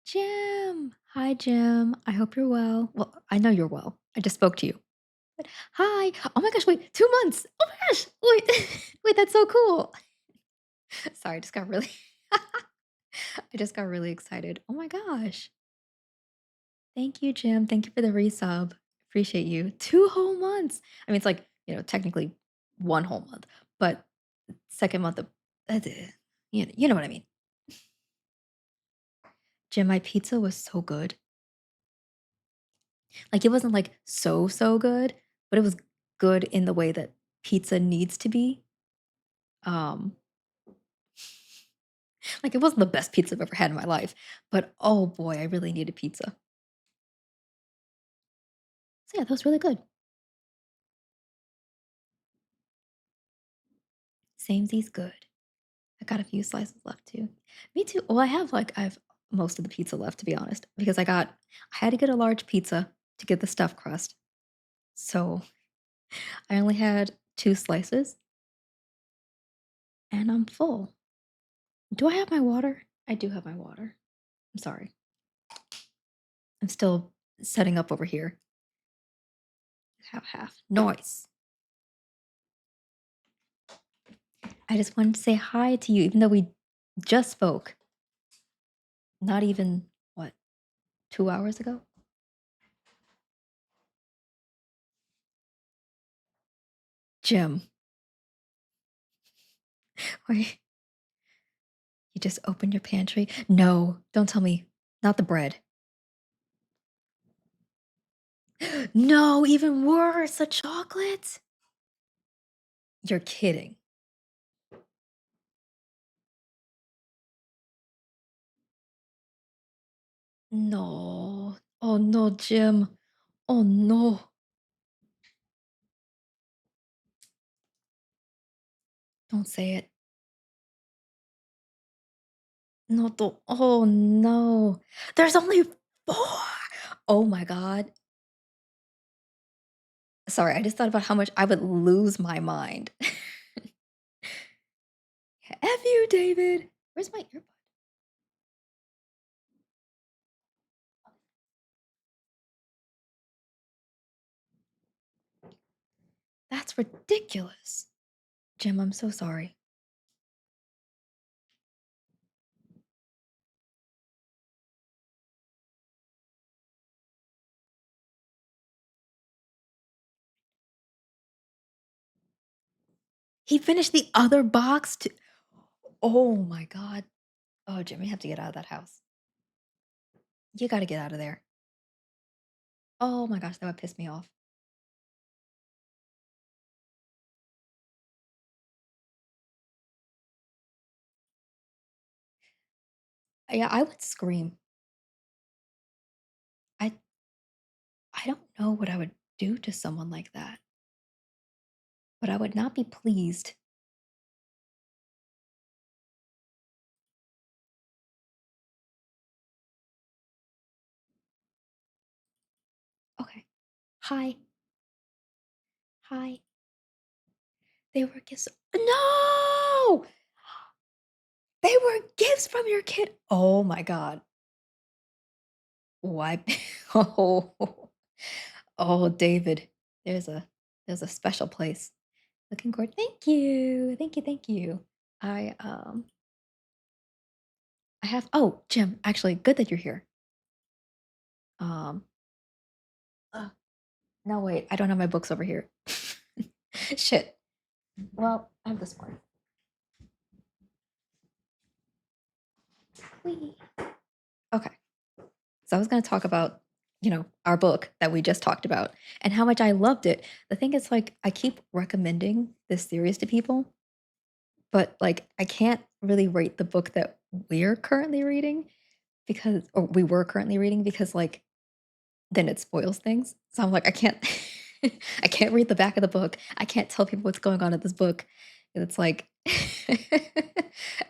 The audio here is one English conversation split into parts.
Jim. Hi, Jim. I hope you're well. Well, I know you're well. I just spoke to you. But hi. Oh my gosh, wait, 2 months. Oh my gosh. Wait. Wait, that's so cool. Sorry, I just got really I just got really excited. Oh my gosh. Thank you, Jim. Thank you for the resub. Appreciate you. 2 whole months. I mean, it's like, technically 1 whole month, but second month of you know what I mean. Jim, my pizza was so good. Like, it wasn't, like, so, so good, but it was good in the way that pizza needs to be. Um, like, it wasn't the best pizza I've ever had in my life, but, oh boy, I really needed pizza. So, yeah, that was really good. Samesies good. I got a few slices left too. Me too. Well, I have most of the pizza left, to be honest, because I had to get a large pizza to get the stuffed crust, so I only had 2 slices, and I'm full. Do I have my water? I do have my water. I'm sorry. I'm still setting up over here. Have half. Noise. I just wanted to say hi to you, even though we just spoke. Not even, what, 2 hours ago? Jim, wait, you just opened your pantry? No, don't tell me. Not the bread. No, even worse, a chocolate? You're kidding. No. Oh no, Jim. Oh no. Don't say it. No, oh no. There's only 4. Oh my God. Sorry, I just thought about how much I would lose my mind. F you, David. Where's my earbud? That's ridiculous. Jim, I'm so sorry. He finished the other box too. Oh my God. Oh, Jim, you have to get out of that house. You got to get out of there. Oh my gosh, that would piss me off. Yeah, I would scream. I I don't know what I would do to someone like that, but I would not be pleased. Okay. Hi. Hi. They were gifts. No! They were gifts from your kid. Oh my God. Why? Oh, oh, David. There's a there's a special place. Looking forward. Thank you. Thank you. Thank you. I um I have oh, Jim, actually good that you're here. Um uh, no wait, I don't have my books over here. Shit. Well, I have this one. Whee! Okay. So I was going to talk about, our book that we just talked about and how much I loved it. The thing is, like, I keep recommending this series to people, but like, I can't really rate the book that we're currently reading because, or we were currently reading because, like, then it spoils things. So I'm like, I can't, I can't read the back of the book. I can't tell people what's going on in this book. And it's like,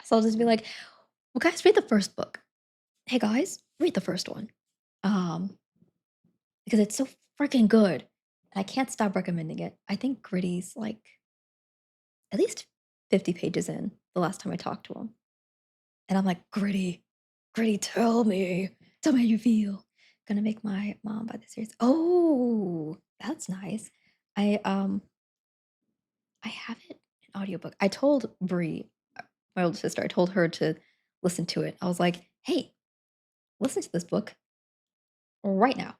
so I'll just be like, well, guys, read the first book. Hey guys, read the first one. Um, because it's so freaking good. And I can't stop recommending it. I think Gritty's like at least 50 pages in the last time I talked to him. And I'm like, Gritty, Gritty, tell me. Tell me how you feel. Gonna make my mom buy the series. Oh, that's nice. I I have it in audiobook. I told Bree, my older sister, I told her to listen to it. I was like, "Hey, listen to this book right now."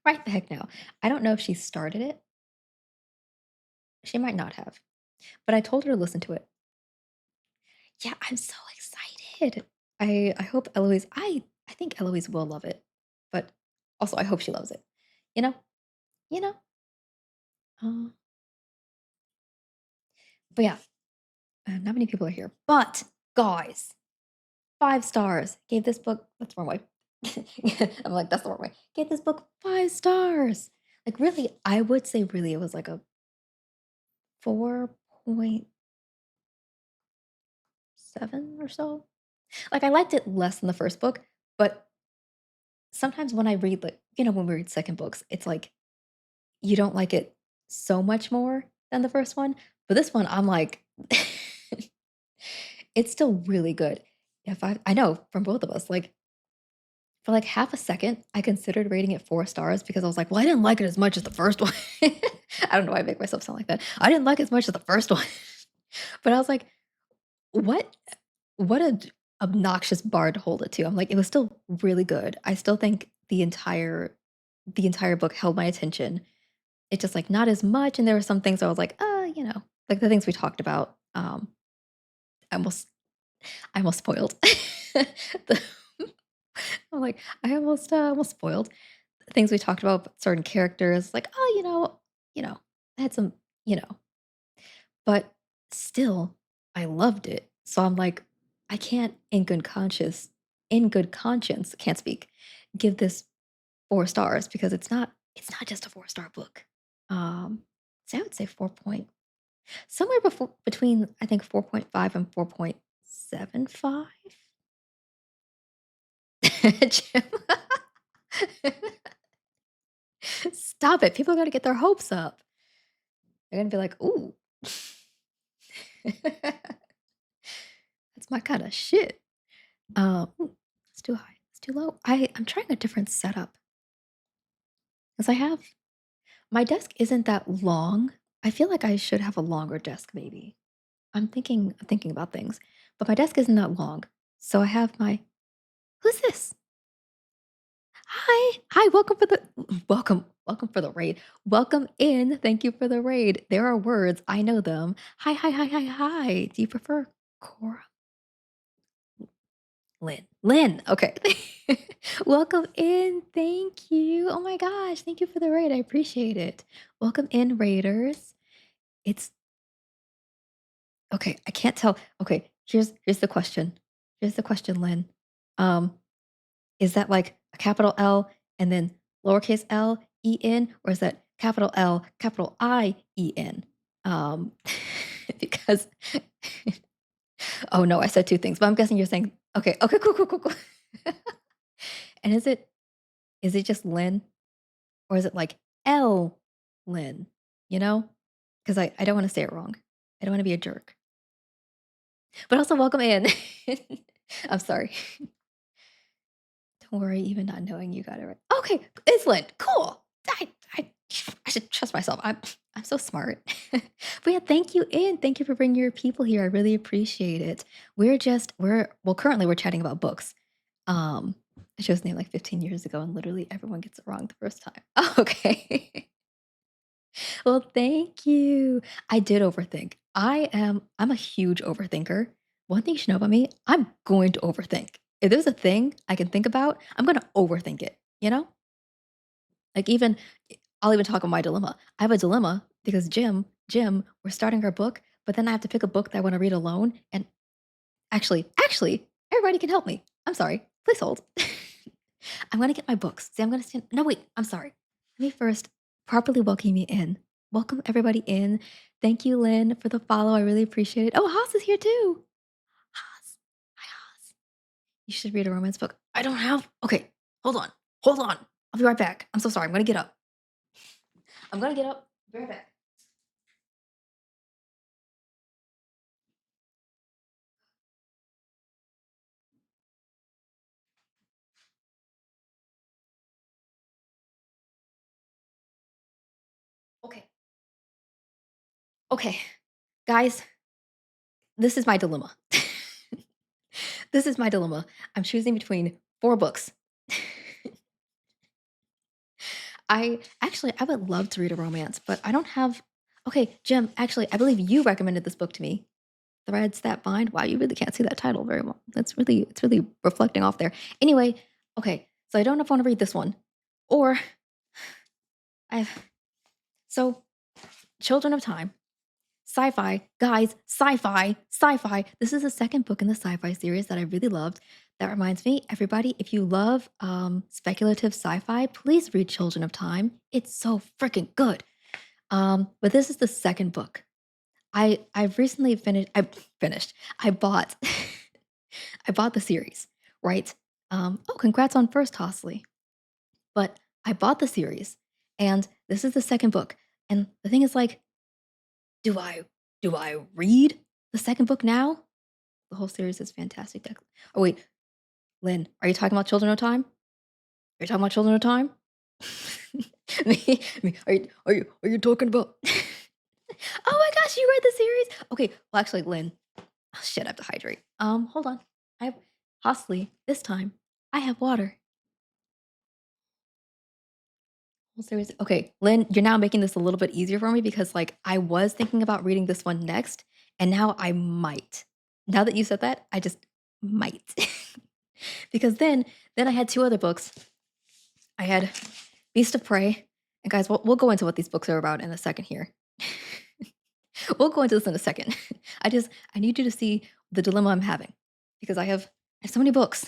Right the heck now. I don't know if she started it. She might not have, but I told her to listen to it. Yeah, I'm so excited. I hope Eloise I think Eloise will love it, but also I hope she loves it. You know? You know? Uh, but yeah, not many people are here. But guys, 5 stars. Gave this book that's the wrong way. I'm like, that's the wrong way. Gave this book 5 stars. Like really, I would say really it was like a 4.7 or so. Like I liked it less than the first book, but sometimes when I read like, when we read second books, it's like you don't like it so much more than the first one. But this one, I'm like, it's still really good. If I know from both of us, like for like half a second, I considered rating it 4 stars because I was like, well, I didn't like it as much as the first one. I don't know why I make myself sound like that. I didn't like it as much as the first one. But I was like, what what a obnoxious bar to hold it to. I'm like, it was still really good. I still think the entire book held my attention. It's just like not as much. And there were some things I was like, like the things we talked about. I almost I almost spoiled. The- I'm like, I almost spoiled things we talked about certain characters, like, oh, I had some, you know, but still, I loved it. So I'm like, I can't in good conscience, can't speak, give this 4 stars because it's not just a 4-star book. So I would say 4 point somewhere before between I think 4.5 and 4.75. Jim. Stop it. People are gonna get their hopes up. They're gonna be like, ooh. That's my kind of shit. Ooh, it's too high. It's too low. I'm trying a different setup because I have my desk isn't that long. I feel like I should have a longer desk maybe. I'm thinking about things, but my desk isn't that long. So I have my who's this? Hi. Hi, welcome for the raid. Welcome in. Thank you for the raid. There are words. I know them. Hi, hi, hi, hi, hi. Do you prefer Cora? Lynn. Lynn. Okay. Welcome in. Thank you. Oh my gosh. Thank you for the raid. I appreciate it. Welcome in, Raiders. It's okay. I can't tell. Okay. Here's the question. Here's the question, Lynn. Um, is that like a capital L and then lowercase L E N, or is that capital L, capital I E N? Um, because oh no, I said two things, but I'm guessing you're saying okay. Okay. Cool. Cool. Cool. Cool. And is it just Lynn? Or is it like L Lynn? You know? Because I don't want to say it wrong. I don't want to be a jerk. But also welcome in. I'm sorry. Don't worry, even not knowing you got it right. Okay, it's Lynn. Cool. I, I should trust myself. I'm so smart. But yeah, thank you in. Thank you for bringing your people here. I really appreciate it. We're well, currently we're chatting about books. I chose name like 15 years ago, and literally everyone gets it wrong the first time. Oh, okay. Well, thank you. I did overthink. I'm a huge overthinker. One thing you should know about me, I'm going to overthink. If there's a thing I can think about, I'm gonna overthink it, you know? Like even I'll even talk about my dilemma. I have a dilemma because Jim, we're starting our book, but then I have to pick a book that I want to read alone. And actually, everybody can help me. I'm sorry. Please hold. I'm gonna get my books. See, I'm gonna stand. No, wait. I'm sorry. Let me first properly welcome you in. Welcome everybody in. Thank you, Lynn, for the follow. I really appreciate it. Oh, Haas is here too. Haas. Hi, Haas. You should read a romance book. I don't have. Okay, hold on. Hold on. I'll be right back. I'm so sorry. I'm gonna get up. I'm gonna get up. Be right back. Okay, guys, this is my dilemma. This is my dilemma. I'm choosing between 4 books. I would love to read a romance, but I don't have. Okay, Jim, actually, I believe you recommended this book to me. Threads That Bind. Wow, you really can't see that title very well. It's really reflecting off there. Anyway, okay, so I don't know if I want to read this one. Or I've so Children of Time. Sci-fi, guys, sci-fi, sci-fi. This is the second book in the sci-fi series that I really loved. That reminds me, everybody, if you love speculative sci-fi, please read Children of Time. It's so freaking good. But this is the second book. I've recently finished. I finished. I bought. I bought the series, right? Oh, congrats on first, Hosley. But I bought the series, and this is the second book. And the thing is, like, do I do I read the second book now? The whole series is fantastic. Oh wait, Lynn, are you talking about Children of Time? Are you talking about Children of Time? Are you talking about? Oh my gosh, you read the series? Okay, well actually, Lynn. Oh, shit, I have to hydrate. Hold on. I have Hosley. This time, I have water. Whole series. Okay, Lynn, you're now making this a little bit easier for me because like I was thinking about reading this one next, and now I might. Now that you said that, I just might. Because then I had two other books. I had Beast of Prey. And guys, we'll go into what these books are about in a second here. We'll go into this in a second. I need you to see the dilemma I'm having because I have so many books.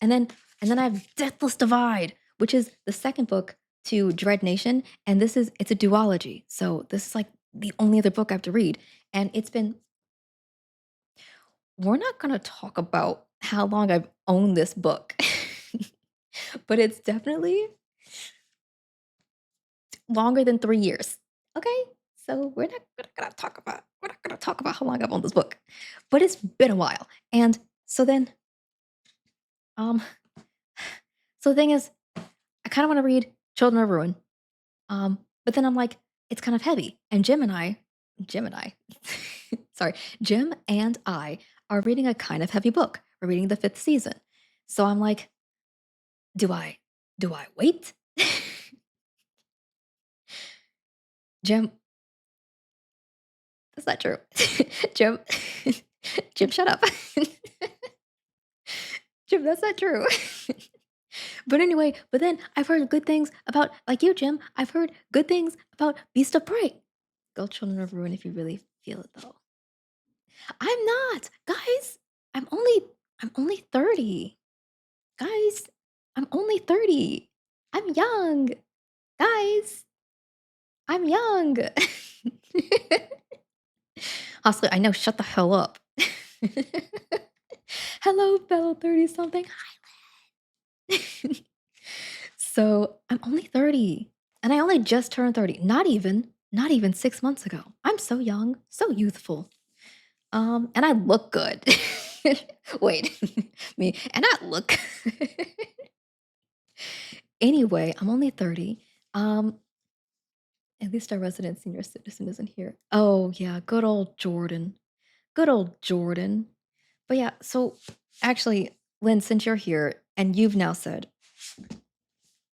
And then and then I have Deathless Divide, which is the second book to Dread Nation, and it's a duology. So this is like the only other book I have to read. And it's been we're not going to talk about how long I've owned this book. But it's definitely longer than 3 years. Okay? So we're not gonna talk about how long I've owned this book. But it's been a while. And so then um so the thing is I kind of want to read Children of Ruin. But then I'm like, it's kind of heavy. And Jim and I, sorry, Jim and I are reading a kind of heavy book. We're reading the fifth season. So I'm like, do I, do I wait? Jim, that's not true. Jim, Jim, shut up. Jim, that's not true. But anyway, but then I've heard good things about, like you, Jim, I've heard good things about Beast of Prey. Go Children of Ruin if you really feel it though. I'm not. Guys, I'm only 30. Guys, I'm only 30. I'm young. Guys, I'm young. Honestly, I know, shut the hell up. Hello, fellow 30 something. So I'm only 30. And I only just turned 30. Not even 6 months ago. I'm so young, so youthful. And I look good. Wait, me, and I look anyway, I'm only 30. Um, at least our resident senior citizen isn't here. Oh yeah, good old Jordan. Good old Jordan. But yeah, so actually, Lynn, since you're here and you've now said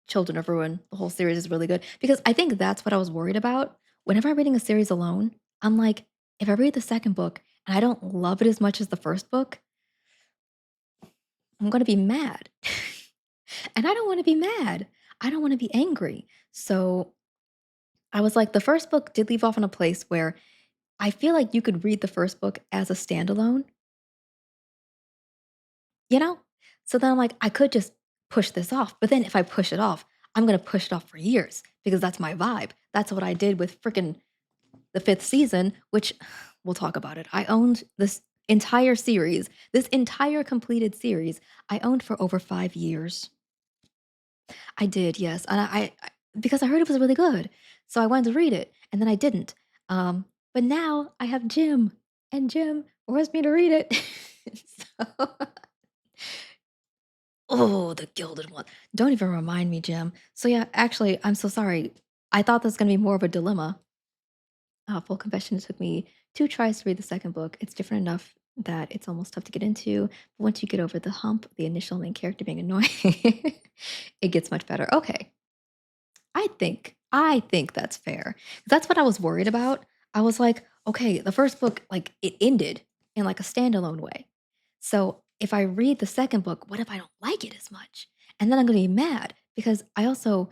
Children of Ruin, the whole series is really good. Because I think that's what I was worried about. Whenever I'm reading a series alone, I'm like, if I read the second book and I don't love it as much as the first book, I'm gonna be mad. And I don't want to be mad. I don't want to be angry. So I was like, the first book did leave off in a place where I feel like you could read the first book as a standalone, you know? So then I'm like, I could just push this off. But then if I push it off, I'm going to push it off for years because that's my vibe. That's what I did with freaking the fifth season, which we'll talk about it. I owned this entire completed series, I owned for over 5 years. I did, yes, and because I heard it was really good, so I wanted to read it, and then I didn't. But now I have Jim, and Jim wants me to read it. So, oh, the Gilded One. Don't even remind me, Jim. So yeah, actually, I'm so sorry. I thought this was gonna be more of a dilemma. Full confession, it took me 2 tries to read the second book. It's different enough that it's almost tough to get into. But once you get over the hump, the initial main character being annoying, it gets much better. Okay, I think that's fair. That's what I was worried about. I was like, "Okay, the first book, like, it ended in, like, a standalone way. So, if I read the second book, what if I don't like it as much? And then I'm gonna be mad," because also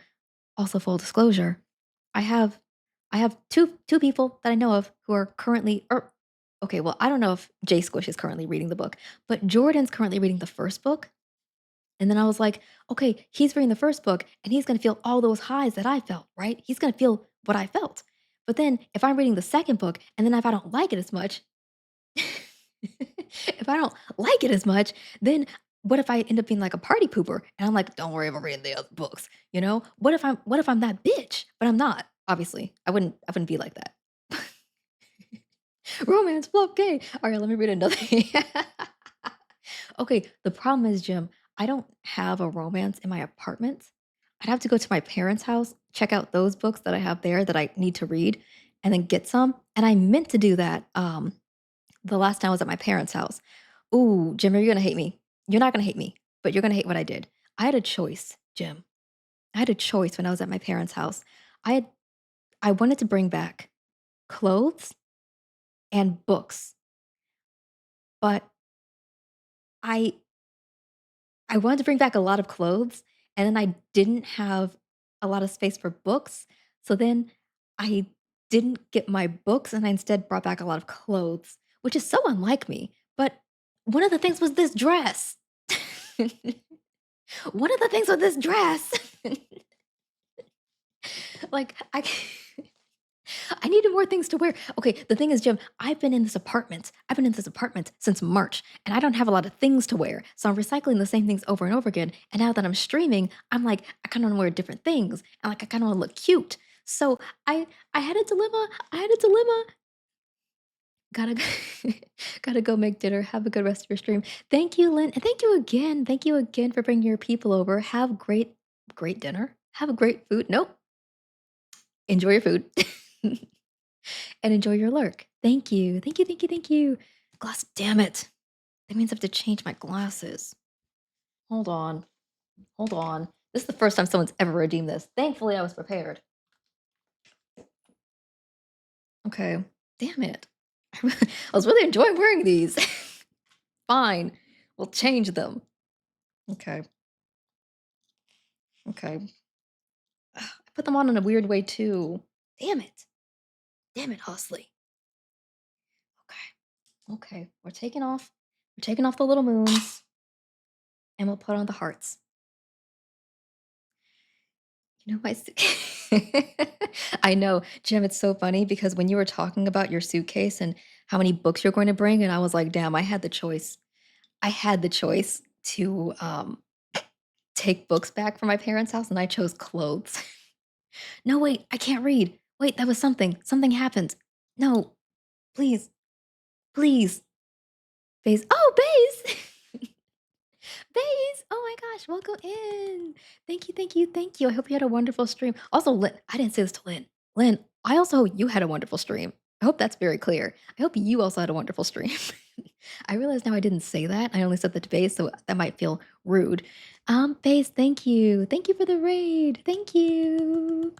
full disclosure, I have I have two people that I know of who are currently okay, well, I don't know if Jay Squish is currently reading the book, but Jordan's currently reading the first book, and then I was like, "Okay, he's reading the first book, and he's gonna feel all those highs that I felt, right? He's gonna feel what I felt." But then if I'm reading the second book, and then if I don't like it as much, if I don't like it as much, then what if I end up being like a party pooper and I'm like, "Don't worry about reading the other books," you know? What if I'm that bitch? But I'm not, obviously. I wouldn't be like that. Romance, love, gay. Alright, let me read another. Okay, the problem is, Jim, I don't have a romance in my apartment. I'd have to go to my parents' house, check out those books that I have there that I need to read, and then get some, and I meant to do that, the last time I was at my parents' house. Ooh, Jim, you're gonna hate me. You're not gonna hate me, but you're gonna hate what I did. I had a choice, Jim. I had a choice when I was at my parents' house. I had I wanted to bring back clothes and books, but I I wanted to bring back a lot of clothes, and then I didn't have a lot of space for books. So then I didn't get my books, and I instead brought back a lot of clothes, which is so unlike me. But one of the things was this dress. One of the things with this dress, like I needed more things to wear. Okay, the thing is, Jim, I've been in this apartment. I've been in this apartment since March, and I don't have a lot of things to wear. So I'm recycling the same things over and over again. And now that I'm streaming, I'm like, I kind of want to wear different things, and like I kind of want to look cute. So I had a dilemma. I had a dilemma. Gotta gotta go make dinner. Have a good rest of your stream. Thank you, Lynn, and thank you again. Thank you again for bringing your people over. Have great dinner. Have a great food. Nope, enjoy your food. And enjoy your lurk. Thank you. Thank you, thank you, thank you. Glass, damn it. That means I have to change my glasses. Hold on. Hold on. This is the first time someone's ever redeemed this. Thankfully, I was prepared. Okay. Damn it. I was really enjoying wearing these. Fine. We'll change them. Okay. Okay. Ugh, I put them on in a weird way too. Damn it. Damn it, Husley. Okay. Okay. We're taking off. We're taking off the little moons and we'll put on the hearts. You know, my I know, Jim, it's so funny because when you were talking about your suitcase and how many books you're going to bring, and I was like, "Damn, I had the choice." I had the choice to, take books back from my parents' house, and I chose clothes. "No, wait, I can't read. Wait, that was something. Something happened. No, please, please." Baze, "Oh, Baze!" Baze, oh my gosh, welcome in. Thank you, thank you, thank you. I hope you had a wonderful stream. Also, Lynn, I didn't say this to Lynn. Lynn, I also hope you had a wonderful stream. I hope that's very clear. I hope you also had a wonderful stream. I realize now I didn't say that. I only said that to Baze, so that might feel rude. Baze, thank you. Thank you for the raid. Thank you.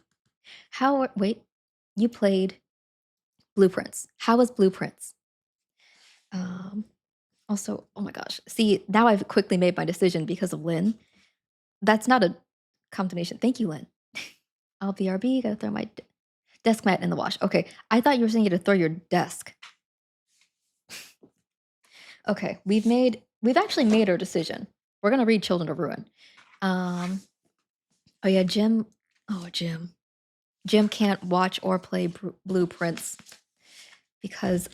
Wait, you played Blueprints. How was Blueprints? Um, Also, oh my gosh. See, now I've quickly made my decision because of Lynn. That's not a combination. Thank you, Lynn. I'll BRB, gotta throw my desk mat in the wash. Okay, I thought you were saying you had to throw your desk. Okay, we've actually made our decision. We're gonna read Children of Ruin. Um, oh yeah, Jim. Oh, Jim. Jim can't watch or play Blueprints because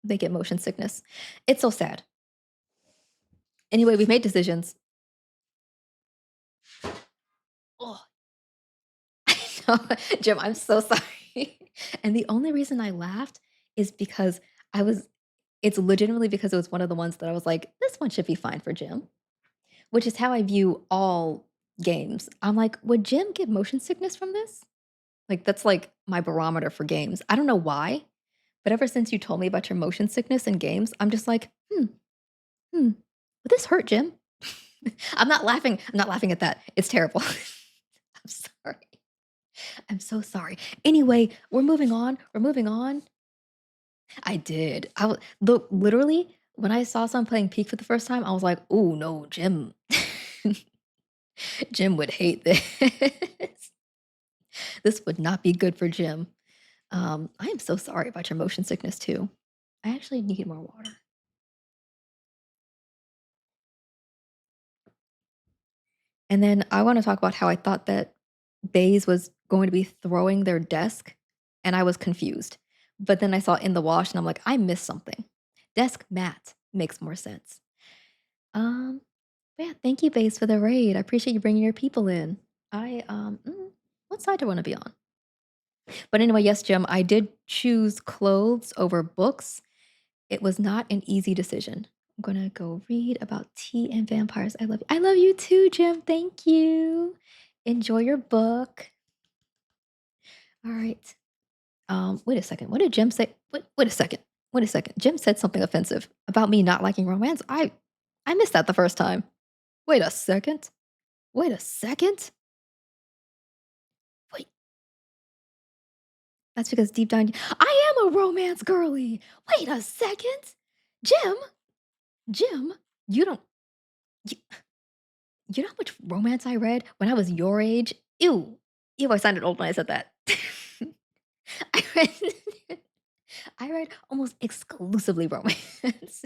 they get motion sickness. It's so sad. Anyway, we've made decisions. Oh, no, Jim, I'm so sorry. And the only reason I laughed is because I was it's legitimately because it was one of the ones that I was like, "This one should be fine for Jim," which is how I view all games. I'm like, "Would Jim get motion sickness from this?" Like, that's, like, my barometer for games. I don't know why, but ever since you told me about your motion sickness in games, I'm just like, "Hmm, hmm, would this hurt Jim?" I'm not laughing at that. It's terrible. I'm sorry. I'm so sorry. Anyway, we're moving on. I did. I w look, literally, when I saw someone playing Peak for the first time, I was like, "Ooh, no, Jim Jim would hate this. This would not be good for Jim." I am so sorry about your motion sickness too. I actually need more water. And then I wanna talk about how I thought that Baze was going to be throwing their desk, and I was confused. But then I saw in the wash, and I'm like, "I missed something." Desk mat makes more sense. Um, but yeah, thank you, Base, for the raid. I appreciate you bringing your people in. What side do I wanna be on? But anyway, yes, Jim, I did choose clothes over books. It was not an easy decision. I'm gonna go read about tea and vampires. I love you. I love you too, Jim. Thank you. Enjoy your book. All right. Wait a second. What did Jim say? Wait a second. Wait a second. Jim said something offensive about me not liking romance. I missed that the first time. Wait a second. Wait a second. Wait, that's because deep down I am a romance girly. Wait a second. Jim, Jim, you don't you, you know how much romance I read when I was your age? Ew. Ew, I sounded old when I said that. I read I read almost exclusively romance.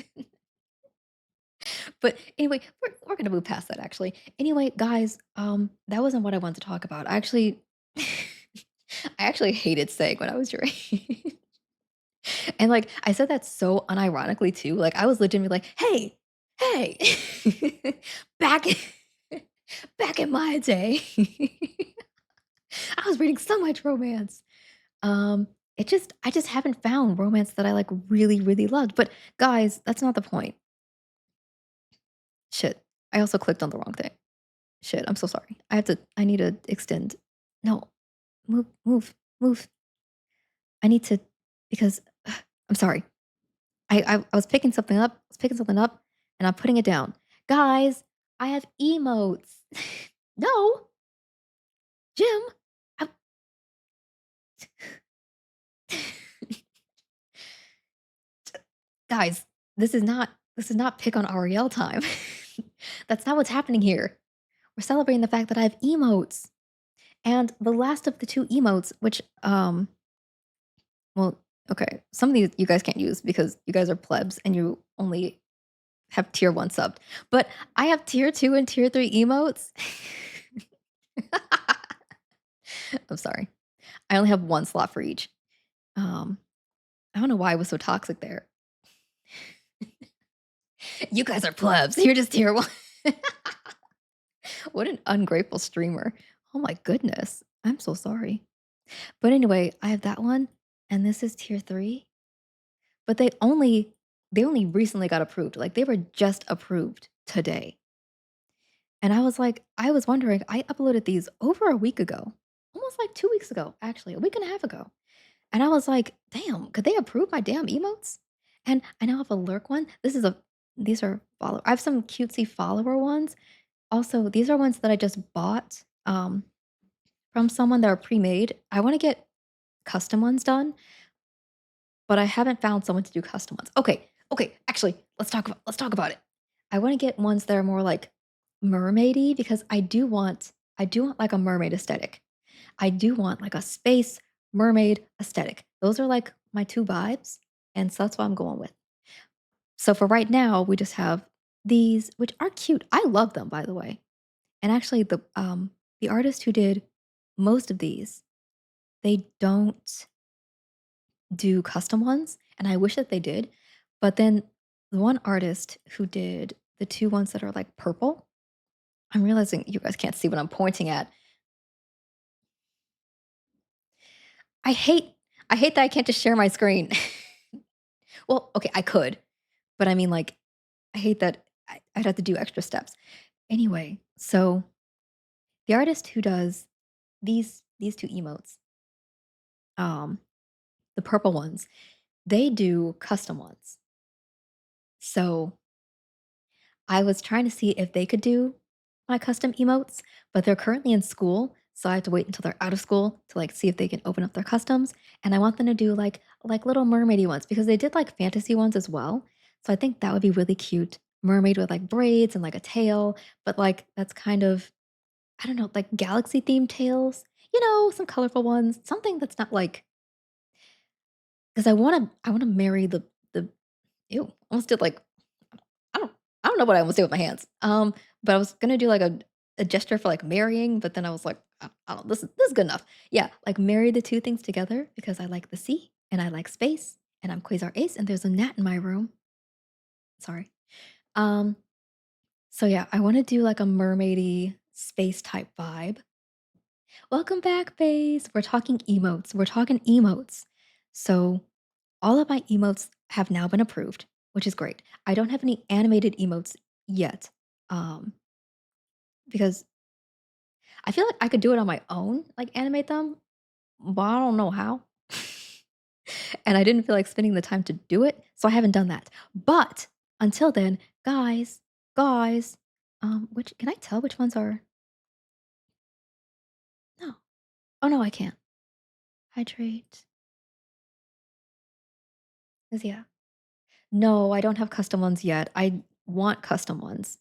But anyway, we're gonna move past that actually. Anyway, guys, that wasn't what I wanted to talk about. I actually I actually hated saying when I was your age. And like I said that so unironically too. Like I was legitimately like, hey, hey, back back in my day. I was reading so much romance. I just haven't found romance that I like really, really loved. But guys, that's not the point. Shit. I also clicked on the wrong thing. Shit, I'm so sorry. I need to extend. No, move. I need to because I'm sorry. I was picking something up, and I'm putting it down. Guys, I have emotes. No, Jim. I, guys, this is not pick on Ariel time. That's not what's happening here. We're celebrating the fact that I have emotes. And the last of the two emotes, which well, okay, some of these you guys can't use because you guys are plebs and you only have tier 1 subbed. But I have tier 2 and tier 3 emotes. I'm sorry. I only have 1 slot for each. Um, I don't know why I was so toxic there. You guys are plebs. You're just tier 1. What an ungrateful streamer. Oh my goodness. I'm so sorry. But anyway, I have that one, and this is tier 3. But they only recently got approved. Like they were just approved today. And I was wondering, I uploaded these over a week ago. Almost like 2 weeks ago, actually, a week and a half ago. And I was like, "Damn, could they approve my damn emotes?" And I now have a lurk one. These are follow I have some cutesy follower ones. Also, these are ones that I just bought, from someone that are pre-made. I wanna get custom ones done, but I haven't found someone to do custom ones. Okay, actually, let's talk about it. I wanna get ones that are more like mermaidy because I do want like a mermaid aesthetic. I do want like a space mermaid aesthetic. Those are like my 2 vibes, and so that's what I'm going with. So for right now, we just have these, which are cute. I love them, by the way. And actually, the artist who did most of these, they don't do custom ones, and I wish that they did. But then the one artist who did the 2 ones that are like purple, I'm realizing you guys can't see what I'm pointing at. I hate I hate that I can't just share my screen. Well, okay, I could, but I mean, like, I hate that I'd have to do extra steps. Anyway, so the artist who does these 2 emotes, um, the purple ones, they do custom ones. So I was trying to see if they could do my custom emotes, but they're currently in school, so I have to wait until they're out of school to like see if they can open up their customs. And I want them to do like little mermaidy ones because they did like fantasy ones as well. So I think that would be really cute. Mermaid with like braids and like a tail, but like that's kind of I don't know, like galaxy themed tails. Some colorful ones, something that's not like because I wanna marry the ew, almost did like I don't I don't know what I almost did with my hands. But I was gonna do like a gesture for like marrying, but then I was like, I don't this is good enough. Yeah, like marry the two things together because I like the sea and I like space and I'm Quasar Ace and there's a gnat in my room. Sorry. Um, so yeah, I want to do like a mermaidy space type vibe. Welcome back, Base. We're talking emotes. We're talking emotes. So all of my emotes have now been approved, which is great. I don't have any animated emotes yet. Um, because I feel like I could do it on my own, like animate them, but I don't know how. And I didn't feel like spending the time to do it, so I haven't done that. But until then, guys, which can I tell which ones are no. Oh no, I can't. Hydrate. 'Cause yeah. No, I don't have custom ones yet. I want custom ones.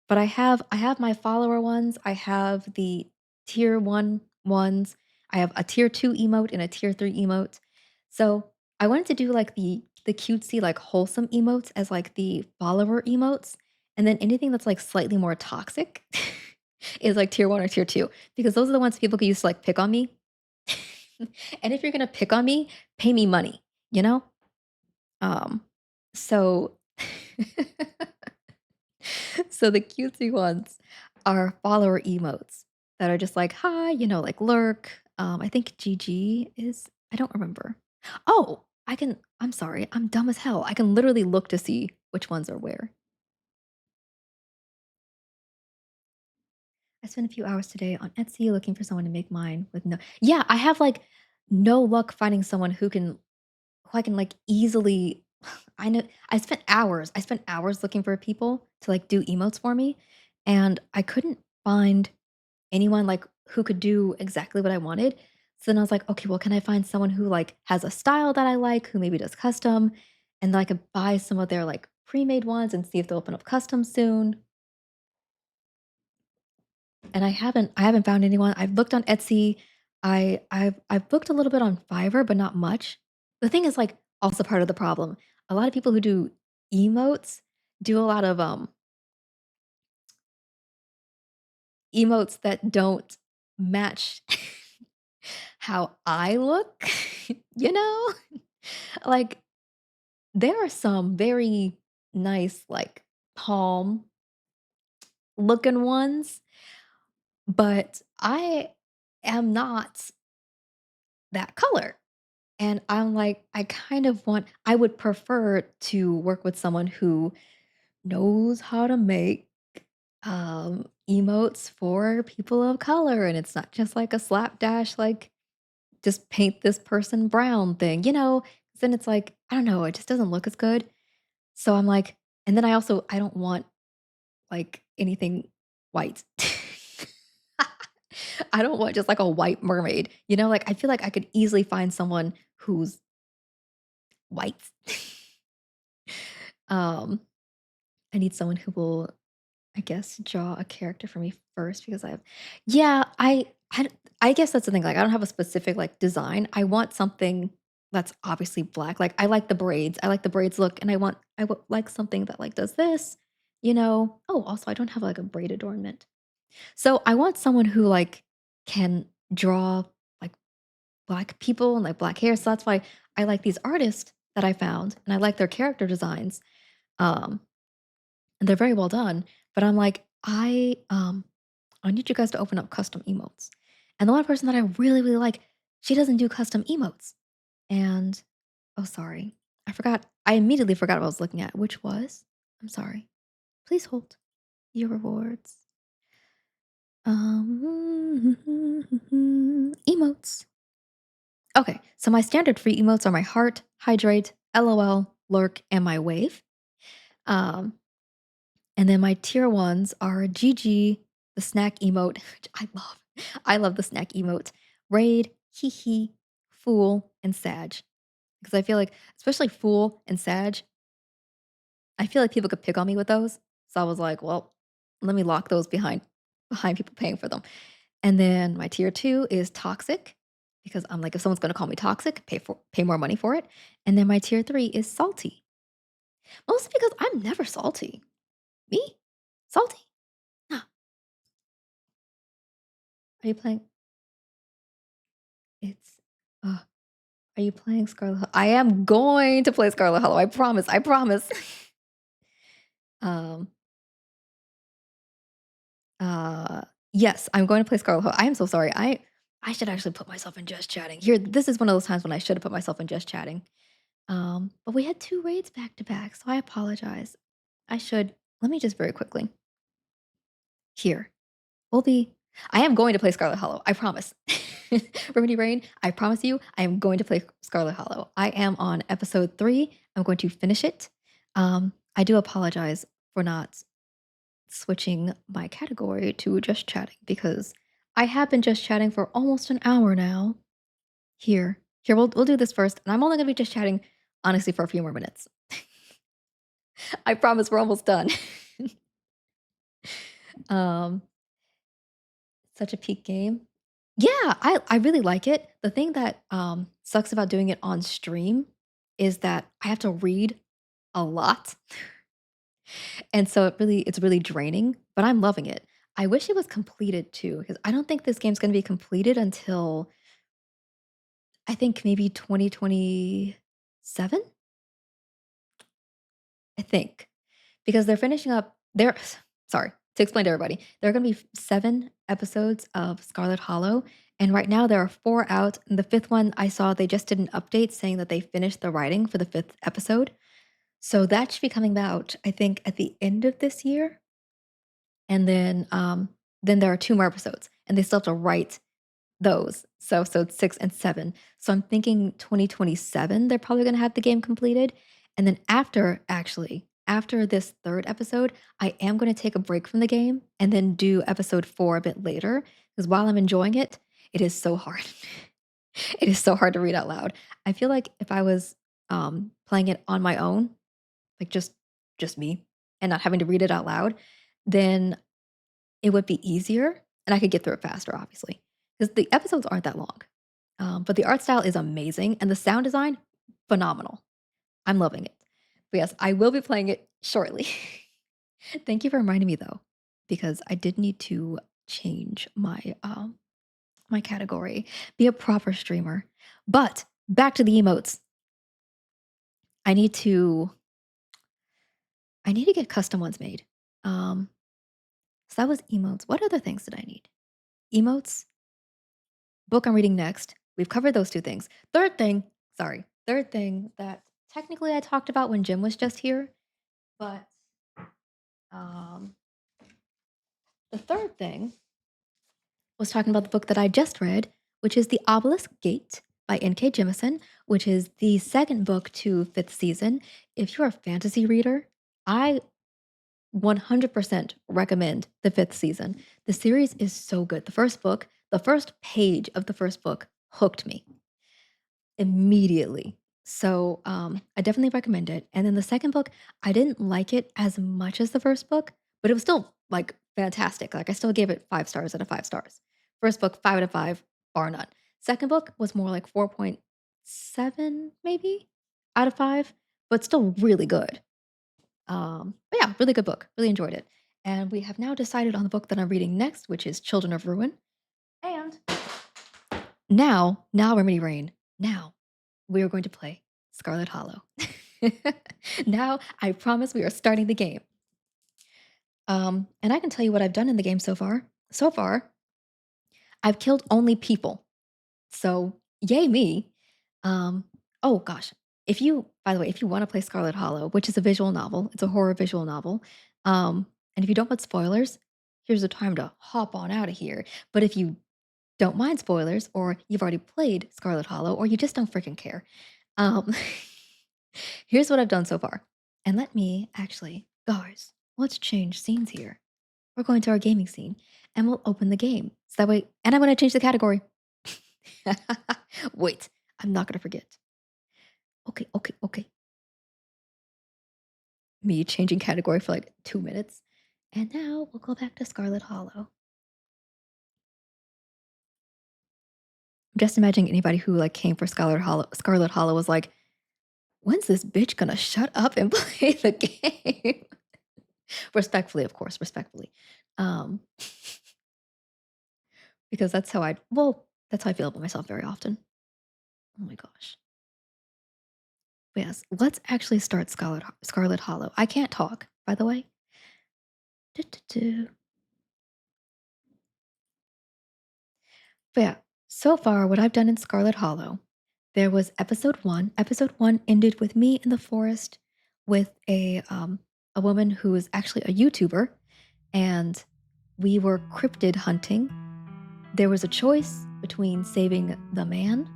But I have my follower ones, I have the tier 1 ones, I have a tier 2 emote and a tier 3 emote. So, I wanted to do, like, the cutesy, like, wholesome emotes as, like, the follower emotes, and then anything that's, like, slightly more toxic is, like, tier 1 or tier 2, because those are the ones people could use to, like, pick on me. And if you're gonna pick on me, pay me money, you know? Um, so So the cutesy ones are follower emotes that are just like, "Hi," like lurk. I think GG is I don't remember. Oh, I'm sorry, I'm dumb as hell. I can literally look to see which ones are where. I spent a few hours today on Etsy looking for someone to make mine with no Yeah, I have, like, no luck finding someone who I can, like, easily I know I spent hours looking for people to, like, do emotes for me, and I couldn't find anyone, like, who could do exactly what I wanted. So then I was like, "Okay, well, can I find someone who, like, has a style that I like, who maybe does custom?" And then I could buy some of their, like, pre-made ones and see if they'll open up custom soon. And I haven't found anyone. I've looked on Etsy. I've looked a little bit on Fiverr, but not much. The thing is, like, also part of the problem. A lot of people who do emotes do a lot of emotes that don't match how I look, you know? Like, there are some very nice, like, palm looking ones, but I am not that color. And I'm like, I would prefer to work with someone who knows how to make emotes for people of color. And it's not just like a slapdash, like just paint this person brown thing, 'Cause then it's like, I don't know, it just doesn't look as good. So I'm like, and then I don't want like anything white. I don't want just like a white mermaid, like I feel like I could easily find someone who's white. Um, I need someone who will, I guess, draw a character for me first because yeah, I guess that's the thing. Like, I don't have a specific like design. I want something that's obviously black. Like, I like the braids. I like the braids look, and I would like something that like does this. Oh, also, I don't have like a braid adornment, so I want someone who like can draw like black people and like black hair. So that's why I like these artists that I found, and I like their character designs. Um, and they're very well done, but I'm like, I need you guys to open up custom emotes. And the one person that I really, really like, she doesn't do custom emotes. And oh, sorry. I immediately forgot what I was looking at, which was, I'm sorry. Please hold your rewards. Emotes. Okay, so my standard free emotes are my heart, hydrate, LOL, lurk, and my wave. Um, and then my tier ones are GG, the snack emote, which I love. I love the snack emote, raid, hee hee, fool, and sag. Because I feel like, especially fool and sag, I feel like people could pick on me with those. So I was like, well, let me lock those behind people paying for them. And then my tier 2 is toxic because I'm like, if someone's gonna call me toxic, pay more money for it. And then my tier 3 is salty. Mostly because I'm never salty. Me? Salty? Nah. Are you playing? It's are you playing Scarlet Hollow? I am going to play Scarlet Hollow. I promise. I promise. um uh yes, I'm going to play Scarlet Hollow. I am so sorry. I should actually put myself in just chatting. Here, this is one of those times when I should have put myself in just chatting. But we had 2 raids back to back, so I apologize. I should let me just very quickly. Here, we'll be I am going to play Scarlet Hollow, I promise. Remedy Rain, I promise you, I am going to play Scarlet Hollow. I am on episode 3. I'm going to finish it. I do apologize for not switching my category to just chatting because I have been just chatting for almost an hour now. Here, we'll do this first, and I'm only gonna be just chatting, honestly, for a few more minutes. I promise we're almost done. Um, such a peak game. Yeah, I really like it. The thing that, sucks about doing it on stream is that I have to read a lot, and so it's really draining, but I'm loving it. I wish it was completed too, because I don't think this game's gonna be completed until, I think, maybe 2027? I think. Because they're finishing up they're sorry, to explain to everybody, there are gonna be 7 episodes of Scarlet Hollow, and right now there are 4 out, and the 5th one I saw they just did an update saying that they finished the writing for the 5th episode. So that should be coming out, I think, at the end of this year, and then there are 2 more episodes, and they still have to write those. So it's 6 and 7. So I'm thinking 2027, they're probably gonna have the game completed, and then after this 3rd episode, I am gonna take a break from the game and then do episode 4 a bit later. Because while I'm enjoying it, it is so hard. It is so hard to read out loud. I feel like if I was, playing it on my own, like just me, and not having to read it out loud, then it would be easier, and I could get through it faster, obviously, because the episodes aren't that long. But the art style is amazing, and the sound design, phenomenal. I'm loving it. But yes, I will be playing it shortly. Thank you for reminding me though, because I did need to change my category, be a proper streamer. But back to the emotes. I need to I need to get custom ones made. Um, so that was emotes. What other things did I need? Emotes, book I'm reading next. We've covered those 2 things. Third thing that technically I talked about when Jim was just here, but um, the third thing was talking about the book that I just read, which is The Obelisk Gate by N.K. Jemisin, which is the second book to 5th season. If you're a fantasy reader, I 100% recommend the 5th season. The series is so good. The first page of the first book hooked me immediately. So, I definitely recommend it. And then the second book, I didn't like it as much as the first book, but it was still like fantastic. Like I still gave it 5 stars out of 5 stars. First book, 5 out of 5, bar none. Second book was more like 4.7 maybe out of 5, but still really good. But yeah, really good book. Really enjoyed it. And we have now decided on the book that I'm reading next, which is Children of Ruin. And now Remedy Rain. Now we are going to play Scarlet Hollow. Now, I promise we are starting the game. And I can tell you what I've done in the game so far. So far, I've killed only people. So, yay me. Um, oh gosh. By the way, if you want to play Scarlet Hollow, which is a visual novel, it's a horror visual novel. And if you don't want spoilers, here's the time to hop on out of here. But if you don't mind spoilers, or you've already played Scarlet Hollow, or you just don't freaking care. Um, here's what I've done so far. And let me actually, guys, let's change scenes here. We're going to our gaming scene and we'll open the game. So that way, and I'm going to change the category. Wait, I'm not going to forget. Okay, okay, okay. Me changing category for like 2 minutes. And now we'll go back to Scarlet Hollow. Just imagining anybody who like came for Scarlet Hollow was like, when's this bitch gonna shut up and play the game? Respectfully, of course, respectfully. Um, because that's how I feel about myself very often. Oh my gosh. But yes, let's actually start Scarlet Hollow. I can't talk, by the way. Du-du-du. But yeah, so far, what I've done in Scarlet Hollow, there was episode one. Episode one ended with me in the forest with a woman who is actually a YouTuber, and we were cryptid hunting. There was a choice between saving the man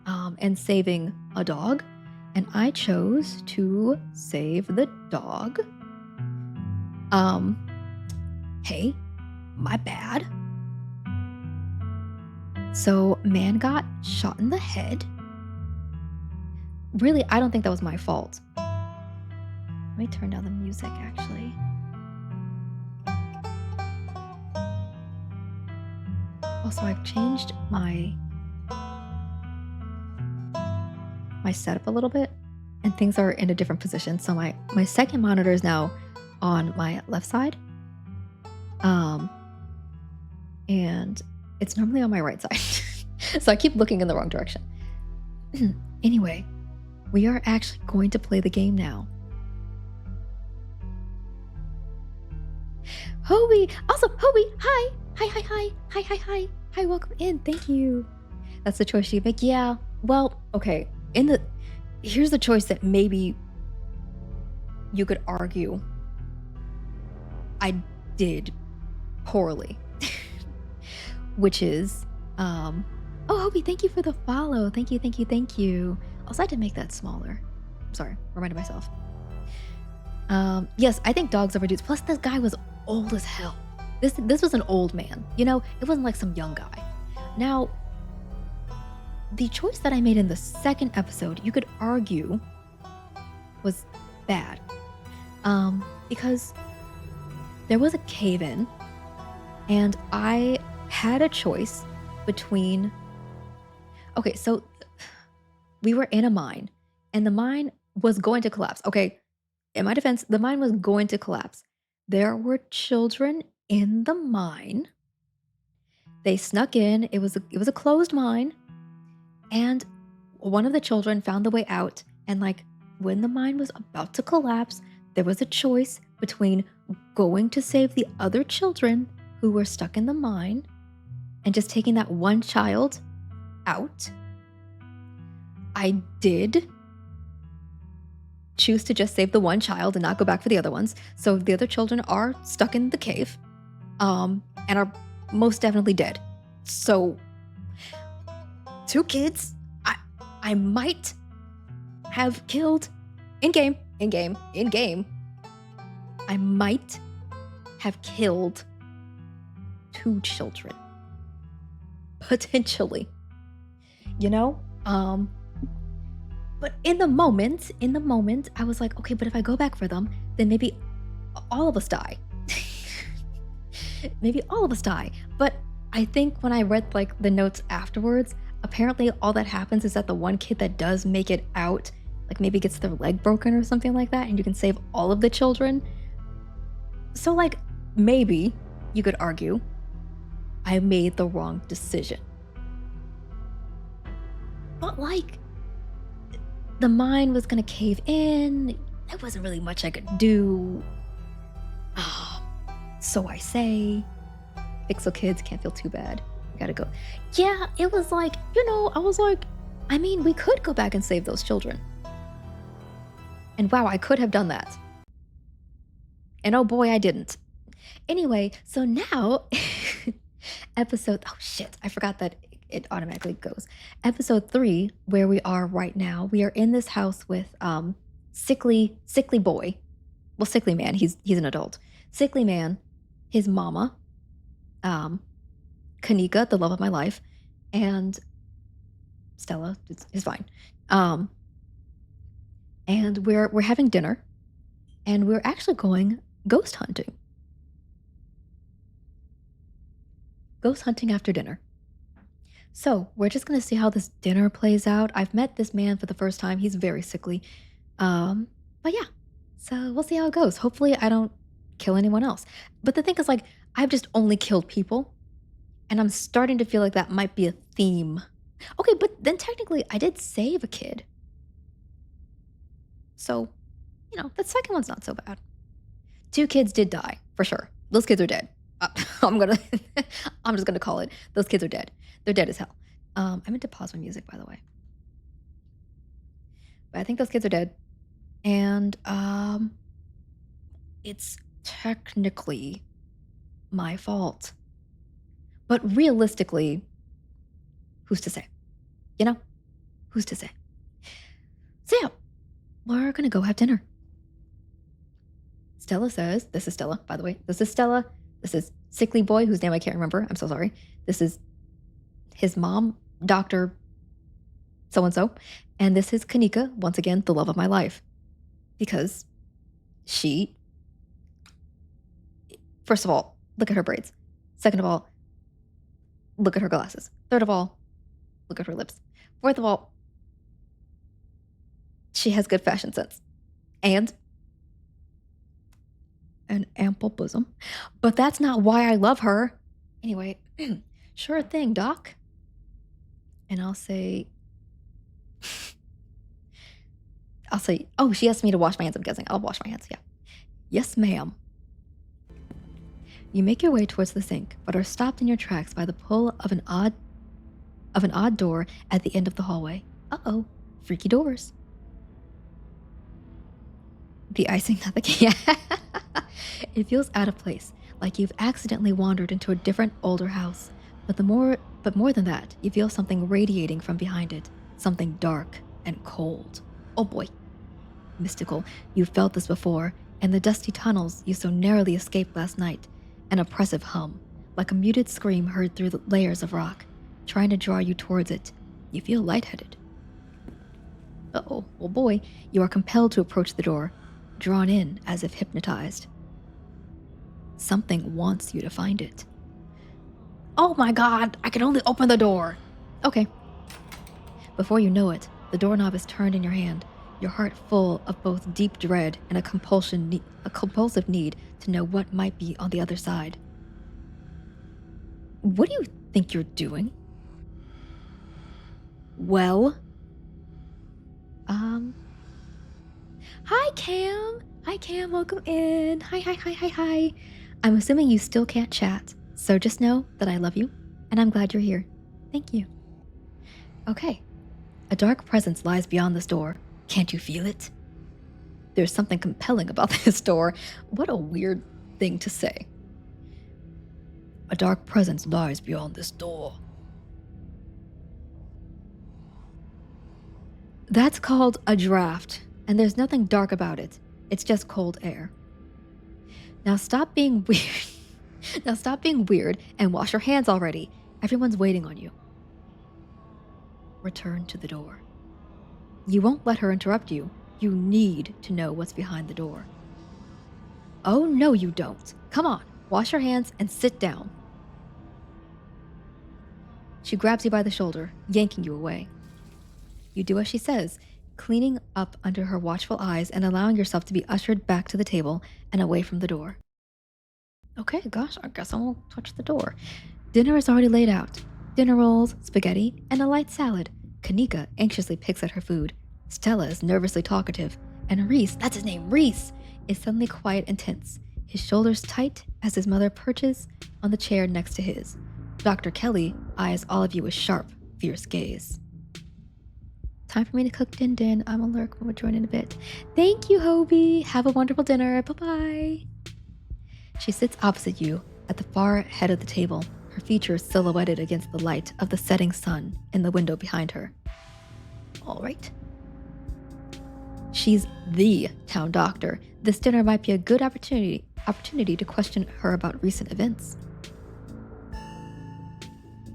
and saving a dog, and I chose to save the dog. Um, hey, my bad. So, man got shot in the head. Really, I don't think that was my fault. Let me turn down the music actually. Also, I've changed my setup a little bit and things are in a different position. So my second monitor is now on my left side. And it's normally on my right side. So I keep looking in the wrong direction. Anyway, we are actually going to play the game now. Hobie! Also, Hobie, hi! Hi, hi, hi, hi, hi, hi. Hi, welcome in. Thank you. That's the choice you make. Yeah. Well, okay. Here's the choice that maybe you could argue I did poorly. Which is, oh, Hobie, thank you for the follow. Thank you, thank you, thank you. Also, I did make that smaller. Sorry, reminded myself. Yes, I think dogs over dudes. Plus, this guy was old as hell. This was an old man. You know, it wasn't like some young guy. Now, the choice that I made in the second episode, you could argue, was bad. Because there was a cave-in, and I had a choice between. Okay, so we were in a mine, and the mine was going to collapse. Okay, in my defense, the mine was going to collapse. There were children in the mine. They snuck in. It was a closed mine, and one of the children found the way out. And like when the mine was about to collapse, there was a choice between going to save the other children who were stuck in the mine and just taking that one child out. I did choose to just save the one child and not go back for the other ones. So the other children are stuck in the cave, and are most definitely dead. So 2 kids I might have killed in game. I might have killed 2 children. Potentially. You know? But in the moment, I was like, okay, but if I go back for them, then maybe all of us die. Maybe all of us die. But I think when I read like the notes afterwards, apparently all that happens is that the one kid that does make it out, like maybe gets their leg broken or something like that, and you can save all of the children. So like maybe you could argue I made the wrong decision. But like the mine was gonna cave in. There wasn't really much I could do. So I say, Pixel kids can't feel too bad. I gotta go. Yeah, it was like, I was like, I mean, we could go back and save those children. And wow, I could have done that. And oh boy, I didn't. Anyway, so now Oh shit, I forgot that it automatically goes. Episode 3, where we are right now, we are in this house with sickly boy. Well, sickly man, he's an adult. Sickly man, his mama, um, Kanika, the love of my life, and Stella is fine. Um, and we're having dinner, and we're actually going ghost hunting. Ghost hunting after dinner. So we're just gonna see how this dinner plays out. I've met this man for the first time. He's very sickly. But yeah. So we'll see how it goes. Hopefully I don't kill anyone else. But the thing is, like, I've just only killed people, and I'm starting to feel like that might be a theme. Okay, but then technically I did save a kid. So, the second one's not so bad. 2 kids did die, for sure. Those kids are dead. I'm gonna I'm just gonna call it. Those kids are dead. They're dead as hell. I meant to pause my music, by the way. But I think those kids are dead. And it's technically my fault. But realistically, who's to say? You know? Who's to say? So yeah, we're gonna go have dinner. Stella says, this is Stella, by the way. This is Stella. This is sickly boy, whose name I can't remember. I'm so sorry. This is his mom, Dr. So-and-so. And this is Kanika, once again, the love of my life. Because she, first of all, look at her braids. Second of all, look at her glasses. Third of all, look at her lips. Fourth of all, she has good fashion sense. And an ample bosom. But that's not why I love her. Anyway, sure thing, Doc. And I'll say, oh, she asked me to wash my hands, I'm guessing. I'll wash my hands, yeah. Yes, ma'am. You make your way towards the sink, but are stopped in your tracks by the pull of an odd door at the end of the hallway. Uh-oh, freaky doors. The icing on the cake. It feels out of place, like you've accidentally wandered into a different, older house. But more than that, you feel something radiating from behind it. Something dark and cold. Oh boy. Mystical, you've felt this before, in the dusty tunnels you so narrowly escaped last night. An oppressive hum, like a muted scream heard through the layers of rock, trying to draw you towards it. You feel lightheaded. Uh-oh, oh boy, you are compelled to approach the door, drawn in as if hypnotized. Something wants you to find it. Oh my god, I can only open the door. Okay. Before you know it, the doorknob is turned in your hand, your heart full of both deep dread and a compulsive need to know what might be on the other side. What do you think you're doing? Well, hi Cam. Hi Cam, welcome in. Hi. I'm assuming you still can't chat, so just know that I love you and I'm glad you're here. Thank you. Okay. A dark presence lies beyond this door. Can't you feel it? There's something compelling about this door. What a weird thing to say. A dark presence lies beyond this door. That's called a draft, and there's nothing dark about it. It's just cold air. Now stop being weird. Now stop being weird and wash your hands already. Everyone's waiting on you. Return to the door. You won't let her interrupt you. You need to know what's behind the door. Oh, no, you don't. Come on, wash your hands and sit down. She grabs you by the shoulder, yanking you away. You do as she says, cleaning up under her watchful eyes and allowing yourself to be ushered back to the table and away from the door. Okay, gosh, I guess I won't touch the door. Dinner is already laid out. Dinner rolls, spaghetti, and a light salad. Kanika anxiously picks at her food. Stella is nervously talkative. And Reese, that's his name, Reese, is suddenly quiet and tense, his shoulders tight as his mother perches on the chair next to his. Dr. Kelly eyes all of you with sharp, fierce gaze. Time for me to cook Din Din. I'm a lurk. We'll join in a bit. Thank you, Hobie. Have a wonderful dinner. Bye-bye. She sits opposite you at the far head of the table, her features silhouetted against the light of the setting sun in the window behind her. All right. She's the town doctor. This dinner might be a good opportunity to question her about recent events.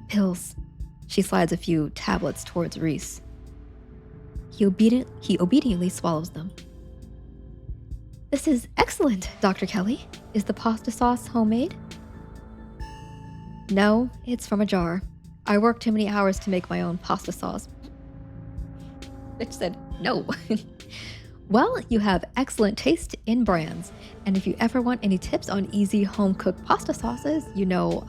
Pills. She slides a few tablets towards Reese. He obediently swallows them. This is excellent, Dr. Kelly. Is the pasta sauce homemade? No, it's from a jar. I work too many hours to make my own pasta sauce. Bitch said no. Well, you have excellent taste in brands, and if you ever want any tips on easy home-cooked pasta sauces, No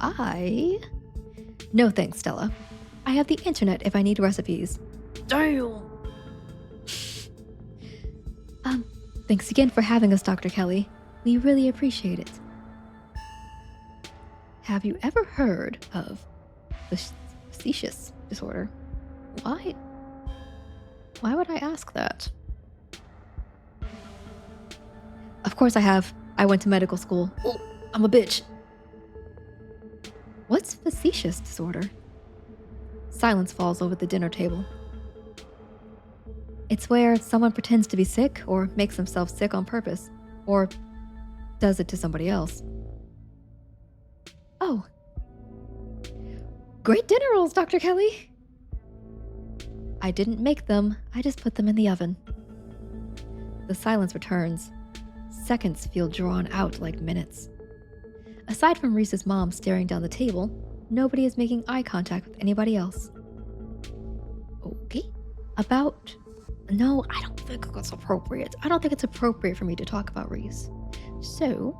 thanks, Stella. I have the internet if I need recipes. Damn! Thanks again for having us, Dr. Kelly. We really appreciate it. Have you ever heard of the facetious disorder? Why? Why would I ask that? Of course I have. I went to medical school. Oh, I'm a bitch. What's facetious disorder? Silence falls over the dinner table. It's where someone pretends to be sick or makes themselves sick on purpose, or does it to somebody else. Oh. Great dinner rolls, Dr. Kelly. I didn't make them, I just put them in the oven. The silence returns. Seconds feel drawn out like minutes. Aside from Reese's mom staring down the table, nobody is making eye contact with anybody else. Okay. No, I don't think it's appropriate. I don't think it's appropriate for me to talk about Reese. So,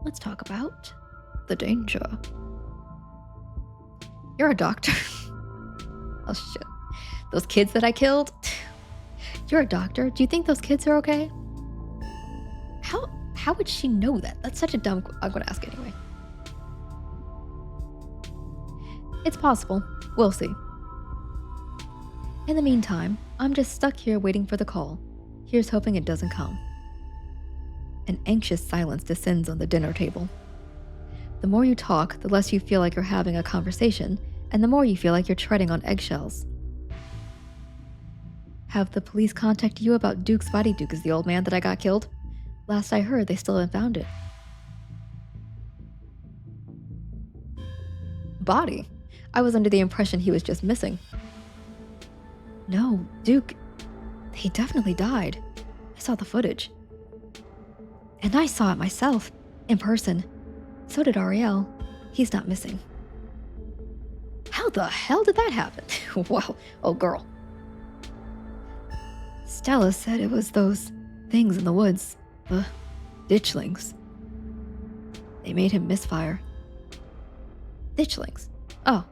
let's talk about the danger. You're a doctor. Oh shit. Those kids that I killed? You're a doctor. Do you think those kids are okay? How would she know that? That's such a dumb... I'm going to ask anyway. It's possible. We'll see. In the meantime, I'm just stuck here waiting for the call. Here's hoping it doesn't come. An anxious silence descends on the dinner table. The more you talk, the less you feel like you're having a conversation, and the more you feel like you're treading on eggshells. Have the police contacted you about Duke's body? Duke is the old man that I got killed. Last I heard, they still haven't found it. Body? I was under the impression he was just missing. No, Duke, he definitely died. I saw the footage. And I saw it myself, in person. So did Ariel. He's not missing. How the hell did that happen? Well, oh girl. Stella said it was those things in the woods. The ditchlings. They made him misfire. Ditchlings? Oh,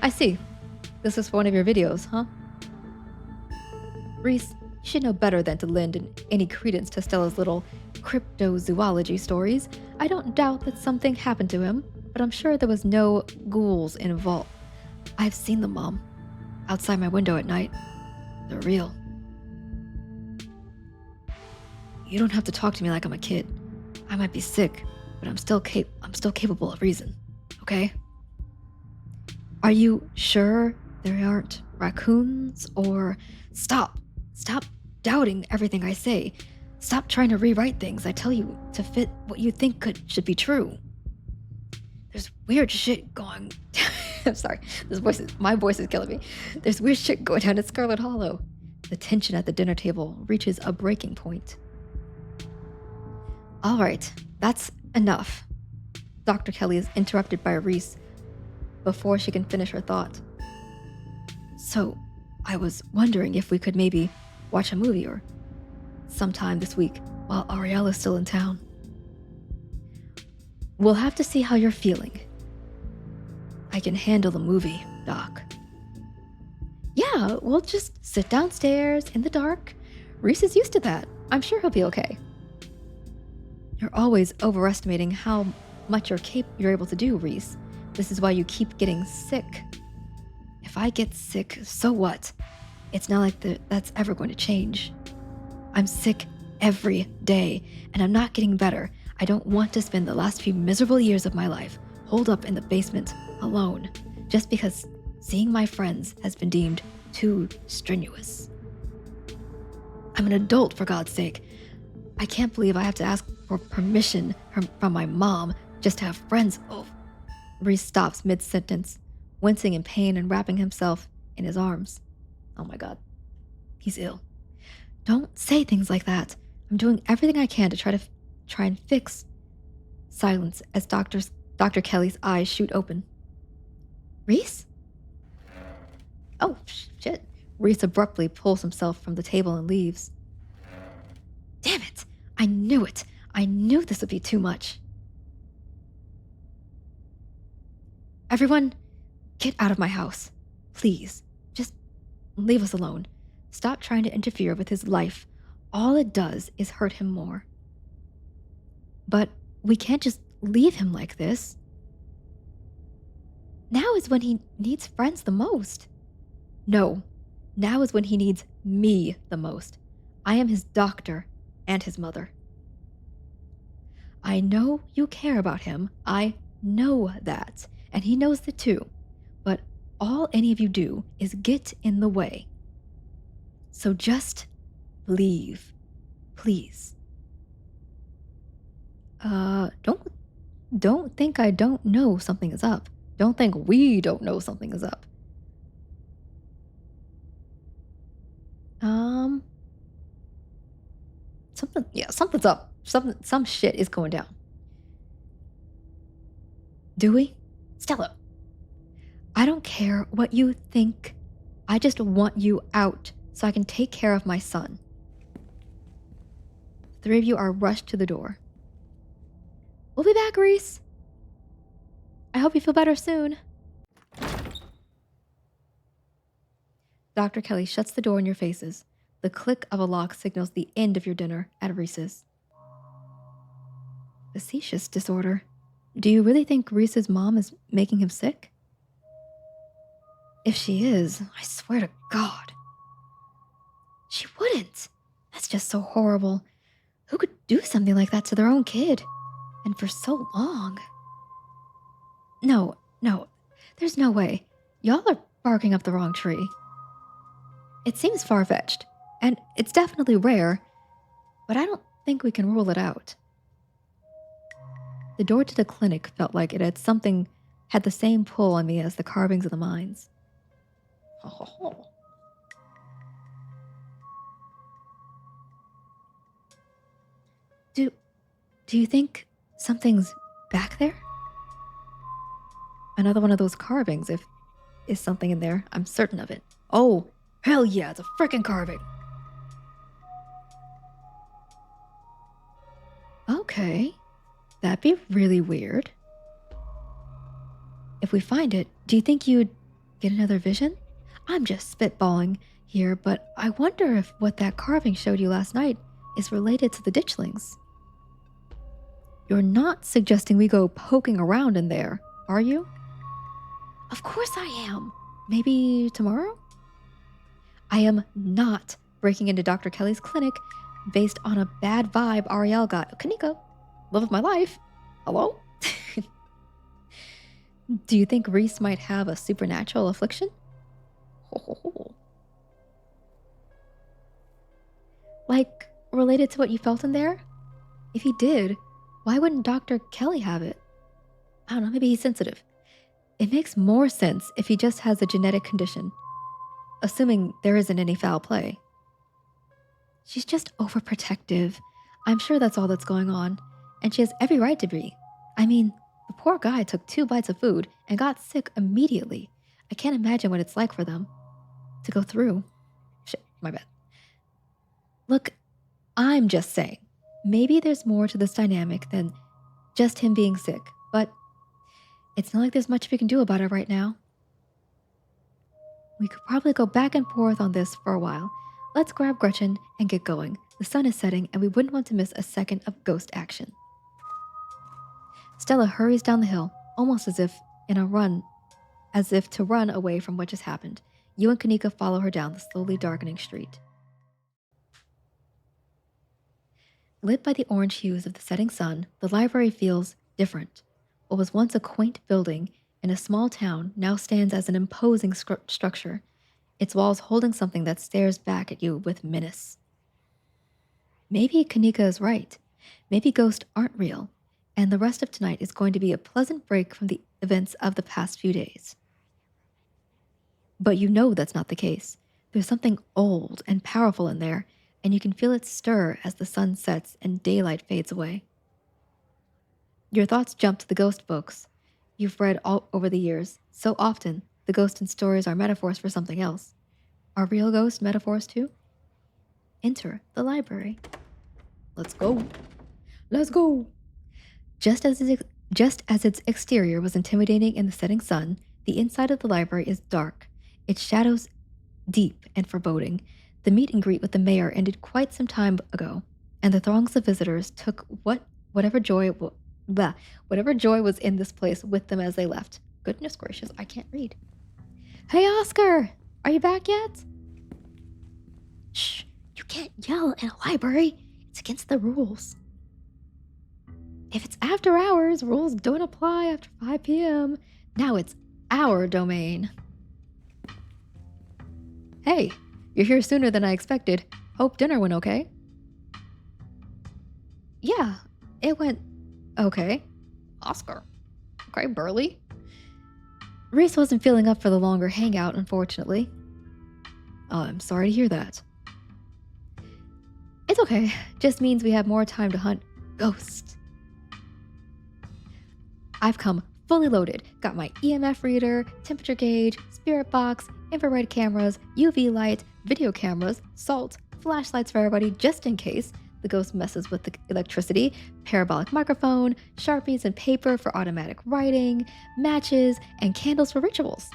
I see. This is one of your videos, huh? Reese, you should know better than to lend any credence to Stella's little cryptozoology stories. I don't doubt that something happened to him, but I'm sure there was no ghouls involved. I've seen them, Mom. Outside my window at night. They're real. You don't have to talk to me like I'm a kid. I might be sick, but I'm still capable of reason, okay? Are you sure there aren't raccoons or... Stop doubting everything I say. Stop trying to rewrite things I tell you to fit what you think should be true. There's weird shit going... I'm sorry, my voice is killing me. There's weird shit going down at Scarlet Hollow. The tension at the dinner table reaches a breaking point. All right, that's enough. Dr. Kelly is interrupted by Reese before she can finish her thought. So, I was wondering if we could maybe watch a movie or sometime this week while Ariel is still in town. We'll have to see how you're feeling. I can handle the movie, Doc. Yeah, we'll just sit downstairs in the dark. Reese is used to that. I'm sure he'll be okay. You're always overestimating how much you're able to do, Reese. This is why you keep getting sick. If I get sick, so what? It's not like that's ever going to change. I'm sick every day, and I'm not getting better. I don't want to spend the last few miserable years of my life holed up in the basement, alone, just because seeing my friends has been deemed too strenuous. I'm an adult, for God's sake. I can't believe I have to ask for permission from my mom just to have friends. Oh, Reese stops mid-sentence, wincing in pain and wrapping himself in his arms. Oh my God, he's ill. Don't say things like that. I'm doing everything I can to try and fix. Silence as Dr. Kelly's eyes shoot open. Reese? Oh, shit. Reese abruptly pulls himself from the table and leaves. Damn it! I knew it! I knew this would be too much. Everyone, get out of my house. Please. Just leave us alone. Stop trying to interfere with his life. All it does is hurt him more. But we can't just leave him like this. Now is when he needs friends the most. No, now is when he needs me the most. I am his doctor and his mother. I know you care about him. I know that. And he knows that too. But all any of you do is get in the way. So just leave, please. Don't think I don't know something is up. Don't think we don't know something is up. Something's up. Some shit is going down. Do we? Stella, I don't care what you think. I just want you out so I can take care of my son. The three of you are rushed to the door. We'll be back, Reese. I hope you feel better soon. Dr. Kelly shuts the door in your faces. The click of a lock signals the end of your dinner at Reese's. Facetious disorder. Do you really think Reese's mom is making him sick? If she is, I swear to God. She wouldn't. That's just so horrible. Who could do something like that to their own kid? And for so long? No, there's no way. Y'all are barking up the wrong tree. It seems far-fetched, and it's definitely rare, but I don't think we can rule it out. The door to the clinic felt like it had the same pull on me as the carvings of the mines. Do you think something's back there? Another one of those carvings, if is something in there. I'm certain of it. Oh, hell yeah, it's a frickin' carving. Okay, that'd be really weird. If we find it, do you think you'd get another vision? I'm just spitballing here, but I wonder if what that carving showed you last night is related to the ditchlings. You're not suggesting we go poking around in there, are you? Of course I am. Maybe tomorrow? I am not breaking into Dr. Kelly's clinic based on a bad vibe Ariel got. Kanika, love of my life. Hello? Do you think Reese might have a supernatural affliction? Like, related to what you felt in there? If he did, why wouldn't Dr. Kelly have it? I don't know, maybe he's sensitive. It makes more sense if he just has a genetic condition, assuming there isn't any foul play. She's just overprotective. I'm sure that's all that's going on, and she has every right to be. I mean, the poor guy took 2 bites of food and got sick immediately. I can't imagine what it's like for them to go through. Shit, my bad. Look, I'm just saying, maybe there's more to this dynamic than just him being sick, but it's not like there's much we can do about it right now. We could probably go back and forth on this for a while. Let's grab Gretchen and get going. The sun is setting and we wouldn't want to miss a second of ghost action. Stella hurries down the hill, almost as if to run away from what just happened. You and Kanika follow her down the slowly darkening street. Lit by the orange hues of the setting sun, the library feels different. What was once a quaint building in a small town now stands as an imposing structure, its walls holding something that stares back at you with menace. Maybe Kanika is right. Maybe ghosts aren't real, and the rest of tonight is going to be a pleasant break from the events of the past few days. But you know that's not the case. There's something old and powerful in there, and you can feel it stir as the sun sets and daylight fades away. Your thoughts jump to the ghost books you've read all over the years. So often, the ghosts in stories are metaphors for something else. Are real ghosts metaphors too? Enter the library. Let's go. Let's go. Just as its exterior was intimidating in the setting sun, the inside of the library is dark, its shadows deep and foreboding. The meet and greet with the mayor ended quite some time ago, and the throngs of visitors took whatever joy was in this place with them as they left. Goodness gracious, I can't read. Hey, Oscar! Are you back yet? Shh, you can't yell in a library. It's against the rules. If it's after hours, rules don't apply after 5 p.m. Now it's our domain. Hey, you're here sooner than I expected. Hope dinner went okay. Yeah, it went okay. Oscar. Okay, Burley. Reese wasn't feeling up for the longer hangout, unfortunately. Oh, I'm sorry to hear that. It's okay. Just means we have more time to hunt ghosts. I've come fully loaded. Got my EMF reader, temperature gauge, spirit box, infrared cameras, UV light, video cameras, salt, flashlights for everybody just in case the ghost messes with the electricity, parabolic microphone, Sharpies and paper for automatic writing, matches, and candles for rituals.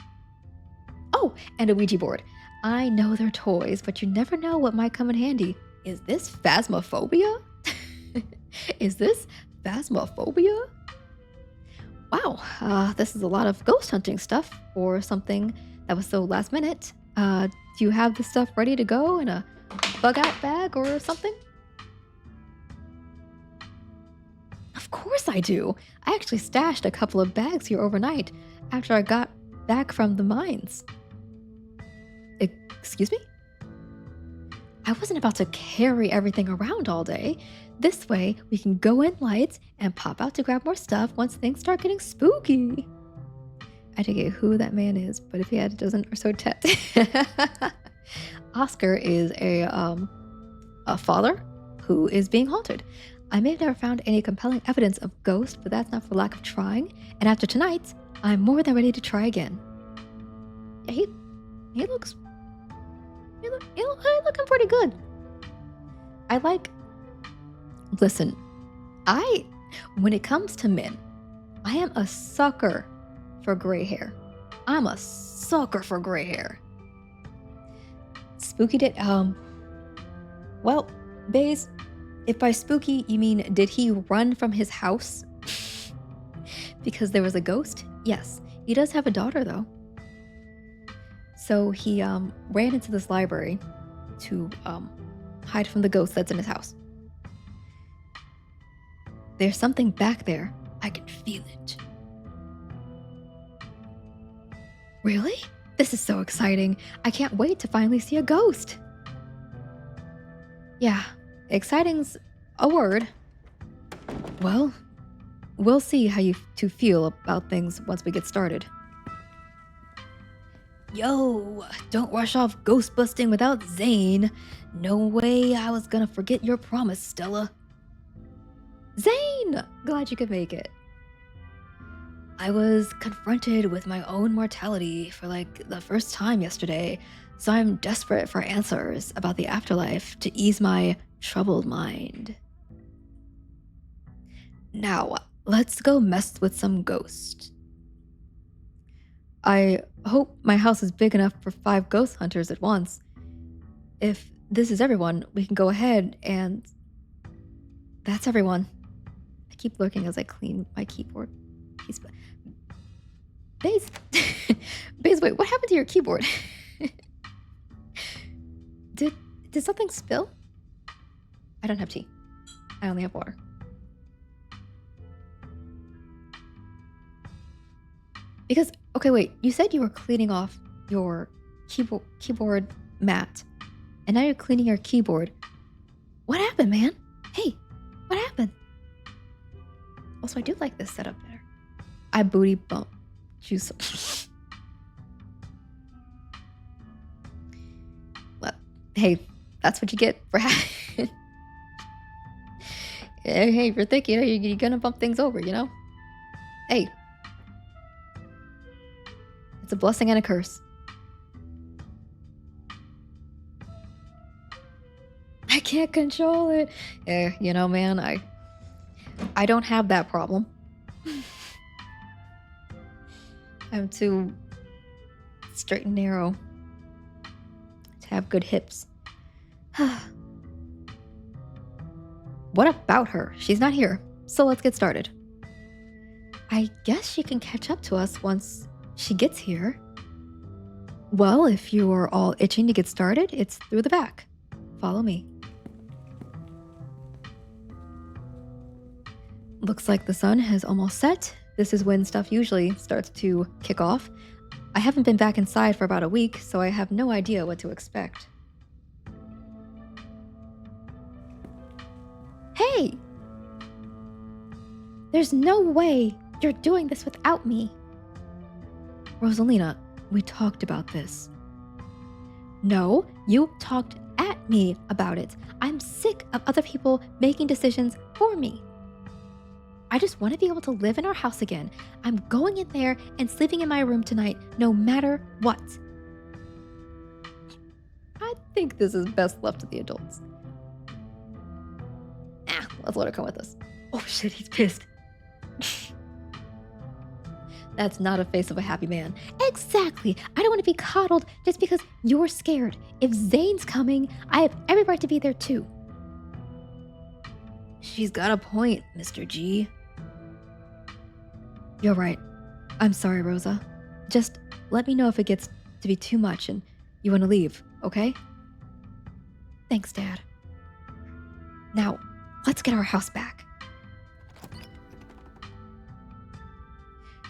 Oh, and a Ouija board. I know they're toys, but you never know what might come in handy. Is this phasmophobia? Is this phasmophobia? Wow, this is a lot of ghost hunting stuff or something that was so last minute. Do you have the stuff ready to go in a bug out bag or something? Of course I do. I actually stashed a couple of bags here overnight after I got back from the mines. Excuse me? I wasn't about to carry everything around all day. This way, we can go in light and pop out to grab more stuff once things start getting spooky. I forget who that man is, but if he had a dozen or so pets. Oscar is a father who is being haunted. I may have never found any compelling evidence of ghosts, but that's not for lack of trying. And after tonight, I'm more than ready to try again. Yeah, he looks looking pretty good. Listen, when it comes to men, I am a sucker for gray hair. I'm a sucker for gray hair. Spooky did, well, Baze, if by spooky you mean did he run from his house because there was a ghost? Yes, he does have a daughter though. So he ran into this library to hide from the ghost that's in his house. There's something back there. I can feel it. Really? This is so exciting. I can't wait to finally see a ghost. Yeah, exciting's a word. Well, we'll see how you two feel about things once we get started. Yo, don't rush off ghost busting without Zane. No way I was gonna forget your promise, Stella. Zane! Glad you could make it. I was confronted with my own mortality for like the first time yesterday, so I'm desperate for answers about the afterlife to ease my troubled mind. Now, let's go mess with some ghosts. I hope my house is big enough for 5 ghost hunters at once. If this is everyone, we can go ahead and... That's everyone. I keep lurking as I clean my keyboard. Baze, Baze, wait, what happened to your keyboard? Did something spill? I don't have tea. I only have water. Because, okay, wait, you said you were cleaning off your keyboard mat, and now you're cleaning your keyboard. What happened, man? Hey, what happened? Also, I do like this setup better. I booty bump. Juice. Well, hey, that's what you get for having. Hey, if you're thinking, you're gonna bump things over, Hey, it's a blessing and a curse. I can't control it. Yeah, man, I don't have that problem. I'm too straight and narrow to have good hips. What about her? She's not here, so let's get started. I guess she can catch up to us once she gets here. Well, if you are all itching to get started, it's through the back. Follow me. Looks like the sun has almost set. This is when stuff usually starts to kick off. I haven't been back inside for about a week, so I have no idea what to expect. Hey! There's no way you're doing this without me. Rosalina, we talked about this. No, you talked at me about it. I'm sick of other people making decisions for me. I just want to be able to live in our house again. I'm going in there and sleeping in my room tonight, no matter what. I think this is best left to the adults. Let's let her come with us. Oh shit, he's pissed. That's not a face of a happy man. Exactly. I don't want to be coddled just because you're scared. If Zane's coming, I have every right to be there too. She's got a point, Mr. G. You're right. I'm sorry, Rosa. Just let me know if it gets to be too much and you want to leave, okay? Thanks, Dad. Now, let's get our house back.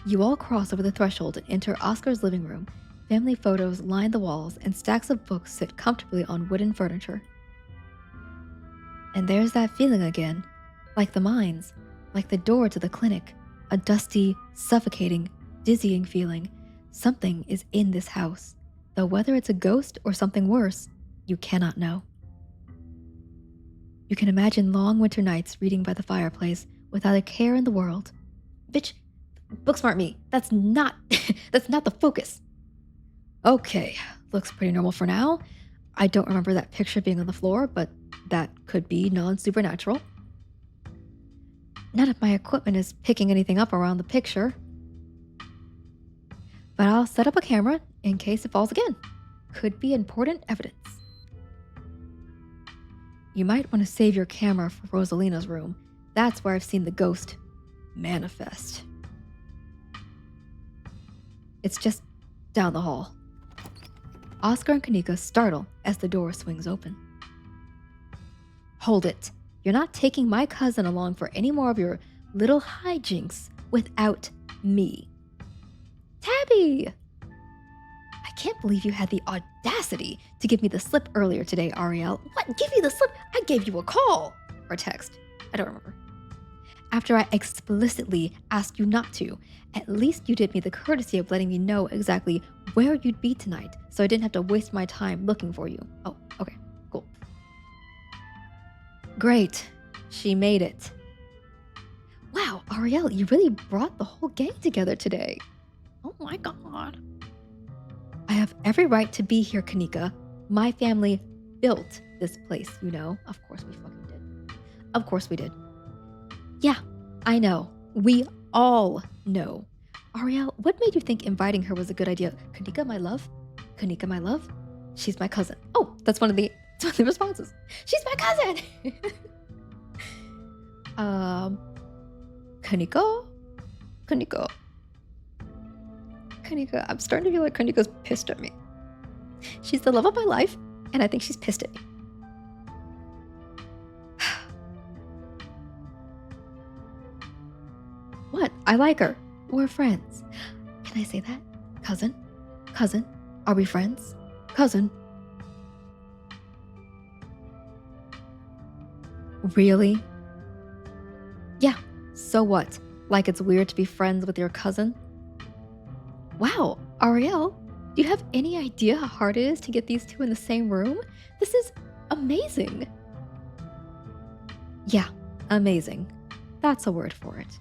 You all cross over the threshold and enter Oscar's living room. Family photos line the walls and stacks of books sit comfortably on wooden furniture. And there's that feeling again, like the mines, like the door to the clinic, a dusty, suffocating, dizzying feeling. Something is in this house, though whether it's a ghost or something worse, you cannot know. You can imagine long winter nights reading by the fireplace without a care in the world. Bitch, book smart me. That's not the focus. Okay, looks pretty normal for now. I don't remember that picture being on the floor, but that could be non-supernatural. None of my equipment is picking anything up around the picture. But I'll set up a camera in case it falls again. Could be important evidence. You might want to save your camera for Rosalina's room. That's where I've seen the ghost manifest. It's just down the hall. Oscar and Kanika startle as the door swings open. Hold it. You're not taking my cousin along for any more of your little hijinks without me. Tabby! I can't believe you had the audacity to give me the slip earlier today, Ariel. What? Give you the slip? I gave you a call. Or text. I don't remember. After I explicitly asked you not to, at least you did me the courtesy of letting me know exactly where you'd be tonight, so I didn't have to waste my time looking for you. Oh, okay, cool. Great. She made it. Wow, Ariel, you really brought the whole gang together today. Oh my god. I have every right to be here, Kanika. My family built this place, you know. Of course we fucking did. Of course we did. Yeah, I know. We all know. Ariel, what made you think inviting her was a good idea? Kanika, my love? Kanika, my love? She's my cousin. Oh, that's one of the responses. She's my cousin! Kanika? Kanika, I'm starting to feel like Kanika's pissed at me. She's the love of my life, and I think she's pissed at me. What? I like her. We're friends. Can Did I say that? Cousin? Cousin? Are we friends? Cousin? Really? Yeah, so what? Like it's weird to be friends with your cousin? Wow, Ariel, do you have any idea how hard it is to get these two in the same room? This is amazing. Yeah, amazing. That's a word for it.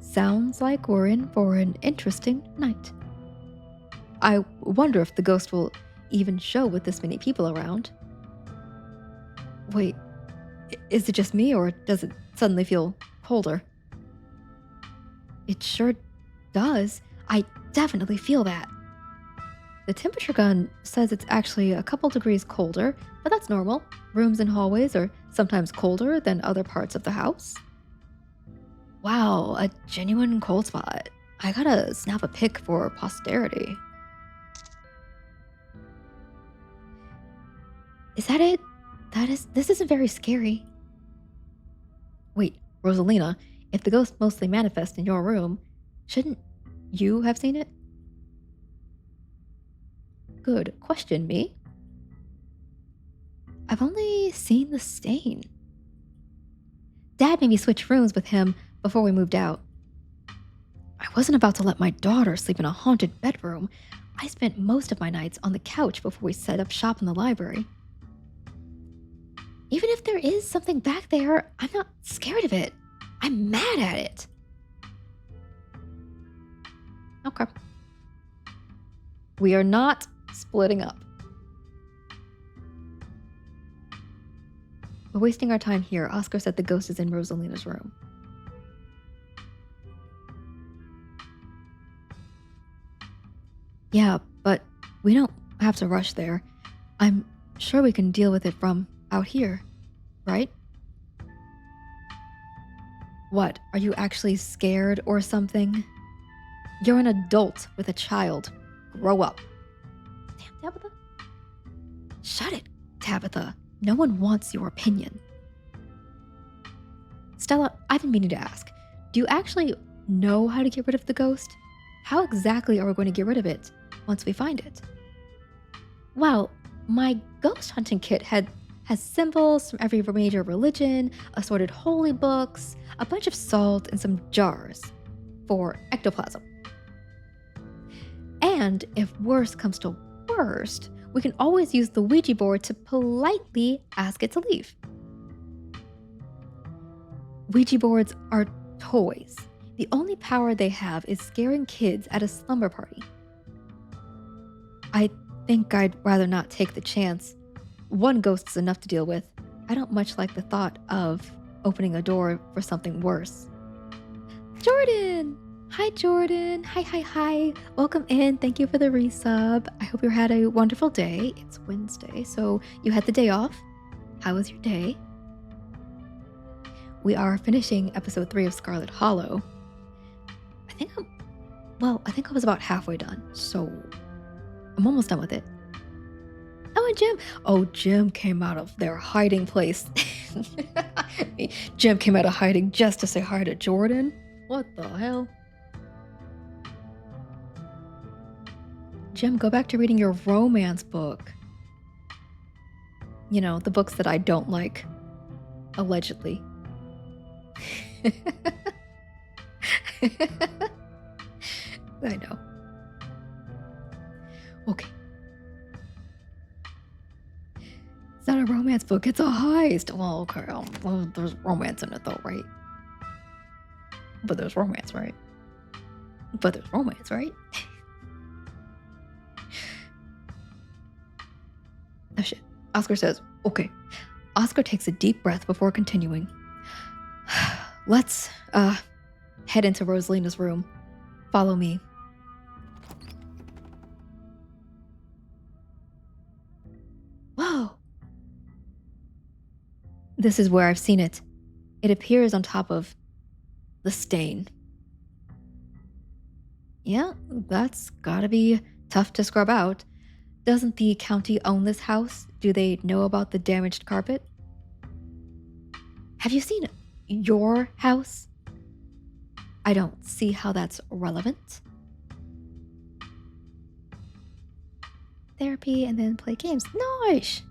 Sounds like we're in for an interesting night. I wonder if the ghost will even show with this many people around. Wait, is it just me or does it suddenly feel colder? It sure does. I definitely feel that. The temperature gun says it's actually a couple degrees colder, but that's normal. Rooms and hallways are sometimes colder than other parts of the house. Wow, a genuine cold spot. I gotta snap a pic for posterity. Is that it? This isn't very scary. Wait, Rosalina, if the ghost mostly manifests in your room, shouldn't you have seen it? Good question, me. I've only seen the stain. Dad made me switch rooms with him before we moved out. I wasn't about to let my daughter sleep in a haunted bedroom. I spent most of my nights on the couch before we set up shop in the library. Even if there is something back there, I'm not scared of it. I'm mad at it. Okay. We are not splitting up. We're wasting our time here. Oscar said the ghost is in Rosalina's room. Yeah, but we don't have to rush there. I'm sure we can deal with it from out here, right? What? Are you actually scared or something? You're an adult with a child. Grow up. Damn, Tabitha. Shut it, Tabitha. No one wants your opinion. Stella, I've been meaning to ask. Do you actually know how to get rid of the ghost? How exactly are we going to get rid of it once we find it? Well, my ghost hunting kit has symbols from every major religion, assorted holy books, a bunch of salt, and some jars for ectoplasm. And if worst comes to worst, we can always use the Ouija board to politely ask it to leave. Ouija boards are toys. The only power they have is scaring kids at a slumber party. I think I'd rather not take the chance. One ghost is enough to deal with. I don't much like the thought of opening a door for something worse. Jordan! Hi, Jordan. Hi. Welcome in. Thank you for the resub. I hope you had a wonderful day. It's Wednesday, so you had the day off. How was your day? We are finishing episode 3 of Scarlet Hollow. I think I was about halfway done, so I'm almost done with it. Oh, and Jim. Oh, Jim came out of their hiding place. Jim came out of hiding just to say hi to Jordan. What the hell? Jim, go back to reading your romance book. You know, the books that I don't like. Allegedly. I know. Okay. It's not a romance book, it's a heist. Well, okay. Well, there's romance in it though, right? But there's romance, right? Oh shit. Oscar says, okay. Oscar takes a deep breath before continuing. Let's head into Rosalina's room. Follow me. Whoa. This is where I've seen it. It appears on top of the stain. Yeah, that's gotta be tough to scrub out. Doesn't the county own this house? Do they know about the damaged carpet? Have you seen your house? I don't see how that's relevant. Therapy and then play games. Nice!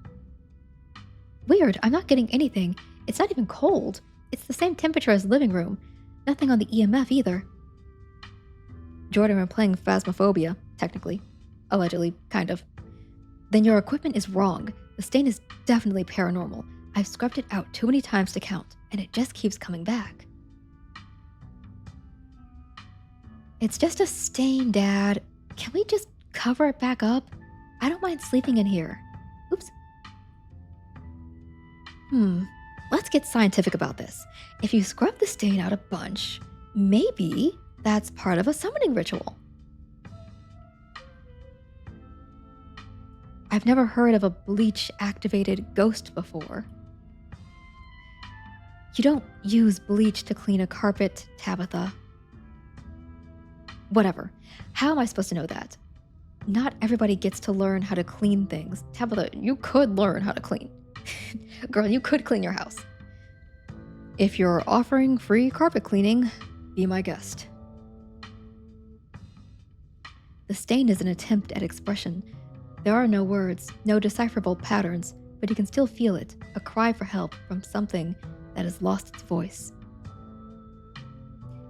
Weird, I'm not getting anything. It's not even cold. It's the same temperature as the living room. Nothing on the EMF either. Jordan, we're playing Phasmophobia, technically. Allegedly, kind of. Then your equipment is wrong. The stain is definitely paranormal. I've scrubbed it out too many times to count, and it just keeps coming back. It's just a stain, Dad. Can we just cover it back up? I don't mind sleeping in here. Oops. Let's get scientific about this. If you scrub the stain out a bunch, maybe that's part of a summoning ritual. I've never heard of a bleach-activated ghost before. You don't use bleach to clean a carpet, Tabitha. Whatever. How am I supposed to know that? Not everybody gets to learn how to clean things. Tabitha, you could learn how to clean. Girl, you could clean your house. If you're offering free carpet cleaning, be my guest. The stain is an attempt at expression. There are no words, no decipherable patterns, but you can still feel it, a cry for help from something that has lost its voice.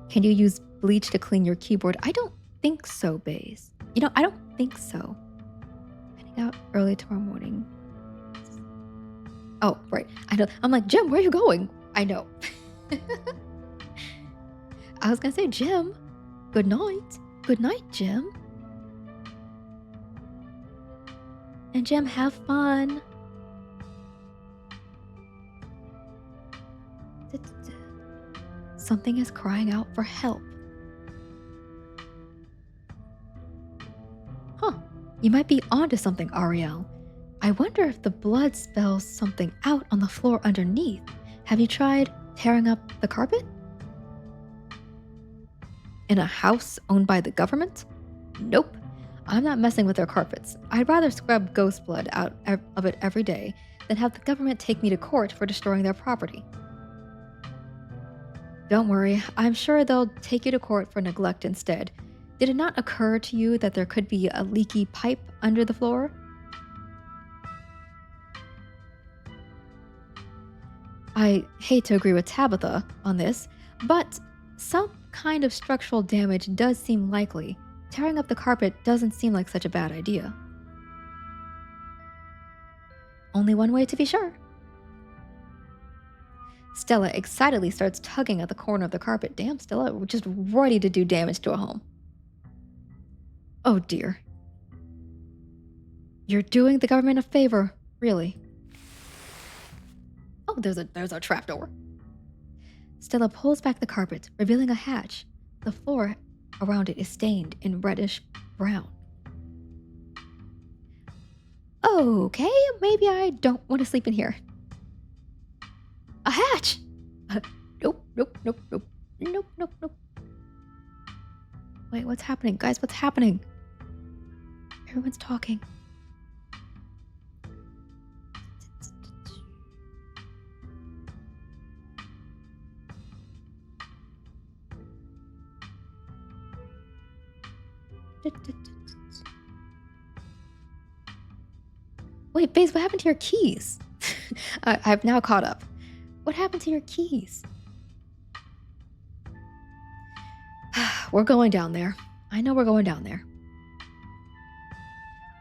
Can you use bleach to clean your keyboard? I don't think so, Baze. I don't think so. Heading out early tomorrow morning. Oh, right. I know. I'm like, Jim, where are you going? I know. I was gonna say, Jim, good night. Good night, Jim. And Jim, have fun. Something is crying out for help. Huh. You might be onto something, Ariel. I wonder if the blood spells something out on the floor underneath. Have you tried tearing up the carpet? In a house owned by the government? Nope. I'm not messing with their carpets. I'd rather scrub ghost blood out of it every day than have the government take me to court for destroying their property. Don't worry, I'm sure they'll take you to court for neglect instead. Did it not occur to you that there could be a leaky pipe under the floor? I hate to agree with Tabitha on this, but some kind of structural damage does seem likely. Tearing up the carpet doesn't seem like such a bad idea. Only one way to be sure. Stella excitedly starts tugging at the corner of the carpet. Damn, Stella, we're just ready to do damage to a home. Oh dear. You're doing the government a favor, really. Oh, there's a trapdoor. Stella pulls back the carpet, revealing a hatch. The floor around it is stained in reddish brown. Okay, maybe I don't want to sleep in here. A hatch! Nope. Wait, what's happening? Guys, what's happening? Everyone's talking. Wait, Baze, what happened to your keys? I've now caught up. What happened to your keys? We're going down there. I know we're going down there.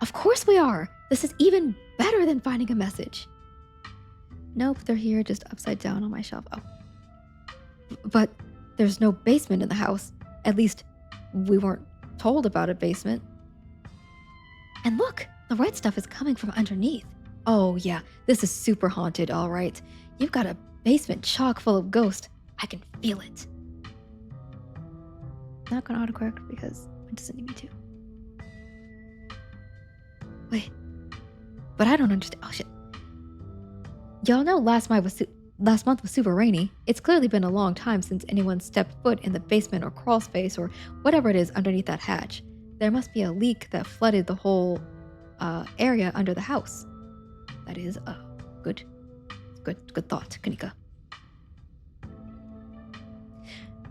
Of course we are. This is even better than finding a message. Nope, they're here just upside down on my shelf. Oh. But there's no basement in the house. At least we weren't told about a basement. And look, the red stuff is coming from underneath. Oh yeah, this is super haunted, all right. You've got a basement chock full of ghosts. I can feel it. Not gonna autocorrect because it doesn't need me to. Wait, but I don't understand. Oh shit. Y'all know last month was super rainy. It's clearly been a long time since anyone stepped foot in the basement or crawl space or whatever it is underneath that hatch. There must be a leak that flooded the whole area under the house. That is a good thought, Kanika.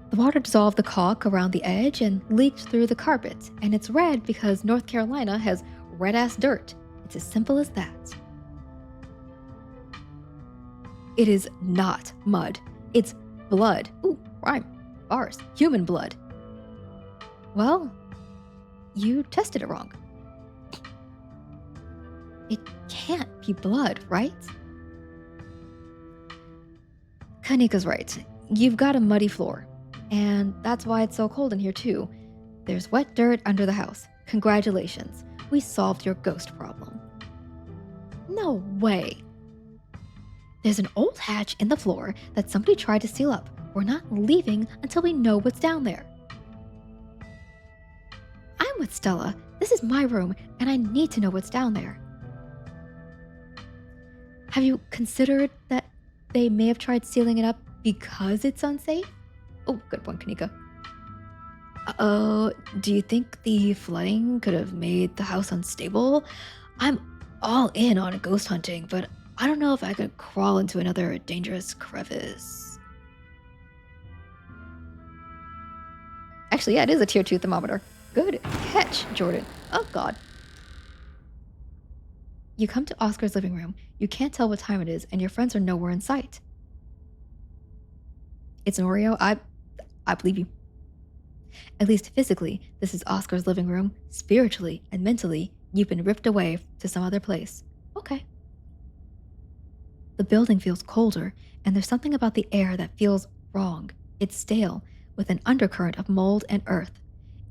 The water dissolved the caulk around the edge and leaked through the carpet, and it's red because North Carolina has red ass dirt. It's as simple as that. It is not mud. It's blood. Ooh, rhyme. Bars. Human blood. Well, you tested it wrong. It can't be blood, right? Kanika's right. You've got a muddy floor. And that's why it's so cold in here, too. There's wet dirt under the house. Congratulations. We solved your ghost problem. No way. There's an old hatch in the floor that somebody tried to seal up. We're not leaving until we know what's down there. I'm with Stella. This is my room, and I need to know what's down there. Have you considered that they may have tried sealing it up because it's unsafe? Oh, good point, Kanika. Do you think the flooding could have made the house unstable? I'm all in on ghost hunting, but I don't know if I could crawl into another dangerous crevice. Actually, yeah, it is a tier 2 thermometer. Good catch, Jordan. Oh, God. You come to Oscar's living room. You can't tell what time it is, and your friends are nowhere in sight. It's an Oreo. I believe you. At least physically, this is Oscar's living room. Spiritually and mentally, you've been ripped away to some other place. Okay. The building feels colder, and there's something about the air that feels wrong. It's stale, with an undercurrent of mold and earth.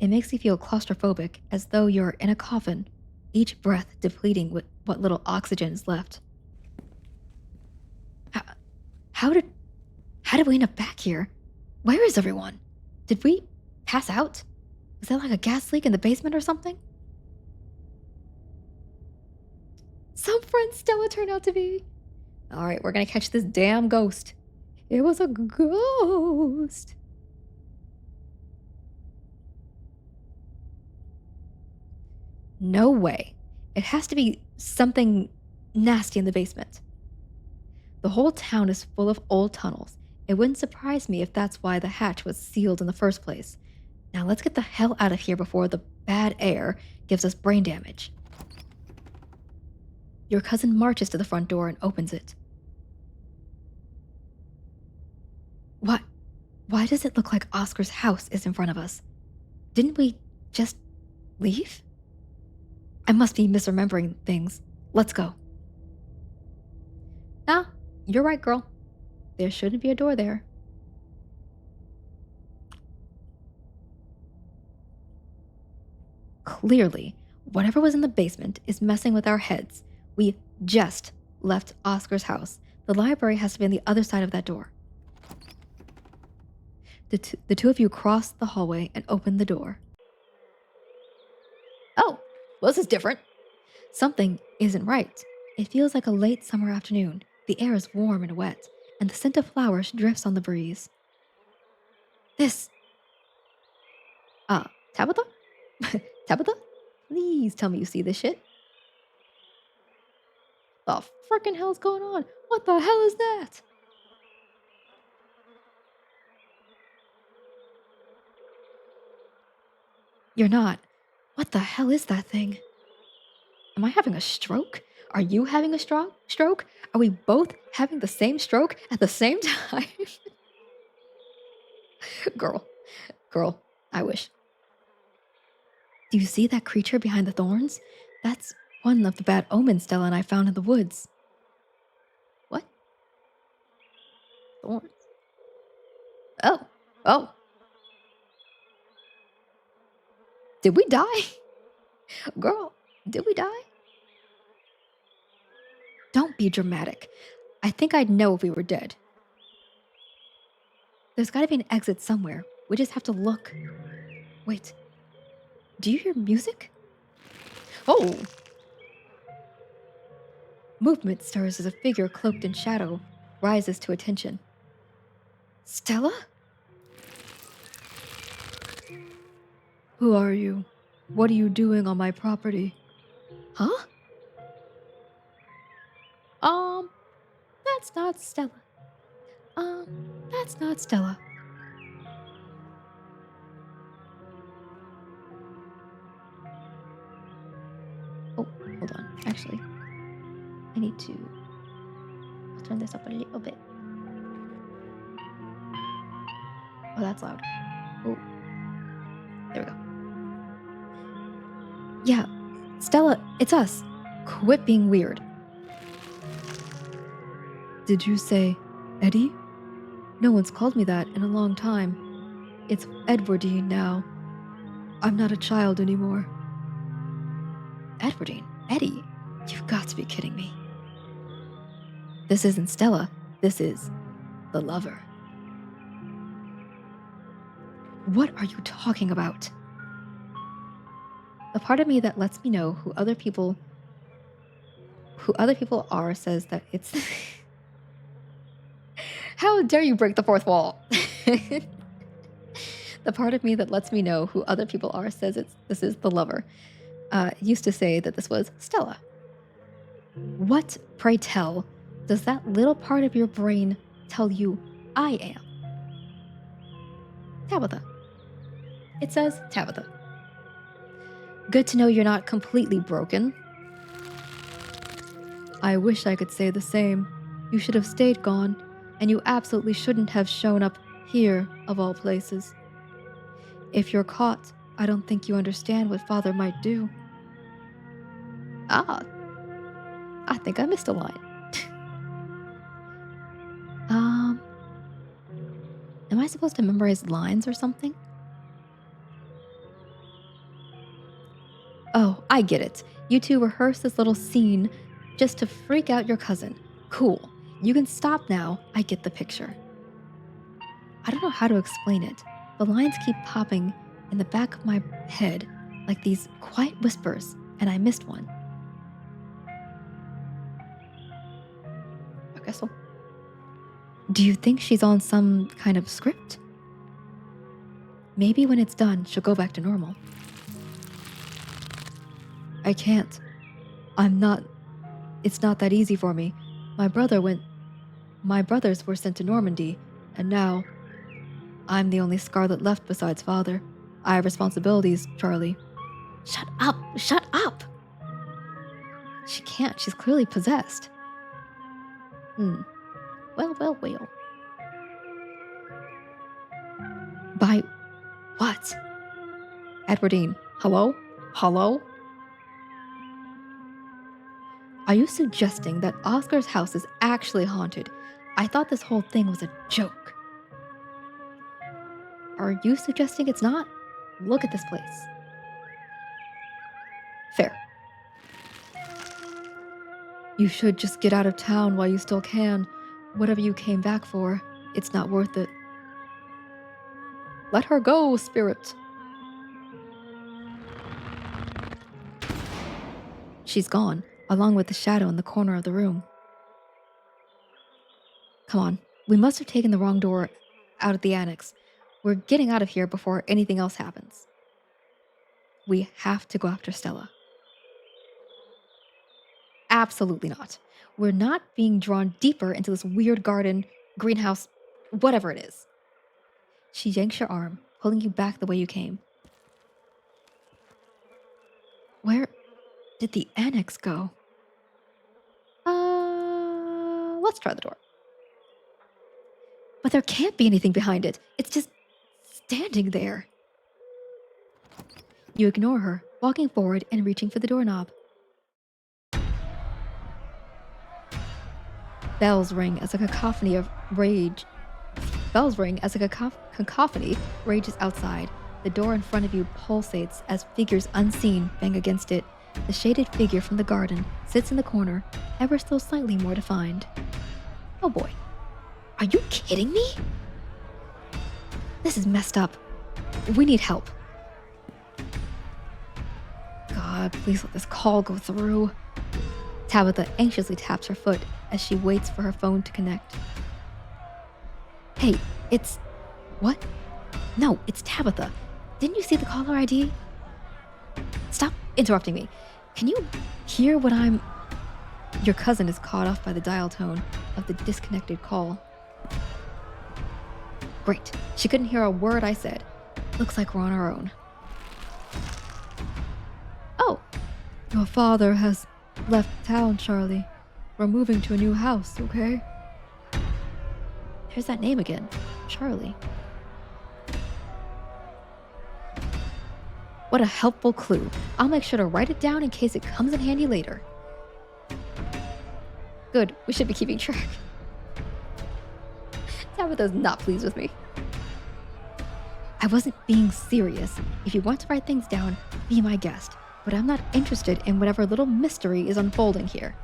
It makes you feel claustrophobic, as though you're in a coffin, each breath depleting what little oxygen is left. How, how did how did we end up back here? Where is everyone? Did we pass out? Was that like a gas leak in the basement or something? Some friend Stella turned out to be. All right, we're gonna catch this damn ghost. It was a ghost. No way. It has to be something nasty in the basement. The whole town is full of old tunnels. It wouldn't surprise me if that's why the hatch was sealed in the first place. Now let's get the hell out of here before the bad air gives us brain damage. Your cousin marches to the front door and opens it. What? Why does it look like Oscar's house is in front of us? Didn't we just leave? I must be misremembering things. Let's go. Ah, you're right, girl. There shouldn't be a door there. Clearly, whatever was in the basement is messing with our heads. We just left Oscar's house. The library has to be on the other side of that door. The two of you cross the hallway and open the door. Oh, well, this is different. Something isn't right. It feels like a late summer afternoon. The air is warm and wet, and the scent of flowers drifts on the breeze. This. Tabitha? Tabitha? Please tell me you see this shit. The frickin' hell's going on? What the hell is that? You're not. What the hell is that thing? Am I having a stroke? Are you having a stroke? Are we both having the same stroke at the same time? girl, girl, I wish. Do you see that creature behind the thorns? That's one of the bad omens Stella and I found in the woods. What? Thorns? Oh, oh. Did we die? Girl, did we die? Don't be dramatic. I think I'd know if we were dead. There's gotta be an exit somewhere. We just have to look. Wait, do you hear music? Oh! Movement stirs as a figure cloaked in shadow rises to attention. Stella? Who are you? What are you doing on my property? Huh? Um, that's not Stella. Um, that's not Stella. Oh, hold on. Actually, I need to. I'll turn this up a little bit. Oh, that's loud. Oh, there we go. Yeah, Stella, it's us. Quit being weird. Did you say Eddie? No one's called me that in a long time. It's Edwardine now. I'm not a child anymore. Edwardine? Eddie? You've got to be kidding me. This isn't Stella. This is the lover. What are you talking about? The part of me that lets me know who other people are says that it's How dare you break the fourth wall? The part of me that lets me know who other people are says this is the lover. Used to say that this was Stella. What, pray tell, does that little part of your brain tell you I am? Tabitha. It says Tabitha. Good to know you're not completely broken. I wish I could say the same. You should have stayed gone, and you absolutely shouldn't have shown up here, of all places. If you're caught, I don't think you understand what Father might do. Ah, I think I missed a line. Am I supposed to memorize lines or something? Oh, I get it. You two rehearse this little scene just to freak out your cousin. Cool. You can stop now. I get the picture. I don't know how to explain it. The lines keep popping in the back of my head like these quiet whispers, and I missed one. Okay, so. Do you think she's on some kind of script? Maybe when it's done, she'll go back to normal. I can't. It's not that easy for me. My brothers were sent to Normandy, and now I'm the only Scarlet left besides Father. I have responsibilities, Charlie. Shut up! Shut up! She can't. She's clearly possessed. Well. By what? Edwardine, hello? Hello? Are you suggesting that Oscar's house is actually haunted? I thought this whole thing was a joke. Are you suggesting it's not? Look at this place. Fair. You should just get out of town while you still can. Whatever you came back for, it's not worth it. Let her go, spirit. She's gone, along with the shadow in the corner of the room. Come on, we must have taken the wrong door out of the annex. We're getting out of here before anything else happens. We have to go after Stella. Absolutely not. We're not being drawn deeper into this weird garden, greenhouse, whatever it is. She yanks your arm, pulling you back the way you came. Where did the annex go? Let's try the door. But there can't be anything behind it. It's just standing there. You ignore her, walking forward and reaching for the doorknob. Bells ring as a cacophony of rage. Cacophony rages outside. The door in front of you pulsates as figures unseen bang against it. The shaded figure from the garden sits in the corner, ever so slightly more defined. Oh boy. Are you kidding me? This is messed up. We need help. God, please let this call go through. Tabitha anxiously taps her foot as she waits for her phone to connect. Hey, it's... What? No, it's Tabitha. Didn't you see the caller ID? Stop interrupting me. Can you hear what I'm... Your cousin is caught off by the dial tone of the disconnected call. Great. She couldn't hear a word I said. Looks like we're on our own. Oh, Your father has left town, Charlie. We're moving to a new house, okay? There's that name again. Charlie. What a helpful clue. I'll make sure to write it down in case it comes in handy later. Good, we should be keeping track. Tabitha's not pleased with me. I wasn't being serious. If you want to write things down, be my guest. But I'm not interested in whatever little mystery is unfolding here.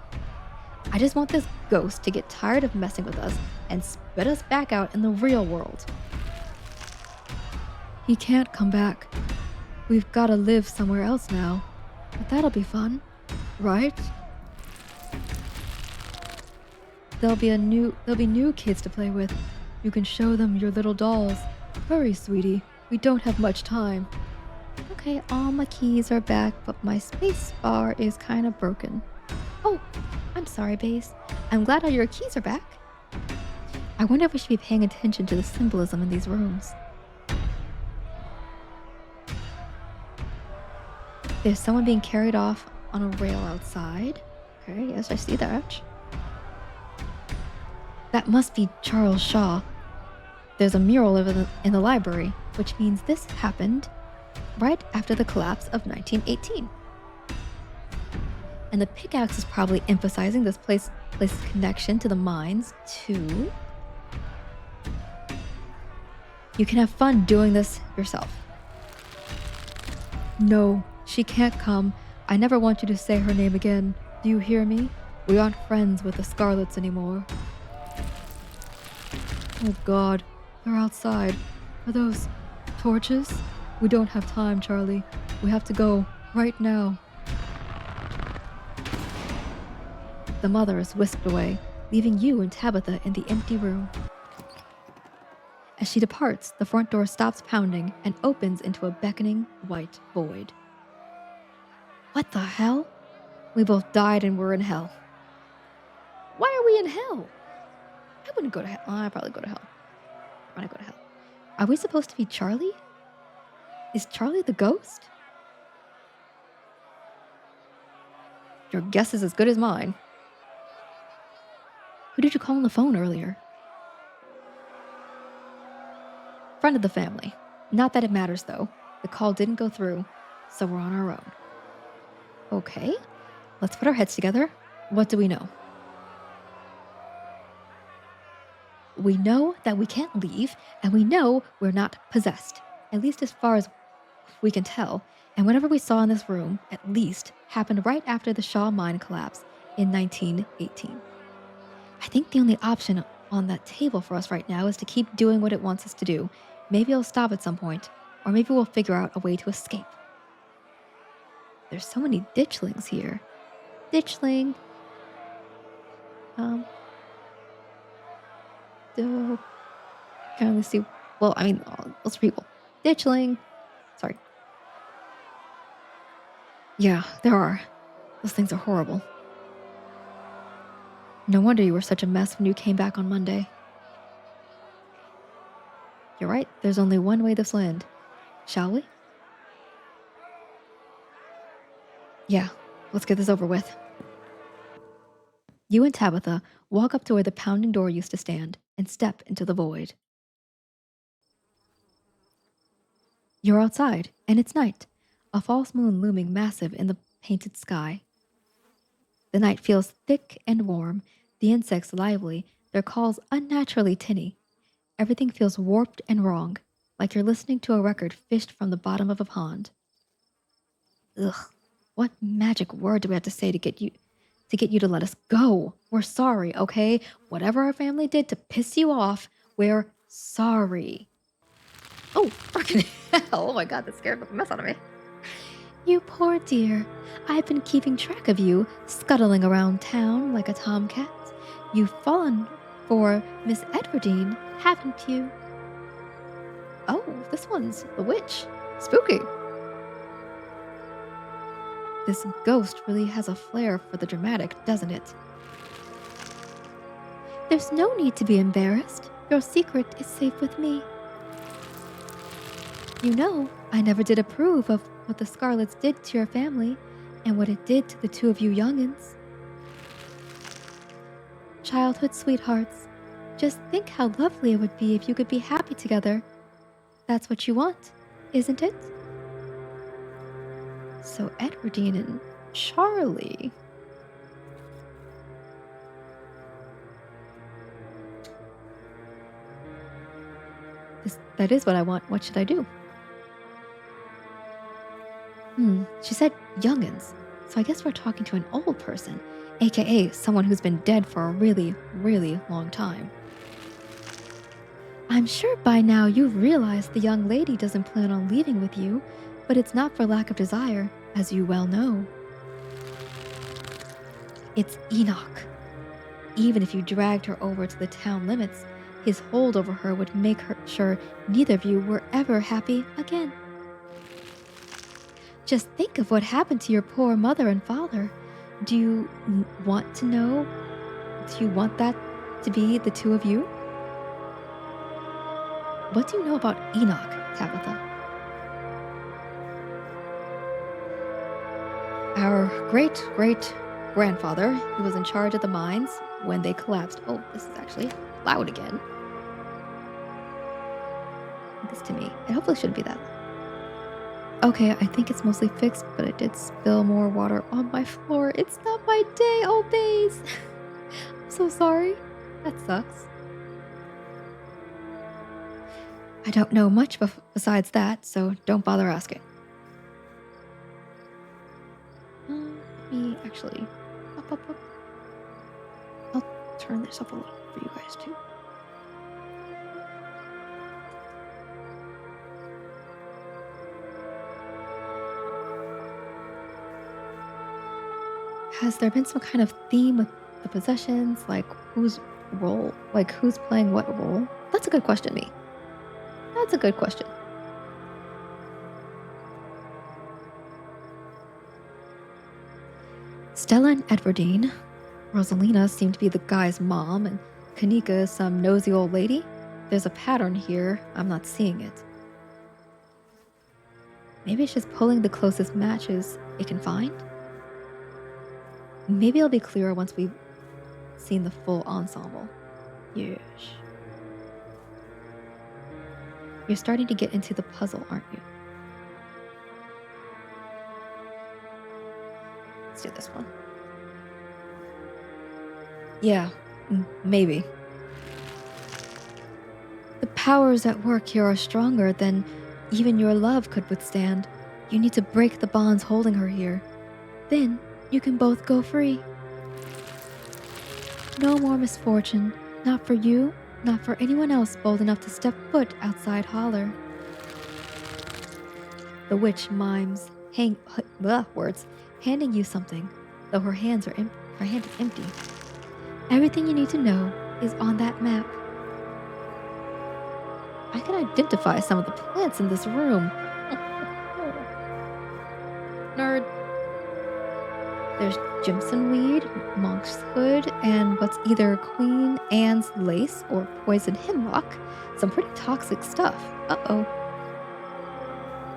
I just want this ghost to get tired of messing with us and spit us back out in the real world. He can't come back. We've got to live somewhere else now. But that'll be fun, right? There'll be new kids to play with. You can show them your little dolls. Hurry, sweetie. We don't have much time. Okay, all my keys are back, but my space bar is kind of broken. Oh, I'm sorry, Base. I'm glad all your keys are back. I wonder if we should be paying attention to the symbolism in these rooms. There's someone being carried off on a rail outside. Okay, yes, I see that. That must be Charles Shaw. There's a mural in the library, which means this happened right after the collapse of 1918. And the pickaxe is probably emphasizing this place's connection to the mines, too. You can have fun doing this yourself. No, she can't come. I never want you to say her name again. Do you hear me? We aren't friends with the Scarlets anymore. Oh God, they're outside. Are those torches? We don't have time, Charlie. We have to go right now. The mother is whisked away, leaving you and Tabitha in the empty room. As she departs, the front door stops pounding and opens into a beckoning white void. What the hell? We both died and we're in hell. Why are we in hell? I wouldn't go to hell. I'd probably go to hell. When I go to hell. Are we supposed to be Charlie? Is Charlie the ghost? Your guess is as good as mine. Who did you call on the phone earlier? Friend of the family. Not that it matters, though. The call didn't go through, so we're on our own. Okay, let's put our heads together. What do we know? We know that we can't leave, and we know we're not possessed, at least as far as we can tell. And whatever we saw in this room, at least, happened right after the Shaw mine collapse in 1918. I think the only option on that table for us right now is to keep doing what it wants us to do. Maybe it'll stop at some point, or maybe we'll figure out a way to escape. There's so many ditchlings here. Ditchling. Can't really see. Well, I mean, lots of people. Ditchling. Sorry. Yeah, there are. Those things are horrible. No wonder you were such a mess when you came back on Monday. You're right, there's only one way this will end. Shall we? Yeah, let's get this over with. You and Tabitha walk up to where the pounding door used to stand and step into the void. You're outside, and it's night, a false moon looming massive in the painted sky. The night feels thick and warm, the insects lively, their calls unnaturally tinny. Everything feels warped and wrong, like you're listening to a record fished from the bottom of a pond. Ugh, what magic word do we have to say to get you to let us go? We're sorry, okay? Whatever our family did to piss you off, we're sorry. Oh, fucking hell. Oh my God, that scared the mess out of me. You poor dear. I've been keeping track of you, scuttling around town like a tomcat. You've fallen for Miss Edwardine, haven't you? Oh, this one's the witch. Spooky. This ghost really has a flair for the dramatic, doesn't it? There's no need to be embarrassed. Your secret is safe with me. You know, I never did approve of what the Scarlets did to your family. and what it did to the two of you youngins. Childhood sweethearts, just think how lovely it would be if you could be happy together. That's what you want, isn't it? So Edwardine and Charlie. That is what I want. What should I do? She said youngins. So I guess we're talking to an old person, aka someone who's been dead for a really, really long time. I'm sure by now you've realized the young lady doesn't plan on leaving with you, but it's not for lack of desire, as you well know. It's Enoch. Even if you dragged her over to the town limits, his hold over her would make sure neither of you were ever happy again. Just think of what happened to your poor mother and father. Do you want to know? Do you want that to be the two of you? What do you know about Enoch, Tabitha? Our great-great-grandfather, who was in charge of the mines when they collapsed. Oh, this is actually loud again. This to me. It hopefully shouldn't be that loud. Okay, I think it's mostly fixed, but I did spill more water on my floor. It's not my day, oh bays. I'm so sorry. That sucks. I don't know much besides that, so don't bother asking. Let me actually up. I'll turn this up a little for you guys too. Has there been some kind of theme with the possessions? Like whose role? Like who's playing what role? That's a good question, me. That's a good question. Stella and Edwardine. Rosalina seemed to be the guy's mom, and Kanika is some nosy old lady. There's a pattern here. I'm not seeing it. Maybe it's just pulling the closest matches it can find? Maybe it'll be clearer once we've seen the full ensemble. Yes. You're starting to get into the puzzle, aren't you? Let's do this one. Yeah, maybe. The powers at work here are stronger than even your love could withstand. You need to break the bonds holding her here. Then you can both go free. No more misfortune. Not for you, not for anyone else bold enough to step foot outside Holler. The witch mimes words, handing you something, though her hand is empty. Everything you need to know is on that map. I can identify some of the plants in this room. Nerd. There's Jimson weed, monk's hood, and what's either Queen Anne's lace or poison hemlock. Some pretty toxic stuff. Uh-oh.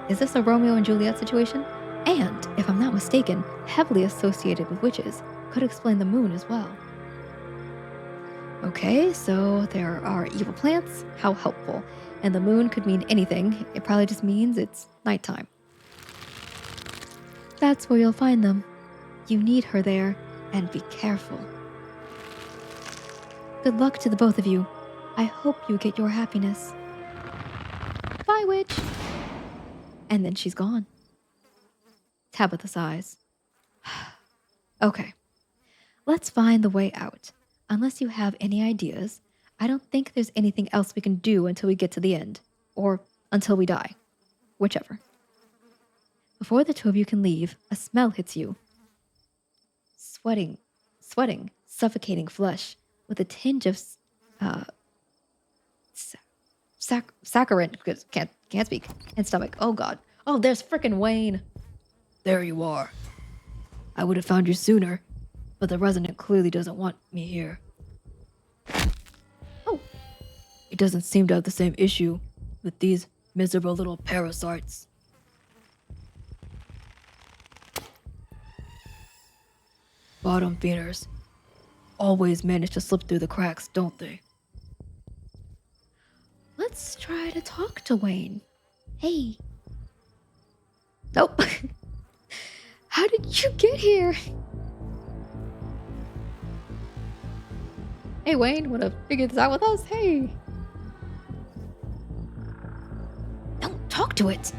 Is this a Romeo and Juliet situation? And, if I'm not mistaken, heavily associated with witches. Could explain the moon as well. Okay, so there are evil plants. How helpful. And the moon could mean anything. It probably just means it's nighttime. That's where you'll find them. You need her there, and be careful. Good luck to the both of you. I hope you get your happiness. Bye, witch. And then she's gone. Tabitha sighs. Okay, let's find the way out. Unless you have any ideas, I don't think there's anything else we can do until we get to the end. Or until we die. Whichever. Before the two of you can leave, a smell hits you. Sweating, suffocating flesh with a tinge of saccharine, can't speak, and stomach. Oh god. Oh, there's frickin' Wayne. There you are. I would have found you sooner, but the resident clearly doesn't want me here. Oh. He doesn't seem to have the same issue with these miserable little parasites. Bottom feeders always manage to slip through the cracks, don't they? Let's try to talk to Wayne. Hey. Nope. How did you get here? Hey, Wayne, wanna figure this out with us? Hey. Don't talk to it.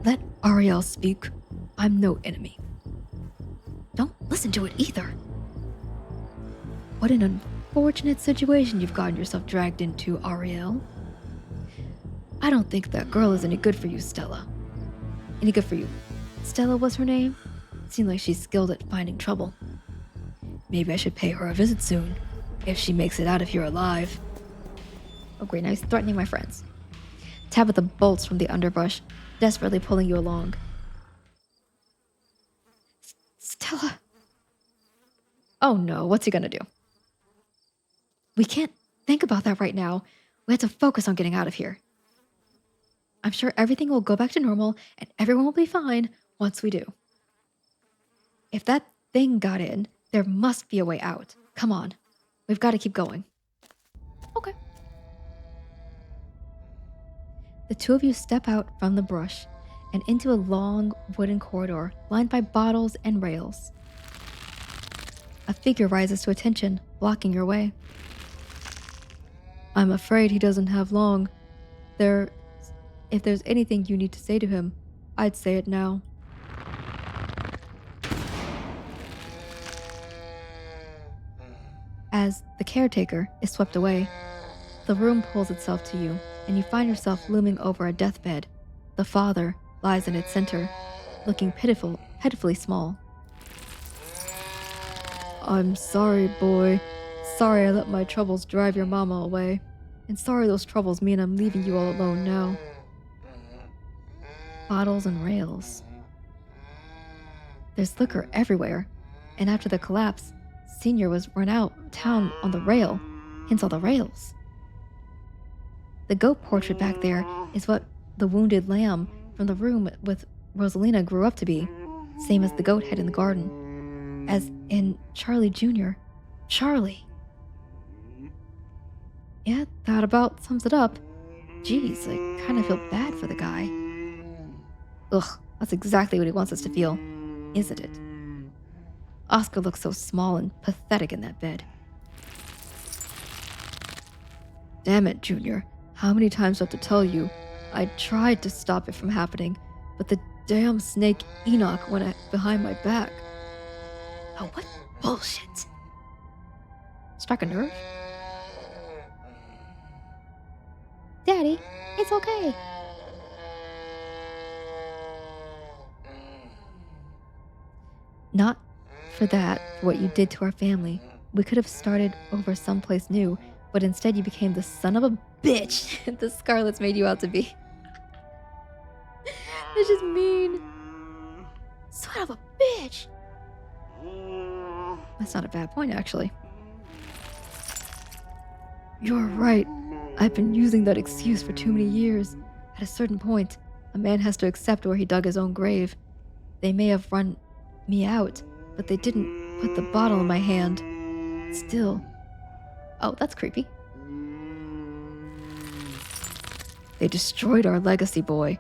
Let Ariel speak. I'm no enemy. Don't listen to it either. What an unfortunate situation you've gotten yourself dragged into, Ariel. I don't think that girl is any good for you, Stella. Any good for you. Stella was her name? Seemed like she's skilled at finding trouble. Maybe I should pay her a visit soon, if she makes it out of here alive. Oh great, now he's threatening my friends. Tabitha bolts from the underbrush, desperately pulling you along. Stella. Oh no, what's he gonna do? We can't think about that right now. We have to focus on getting out of here. I'm sure everything will go back to normal and everyone will be fine once we do. If that thing got in, there must be a way out. Come on. We've got to keep going. Okay. The two of you step out from the brush and into a long wooden corridor lined by bottles and rails. A figure rises to attention, blocking your way. I'm afraid he doesn't have long. If there's anything you need to say to him, I'd say it now. As the caretaker is swept away, the room pulls itself to you, and you find yourself looming over a deathbed. The father lies in its center, looking pitifully small. I'm sorry, boy. Sorry I let my troubles drive your mama away. And sorry those troubles mean I'm leaving you all alone now. Bottles and rails. There's liquor everywhere, and after the collapse, Senior was run out of town on the rail, hence all the rails. The goat portrait back there is what the wounded lamb from the room with Rosalina grew up to be, same as the goat head in the garden. As in Charlie Jr. Charlie. Yeah, that about sums it up. Jeez, I kind of feel bad for the guy. Ugh, that's exactly what he wants us to feel, isn't it? Oscar looks so small and pathetic in that bed. Damn it, Junior. How many times do I have to tell you? I tried to stop it from happening, but the damn snake Enoch went behind my back. Oh, what bullshit. Struck a nerve? Daddy, it's okay. Not for that, for what you did to our family. We could have started over someplace new, but instead you became the son of a bitch the Scarlets made you out to be. That's just mean. Son of a bitch. That's not a bad point, actually. You're right. I've been using that excuse for too many years. At a certain point, a man has to accept where he dug his own grave. They may have run me out, but they didn't put the bottle in my hand. Still. Oh, that's creepy. They destroyed our legacy, boy.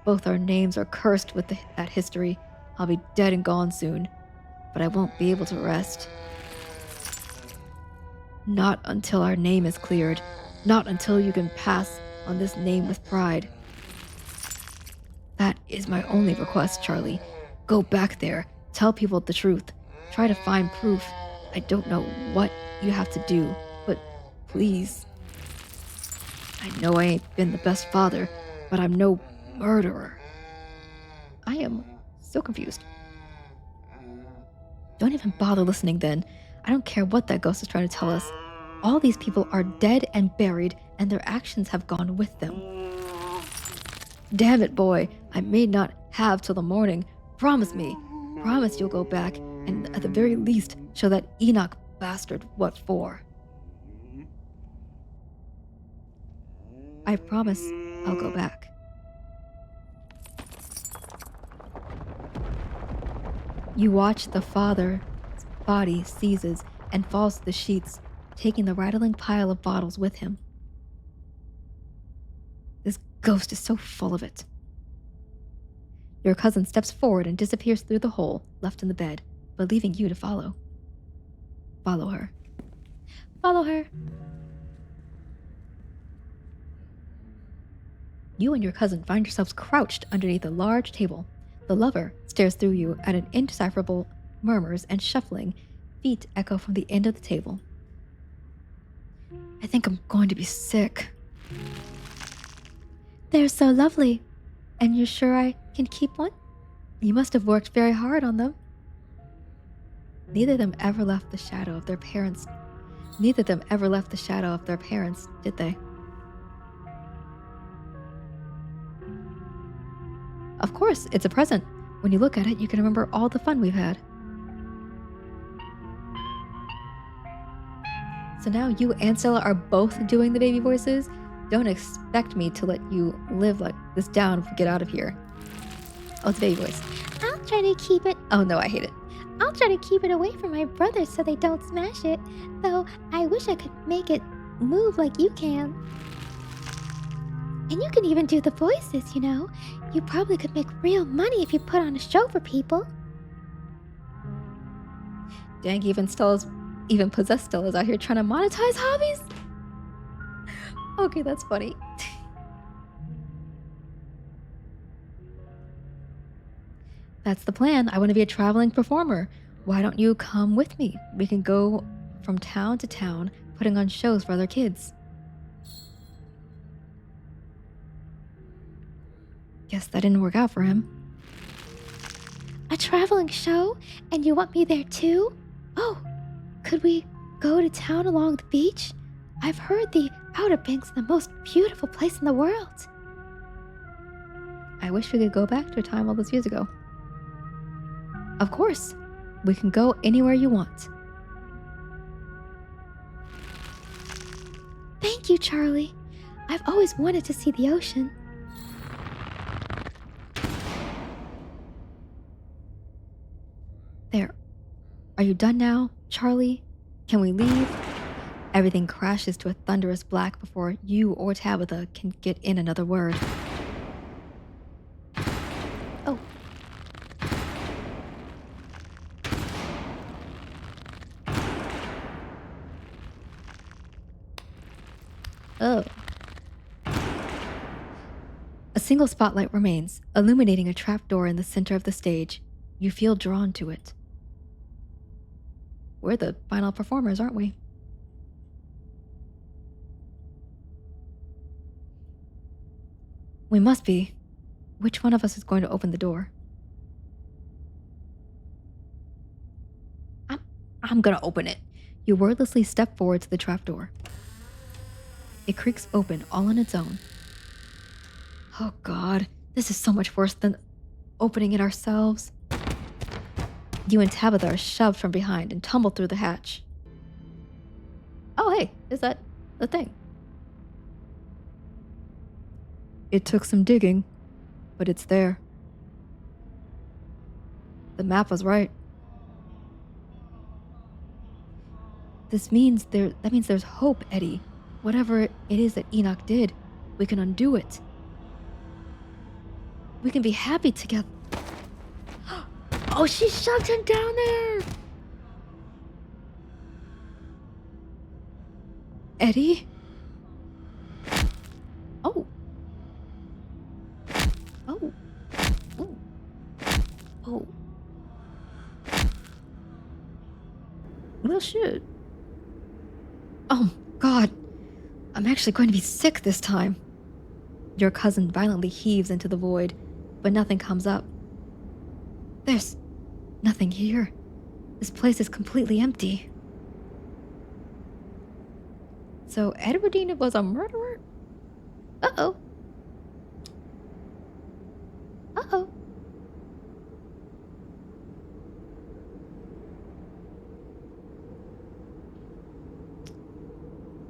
Both our names are cursed with that history. I'll be dead and gone soon, but I won't be able to rest. Not until our name is cleared. Not until you can pass on this name with pride. That is my only request, Charlie. Go back there. Tell people the truth. Try to find proof. I don't know what you have to do, but please. I know I ain't been the best father, but I'm no murderer. I am so confused. Don't even bother listening then. I don't care what that ghost is trying to tell us. All these people are dead and buried, and their actions have gone with them. Damn it, boy. I may not have till the morning. Promise me. Promise you'll go back, and at the very least, show that Enoch bastard what for. I promise I'll go back. You watch the father's body seizes and falls to the sheets, taking the rattling pile of bottles with him. This ghost is so full of it. Your cousin steps forward and disappears through the hole left in the bed, but leaving you to follow. Follow her. Follow her. You and your cousin find yourselves crouched underneath a large table. The lover stares through you at an indecipherable murmurs and shuffling feet echo from the end of the table. I think I'm going to be sick. They're so lovely. And you're sure I can keep one? You must have worked very hard on them. Neither of them ever left the shadow of their parents. Neither of them ever left the shadow of their parents, did they? Of course, it's a present. When you look at it, you can remember all the fun we've had. So now you and Stella are both doing the baby voices. Don't expect me to let you live like this down if we get out of here. Oh, it's a baby voice. I'll try to keep it. Oh no, I hate it. I'll try to keep it away from my brothers so they don't smash it. Though I wish I could make it move like you can. And you can even do the voices, you know. You probably could make real money if you put on a show for people. Dang, even possessed Stella's out here trying to monetize hobbies? Okay, that's funny. That's the plan. I want to be a traveling performer. Why don't you come with me? We can go from town to town, putting on shows for other kids. Guess that didn't work out for him. A traveling show? And you want me there too? Oh, could we go to town along the beach? I've heard the Outer Banks is the most beautiful place in the world. I wish we could go back to a time all those years ago. Of course, we can go anywhere you want. Thank you, Charlie. I've always wanted to see the ocean. There. Are you done now, Charlie? Can we leave? Everything crashes to a thunderous black before you or Tabitha can get in another word. Oh. Oh. A single spotlight remains, illuminating a trapdoor in the center of the stage. You feel drawn to it. We're the final performers, aren't we? We must be. Which one of us is going to open the door? I'm gonna open it. You wordlessly step forward to the trapdoor. It creaks open all on its own. Oh God, this is so much worse than opening it ourselves. You and Tabitha are shoved from behind and tumble through the hatch. Oh hey, is that the thing? It took some digging, but it's there. The map was right. That means there's hope, Eddie. Whatever it is that Enoch did, we can undo it. We can be happy together. Oh, she shoved him down there! Eddie? Oh. Oh. Ooh. Oh. Well, shit. Oh, God. I'm actually going to be sick this time. Your cousin violently heaves into the void, but nothing comes up. There's nothing here. This place is completely empty. So Edwardina was a murderer? Uh-oh. Uh-oh.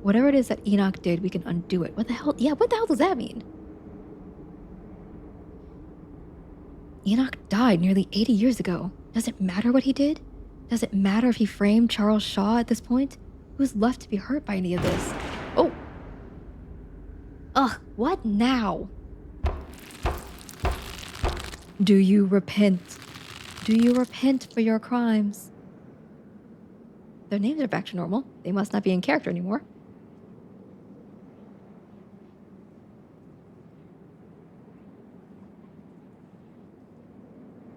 Whatever it is that Enoch did, we can undo it. What the hell? Yeah, what the hell does that mean? Enoch died nearly 80 years ago. Does it matter what he did? Does it matter if he framed Charles Shaw at this point? Who's left to be hurt by any of this? Oh! Ugh, what now? Do you repent? Do you repent for your crimes? Their names are back to normal. They must not be in character anymore.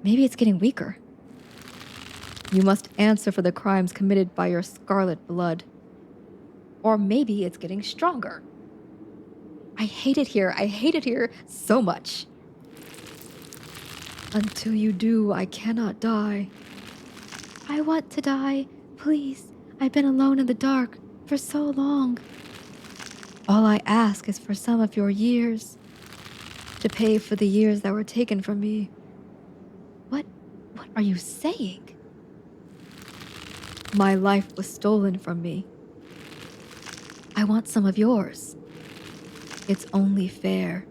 Maybe it's getting weaker. You must answer for the crimes committed by your scarlet blood. Or maybe it's getting stronger. I hate it here. I hate it here so much. Until you do, I cannot die. I want to die. Please. I've been alone in the dark for so long. All I ask is for some of your years. To pay for the years that were taken from me. What are you saying? My life was stolen from me. I want some of yours. It's only fair.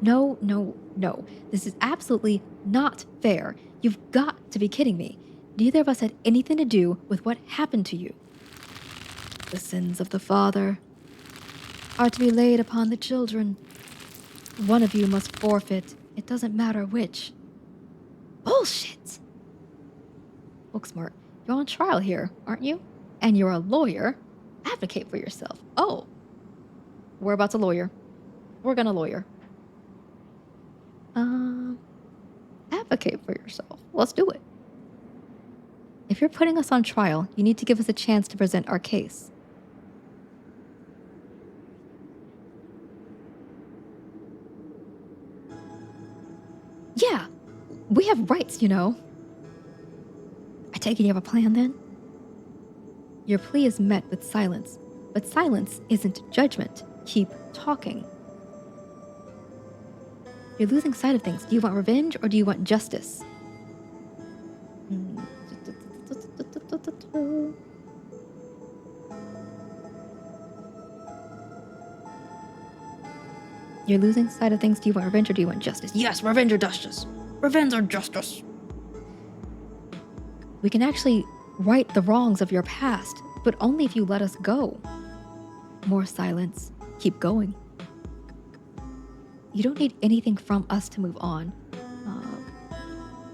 No, no, no. This is absolutely not fair. You've got to be kidding me. Neither of us had anything to do with what happened to you. The sins of the father are to be laid upon the children. One of you must forfeit. It doesn't matter which. Bullshit! Look smart. You're on trial here, aren't you? And you're a lawyer. Advocate for yourself. Oh. We're about to lawyer. We're gonna lawyer. Advocate for yourself. Let's do it. If you're putting us on trial, you need to give us a chance to present our case. Yeah, we have rights, you know. I take it you have a plan then? Your plea is met with silence, but silence isn't judgment. Keep talking. You're losing sight of things. Do you want revenge or do you want justice? You're losing sight of things. Do you want revenge or do you want justice? Yes, revenge or justice. Revenge or justice. We can actually right the wrongs of your past, but only if you let us go. More silence. Keep going. You don't need anything from us to move on.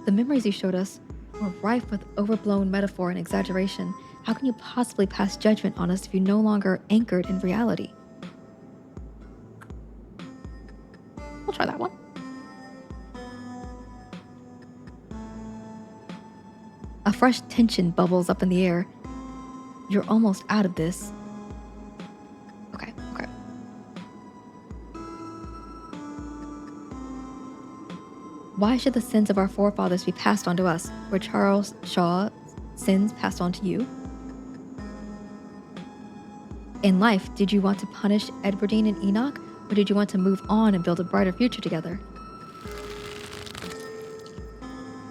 The memories you showed us were rife with overblown metaphor and exaggeration. How can you possibly pass judgment on us if you're no longer anchored in reality? We'll try that one. A fresh tension bubbles up in the air. You're almost out of this. Okay. Why should the sins of our forefathers be passed on to us? Were Charles Shaw's sins passed on to you? In life, did you want to punish Edwardine and Enoch, or did you want to move on and build a brighter future together?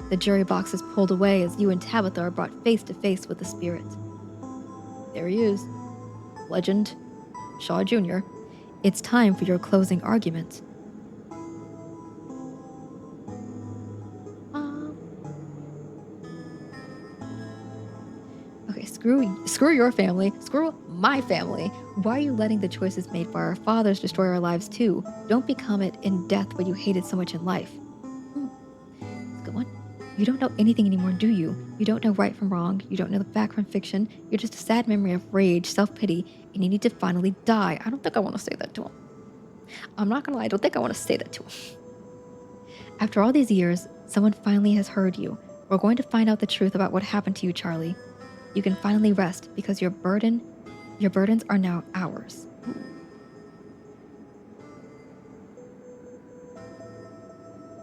The jury box is pulled away as you and Tabitha are brought face to face with the spirit. There he is. Legend Shaw Jr. It's time for your closing argument. Okay, screw your family. Screw my family. Why are you letting the choices made by our fathers destroy our lives too? Don't become it in death what you hated so much in life. That's a good one. You don't know anything anymore, do you? You don't know right from wrong. You don't know the fact from fiction. You're just a sad memory of rage, self-pity, and you need to finally die. I don't think I want to say that to him. I'm not gonna lie, I don't think I want to say that to him. After all these years, someone finally has heard you. We're going to find out the truth about what happened to you, Charlie. You can finally rest because your burdens are now ours.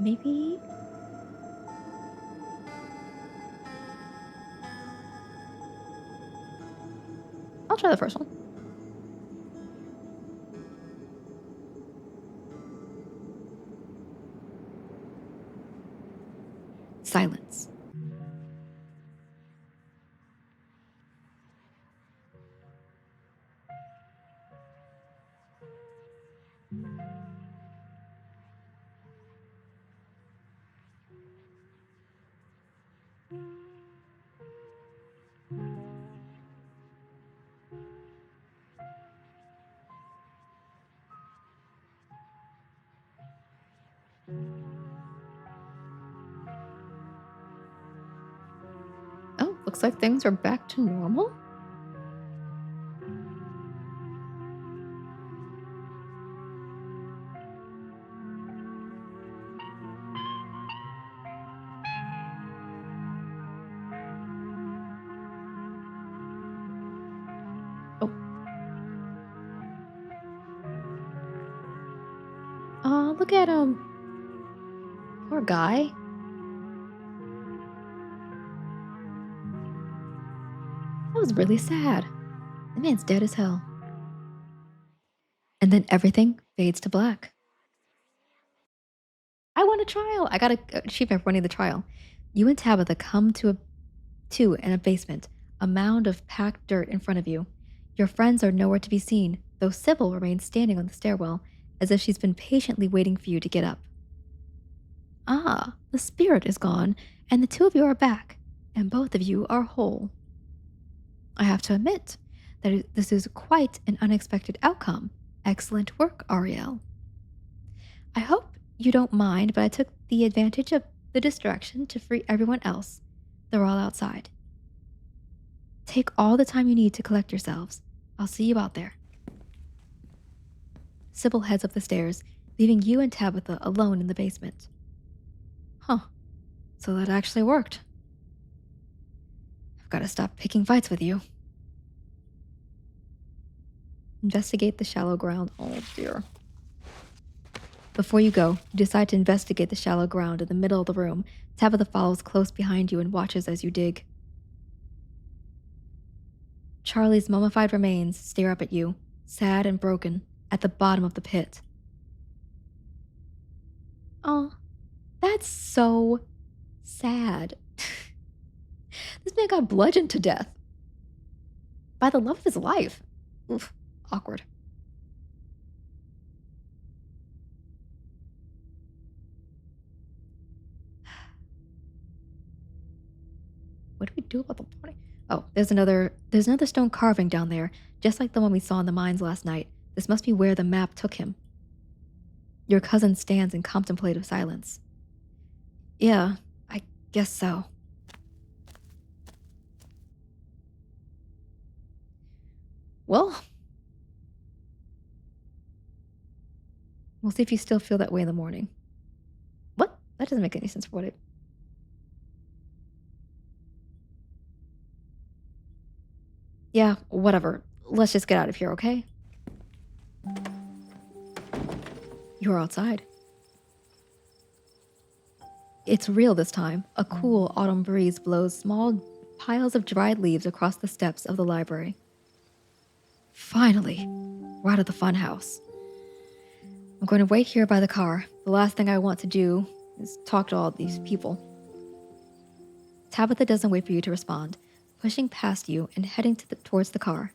Maybe? I'll try the first one. Silence. Looks like things are back to normal? Oh, look at him. Poor guy. That was really sad. The man's dead as hell. And then everything fades to black. I won a trial. I got an achievement for winning the trial. You and Tabitha come to in a basement, a mound of packed dirt in front of you. Your friends are nowhere to be seen, though Sybil remains standing on the stairwell, as if she's been patiently waiting for you to get up. Ah, the spirit is gone, and the two of you are back, and both of you are whole. I have to admit that this is quite an unexpected outcome. Excellent work, Ariel. I hope you don't mind, but I took the advantage of the distraction to free everyone else. They're all outside. Take all the time you need to collect yourselves. I'll see you out there. Sybil heads up the stairs, leaving you and Tabitha alone in the basement. Huh. So that actually worked. I've got to stop picking fights with you. Investigate the shallow ground. Oh dear. Before you go, you decide to investigate the shallow ground in the middle of the room. Tabitha follows close behind you and watches as you dig. Charlie's mummified remains stare up at you, sad and broken, at the bottom of the pit. Oh, that's so sad. This man got bludgeoned to death by the love of his life. Oof, awkward. What do we do about the body? Oh, there's another stone carving down there, just like the one we saw in the mines last night. This must be where the map took him. Your cousin stands in contemplative silence. Yeah, I guess so. Well, we'll see if you still feel that way in the morning. What? That doesn't make any sense for what it. Yeah, whatever. Let's just get out of here, okay? You're outside. It's real this time. A cool autumn breeze blows small piles of dried leaves across the steps of the library. Finally, we're out of the funhouse. I'm going to wait here by the car. The last thing I want to do is talk to all these people. Tabitha doesn't wait for you to respond, pushing past you and heading towards the car.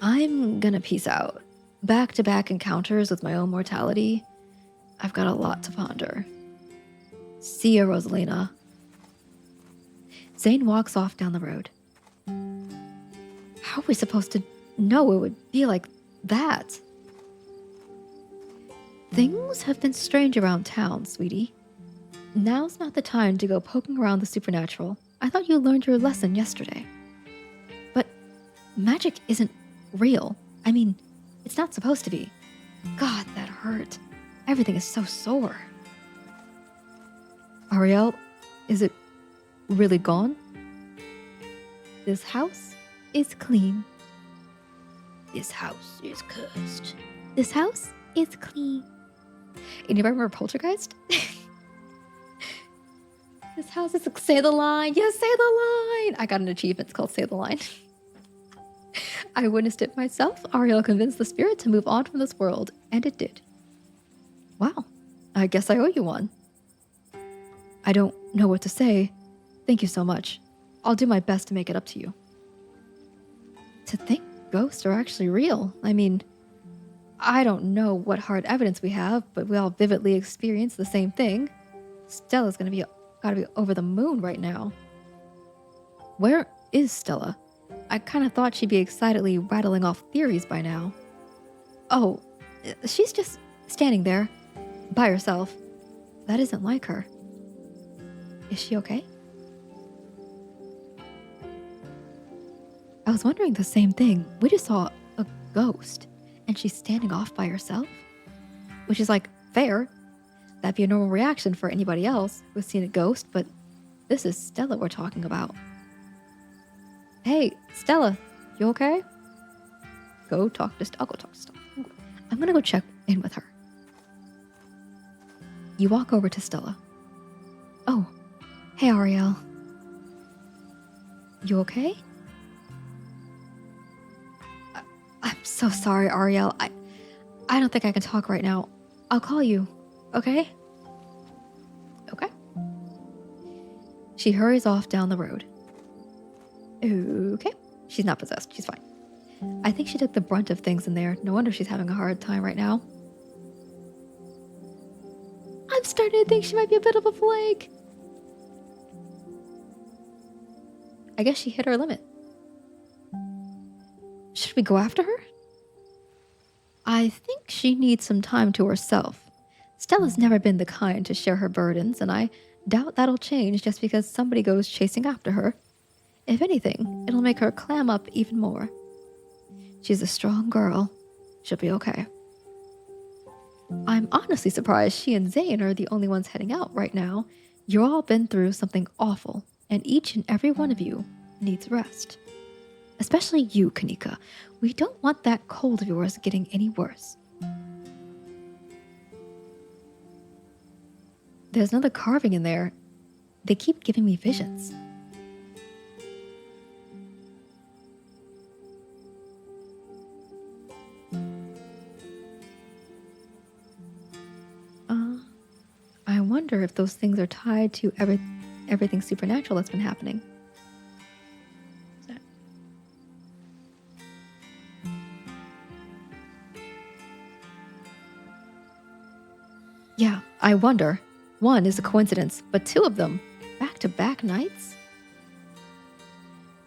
I'm gonna peace out. Back-to-back encounters with my own mortality. I've got a lot to ponder. See ya, Rosalina. Zane walks off down the road. How are we supposed to know it would be like that? Things have been strange around town, sweetie. Now's not the time to go poking around the supernatural. I thought you learned your lesson yesterday. But magic isn't real. I mean, it's not supposed to be. God, that hurt. Everything is so sore. Ariel, is it really gone? This house is clean. This house is cursed. This house is clean. Anybody remember Poltergeist? This house is say the line. Yes, say the line. I got an achievement. It's called Say the Line. I witnessed it myself. Ariel convinced the spirit to move on from this world, and it did. Wow. I guess I owe you one. I don't know what to say. Thank you so much. I'll do my best to make it up to you. To think ghosts are actually real. I mean, I don't know what hard evidence we have, but we all vividly experience the same thing. Stella's gotta be over the moon right now. Where is Stella? I kind of thought she'd be excitedly rattling off theories by now. Oh, she's just standing there, by herself. That isn't like her. Is she okay? was wondering the same thing. We just saw a ghost, and she's standing off by herself, which is like fair. That'd be a normal reaction for anybody else who's seen a ghost, but this is Stella we're talking about. Hey, Stella, you okay? Go talk to Stella. I'll go talk to Stella. I'm gonna go check in with her. You walk over to Stella. Oh, hey, Ariel. You okay? I'm so sorry, Ariel. I don't think I can talk right now. I'll call you, okay? Okay. She hurries off down the road. Okay. She's not possessed. She's fine. I think she took the brunt of things in there. No wonder she's having a hard time right now. I'm starting to think she might be a bit of a flake. I guess she hit her limit. Should we go after her? I think she needs some time to herself. Stella's never been the kind to share her burdens, and I doubt that'll change just because somebody goes chasing after her. If anything, it'll make her clam up even more. She's a strong girl. She'll be okay. I'm honestly surprised she and Zane are the only ones heading out right now. You've all been through something awful, and each and every one of you needs rest. Especially you, Kanika. We don't want that cold of yours getting any worse. There's another carving in there. They keep giving me visions. I wonder if those things are tied to everything supernatural that's been happening. Yeah, I wonder. One is a coincidence, but two of them, back-to-back nights?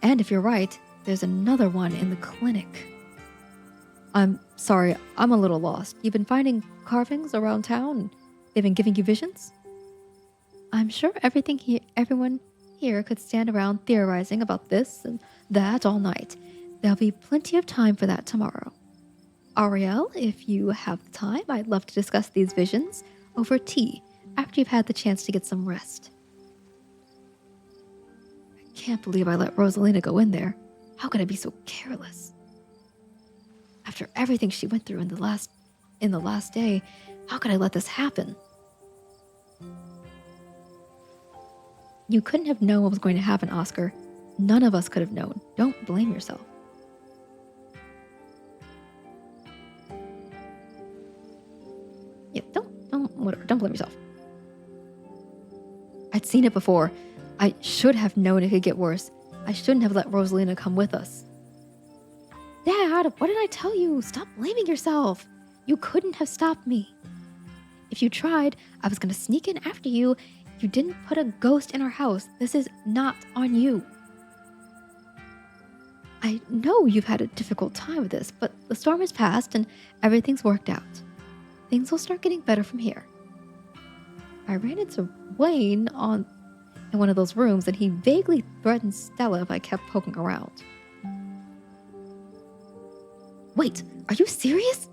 And if you're right, there's another one in the clinic. I'm sorry, I'm a little lost. You've been finding carvings around town, and they've been giving you visions? I'm sure everyone here could stand around theorizing about this and that all night. There'll be plenty of time for that tomorrow. Ariel, if you have the time, I'd love to discuss these visions over tea after you've had the chance to get some rest. I can't believe I let Rosalina go in there. How could I be so careless? After everything she went through in the last day, how could I let this happen? You couldn't have known what was going to happen, Oscar. None of us could have known. Don't blame yourself. Yeah, don't blame yourself. I'd seen it before. I should have known it could get worse. I shouldn't have let Rosalina come with us. Dad, what did I tell you? Stop blaming yourself. You couldn't have stopped me. If you tried, I was going to sneak in after you. You didn't put a ghost in our house. This is not on you. I know you've had a difficult time with this, but the storm has passed and everything's worked out. Things will start getting better from here. I ran into Wayne in one of those rooms, and he vaguely threatened Stella if I kept poking around. Wait, are you serious?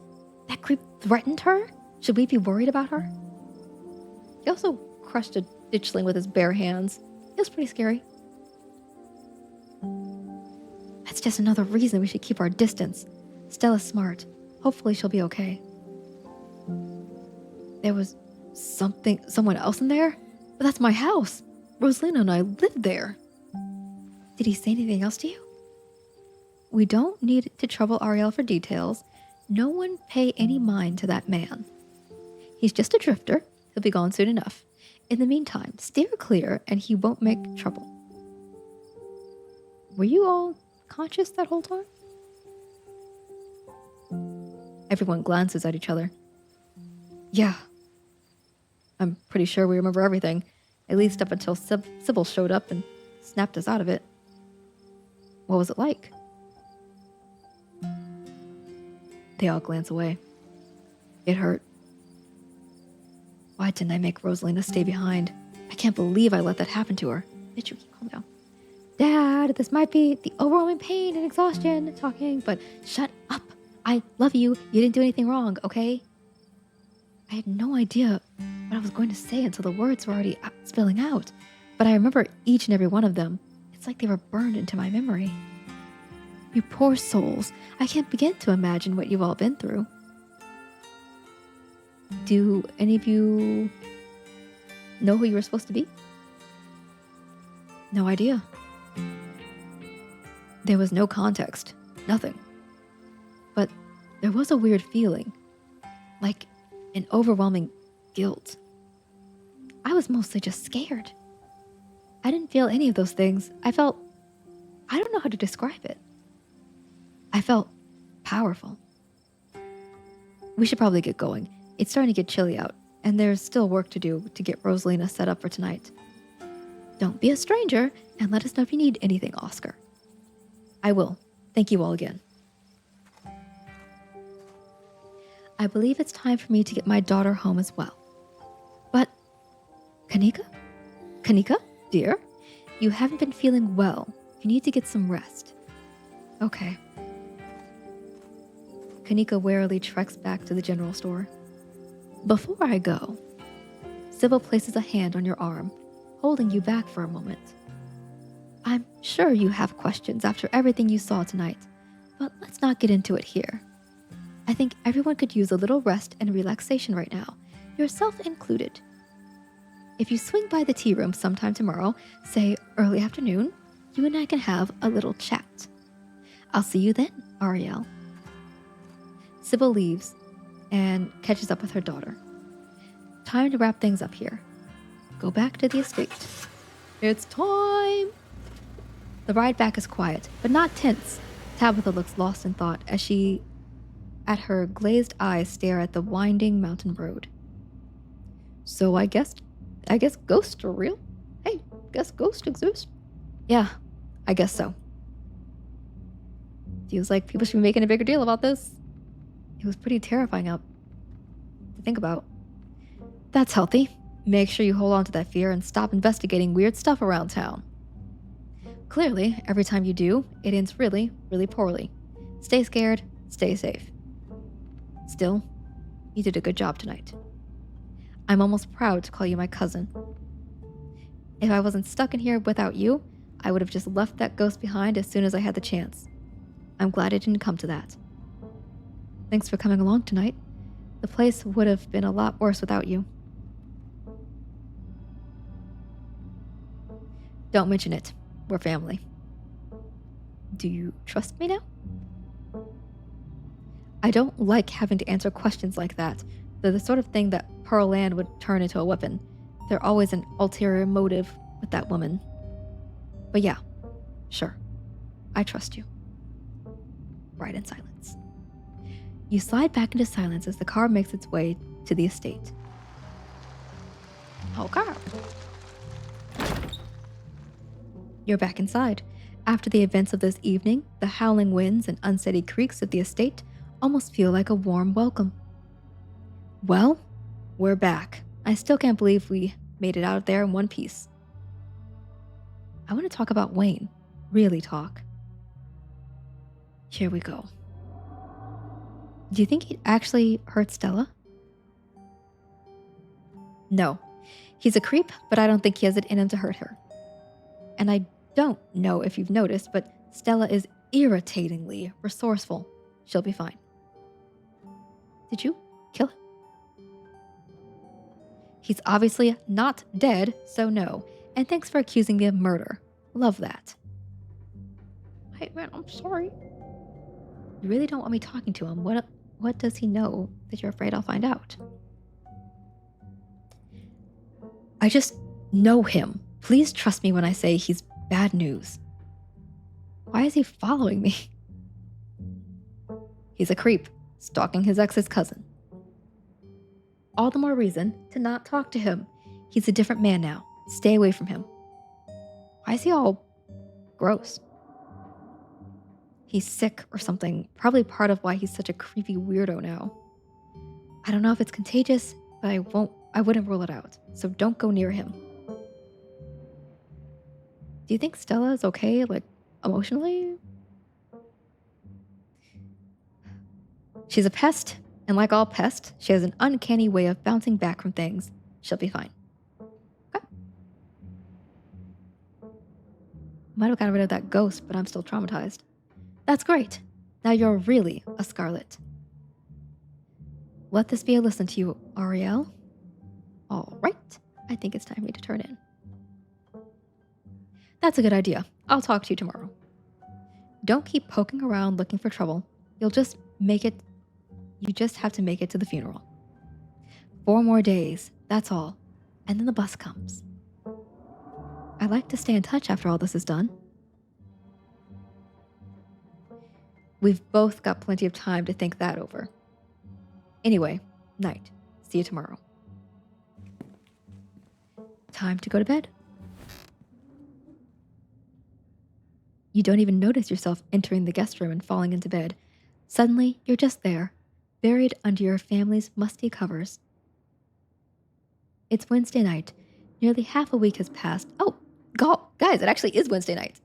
That creep threatened her? Should we be worried about her? He also crushed a ditchling with his bare hands. It was pretty scary. That's just another reason we should keep our distance. Stella's smart. Hopefully she'll be okay. There was someone else in there? But that's my house. Rosalina and I lived there. Did he say anything else to you? We don't need to trouble Ariel for details. No one pay any mind to that man. He's just a drifter. He'll be gone soon enough. In the meantime, steer clear and he won't make trouble. Were you all conscious that whole time? Everyone glances at each other. Yeah. I'm pretty sure we remember everything, at least up until Sybil showed up and snapped us out of it. What was it like? They all glance away. It hurt. Why didn't I make Rosalina stay behind? I can't believe I let that happen to her. Mitchell, calm down. Dad, this might be the overwhelming pain and exhaustion talking, but shut up. I love you. You didn't do anything wrong, okay? I had no idea what I was going to say until the words were already spilling out, but I remember each and every one of them. It's like they were burned into my memory. You poor souls. I can't begin to imagine what you've all been through. Do any of you know who you were supposed to be? No idea. There was no context, nothing. But there was a weird feeling, like an overwhelming guilt. I was mostly just scared. I didn't feel any of those things. I don't know how to describe it. I felt powerful. We should probably get going. It's starting to get chilly out, and there's still work to do to get Rosalina set up for tonight. Don't be a stranger, and let us know if you need anything, Oscar. I will. Thank you all again. I believe it's time for me to get my daughter home as well. But, Kanika? Kanika, dear, you haven't been feeling well. You need to get some rest. Okay. Kanika warily treks back to the general store. Before I go, Sybil places a hand on your arm, holding you back for a moment. I'm sure you have questions after everything you saw tonight, but let's not get into it here. I think everyone could use a little rest and relaxation right now, yourself included. If you swing by the tea room sometime tomorrow, say early afternoon, you and I can have a little chat. I'll see you then, Ariel. Sybil leaves and catches up with her daughter. Time to wrap things up here. Go back to the estate. It's time! The ride back is quiet, but not tense. Tabitha looks lost in thought as her glazed eyes stare at the winding mountain road. So I guess ghosts are real? Hey, guess ghosts exist? Yeah, I guess so. Feels like people should be making a bigger deal about this. It was pretty terrifying to think about. That's healthy. Make sure you hold on to that fear and stop investigating weird stuff around town. Clearly, every time you do, it ends really, really poorly. Stay scared, stay safe. Still, you did a good job tonight. I'm almost proud to call you my cousin. If I wasn't stuck in here without you, I would have just left that ghost behind as soon as I had the chance. I'm glad it didn't come to that. Thanks for coming along tonight. The place would have been a lot worse without you. Don't mention it. We're family. Do you trust me now? I don't like having to answer questions like that. They're the sort of thing that Pearl Land would turn into a weapon. There's always an ulterior motive with that woman. But yeah, sure. I trust you. Right in silence. You slide back into silence as the car makes its way to the estate. Okay. You're back inside. After the events of this evening, the howling winds and unsteady creaks of the estate almost feel like a warm welcome. Well, we're back. I still can't believe we made it out of there in one piece. I want to talk about Wayne. Really talk. Here we go. Do you think he'd actually hurt Stella? No. He's a creep, but I don't think he has it in him to hurt her. And I don't know if you've noticed, but Stella is irritatingly resourceful. She'll be fine. Did you kill him? He's obviously not dead, so no. And thanks for accusing me of murder. Love that. Hey man, I'm sorry. You really don't want me talking to him. What does he know that you're afraid I'll find out? I just know him. Please trust me when I say he's bad news. Why is he following me? He's a creep, stalking his ex's cousin. All the more reason to not talk to him. He's a different man now. Stay away from him. Why is he all gross? He's sick or something. Probably part of why he's such a creepy weirdo now. I don't know if it's contagious, but I wouldn't rule it out. So don't go near him. Do you think Stella is okay, like, emotionally? She's a pest, and like all pests, she has an uncanny way of bouncing back from things. She'll be fine. Okay. Might have got rid of that ghost, but I'm still traumatized. That's great. Now you're really a Scarlet. Let this be a lesson to you, Ariel. All right. I think it's time for me to turn in. That's a good idea. I'll talk to you tomorrow. Don't keep poking around looking for trouble. You'll just make it. You just have to make it to the funeral. 4 more days, that's all. And then the bus comes. I'd like to stay in touch after all this is done. We've both got plenty of time to think that over. Anyway, night. See you tomorrow. Time to go to bed. You don't even notice yourself entering the guest room and falling into bed. Suddenly, you're just there, buried under your family's musty covers. It's Wednesday night. Nearly half a week has passed. Oh, guys, it actually is Wednesday night.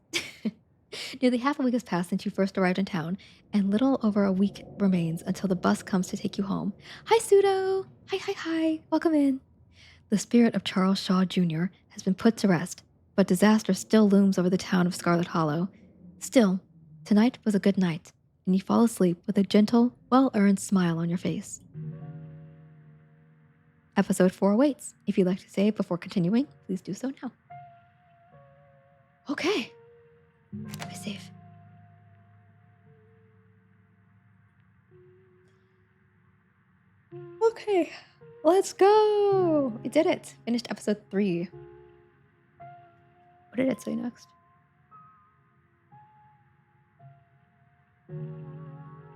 Nearly half a week has passed since you first arrived in town, and little over a week remains until the bus comes to take you home. Hi, Pseudo! Hi. Welcome in. The spirit of Charles Shaw Jr. has been put to rest, but disaster still looms over the town of Scarlet Hollow. Still, tonight was a good night, and you fall asleep with a gentle, well-earned smile on your face. Episode 4 awaits. If you'd like to save before continuing, please do so now. Okay. Let me save. Okay. Let's go. We did it. Finished episode 3. What did it say next?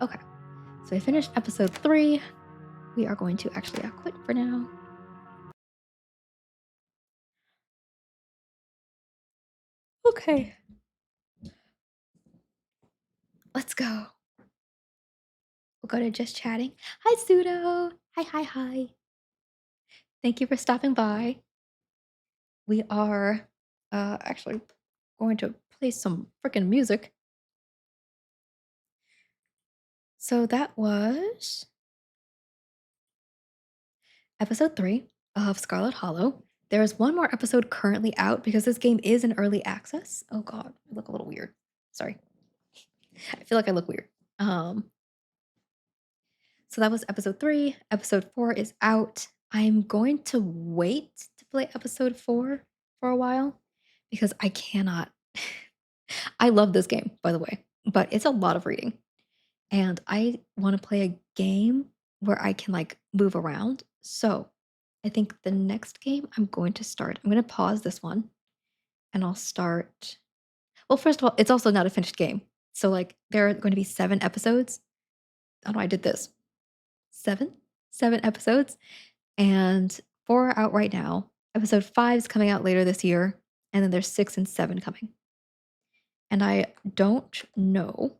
Okay. So I finished episode 3. We are going to actually quit for now. Okay. Let's go. We'll go to just chatting. Hi, Pseudo. Hi. Thank you for stopping by. We are actually going to play some freaking music. So that was episode 3 of Scarlet Hollow. There is one more episode currently out because this game is in early access. Oh god, I look a little weird. Sorry. I feel like I look weird. So that was episode 3. Episode 4 is out. I'm going to wait to play episode 4 for a while because I cannot. I love this game, by the way, but it's a lot of reading. And I want to play a game where I can like move around. So I think the next game I'm going to start, I'm going to pause this one and I'll start. Well, first of all, it's also not a finished game. So like there are going to be 7 episodes. Oh no, I did this. 7 episodes, and 4 are out right now. Episode 5 is coming out later this year, and then there's 6 and 7 coming. And I don't know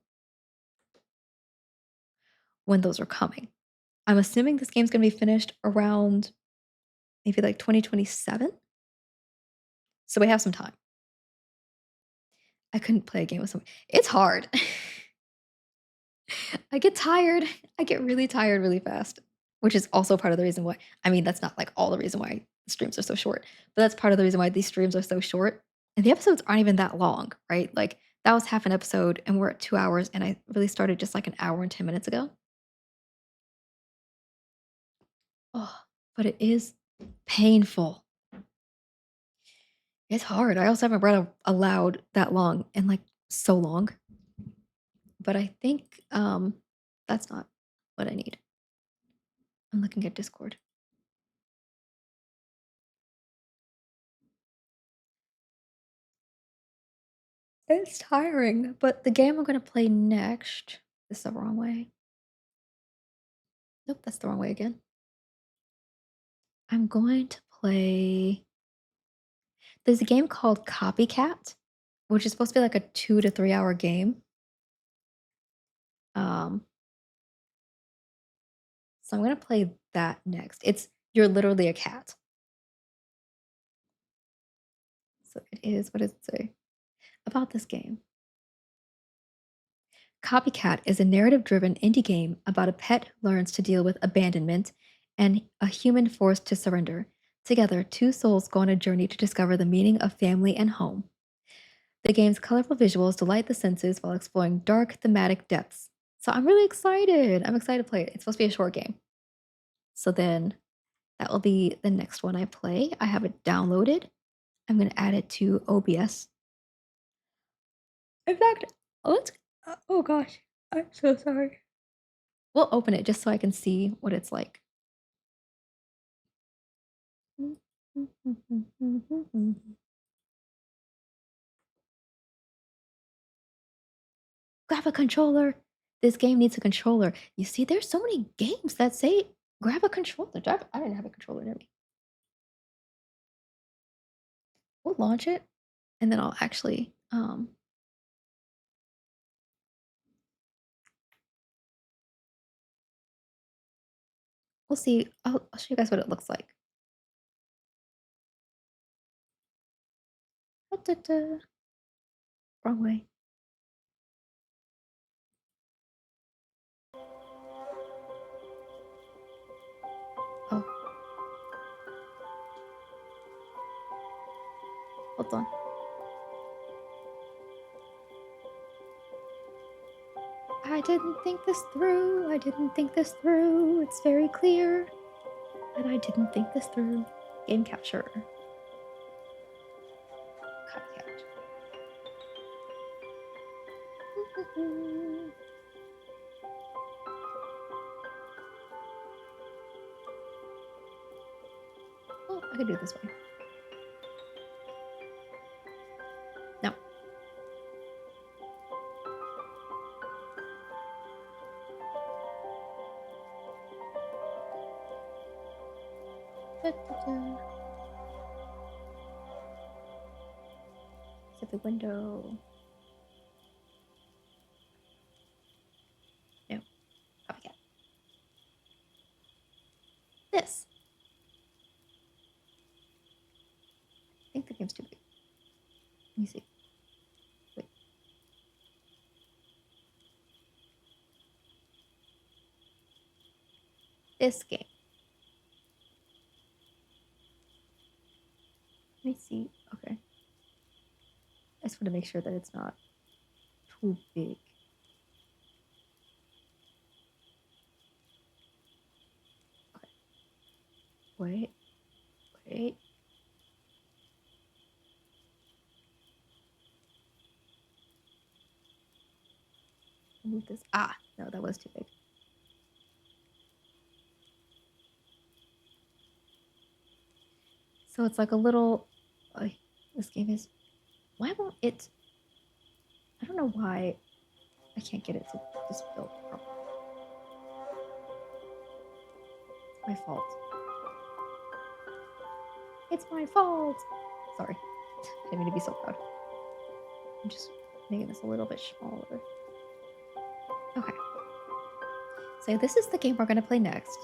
when those are coming. I'm assuming this game's gonna be finished around maybe like 2027. So we have some time. I couldn't play a game with someone. It's hard. I get tired. I get really tired really fast, which is also part of the reason why. I mean, that's not like all the reason why the streams are so short, but that's part of the reason why these streams are so short. And the episodes aren't even that long, right? Like that was half an episode and we're at 2 hours and I really started just like an hour and 10 minutes ago. Oh, but it is painful. It's hard. I also haven't read aloud that long and like so long. But I think that's not what I need. I'm looking at Discord. It's tiring, but the game I'm gonna play next is the wrong way. Nope, that's the wrong way again. I'm going to play. There's a game called Copycat, which is supposed to be like a 2 to 3 hour game. Um, so I'm gonna play that next. You're literally a cat. So it is. What does it say? about this game. Copycat is a narrative driven indie game about a pet who learns to deal with abandonment and a human forced to surrender. Together, two souls go on a journey to discover the meaning of family and home. The game's colorful visuals delight the senses while exploring dark thematic depths. So I'm really excited. I'm excited to play it. It's supposed to be a short game. So then that will be the next one I play. I have it downloaded. I'm going to add it to OBS. In fact, let's. Oh gosh, I'm so sorry. We'll open it just so I can see what it's like. Grab a controller. This game needs a controller. You see, there's so many games that say grab a controller. I didn't have a controller near me. We'll launch it and then I'll actually we'll see. I'll show you guys what it looks like. Da-da-da. Wrong way. Oh, hold on. I didn't think this through. I didn't think this through. It's very clear that I didn't think this through. Game capture. Copycat. Oh, I could do it this way. No. Da-da-da. Set the window. No. Copycat. This. I think the game's too big. Let me see. Wait. This game. Let me see. Okay. I just want to make sure that it's not too big. Okay. Wait. Wait. Move this. Ah, no, that was too big. So it's like a little. This game is. Why won't it? I don't know why I can't get it to just build properly. It's my fault. It's my fault. Sorry. I didn't mean to be so proud. I'm just making this a little bit smaller. Okay. So this is the game we're gonna play next.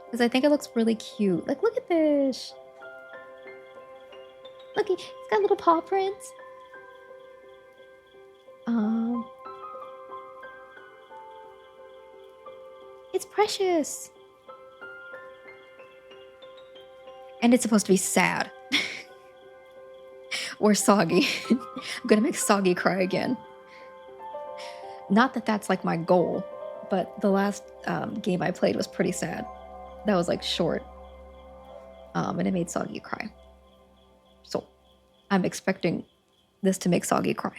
Because I think it looks really cute. Like, look at this. Look, it's got little paw prints. It's precious. And it's supposed to be sad. Or soggy. I'm gonna make Soggy cry again. Not that that's like my goal, but the last game I played was pretty sad. That was like short. And it made Soggy cry. So I'm expecting this to make Soggy cry.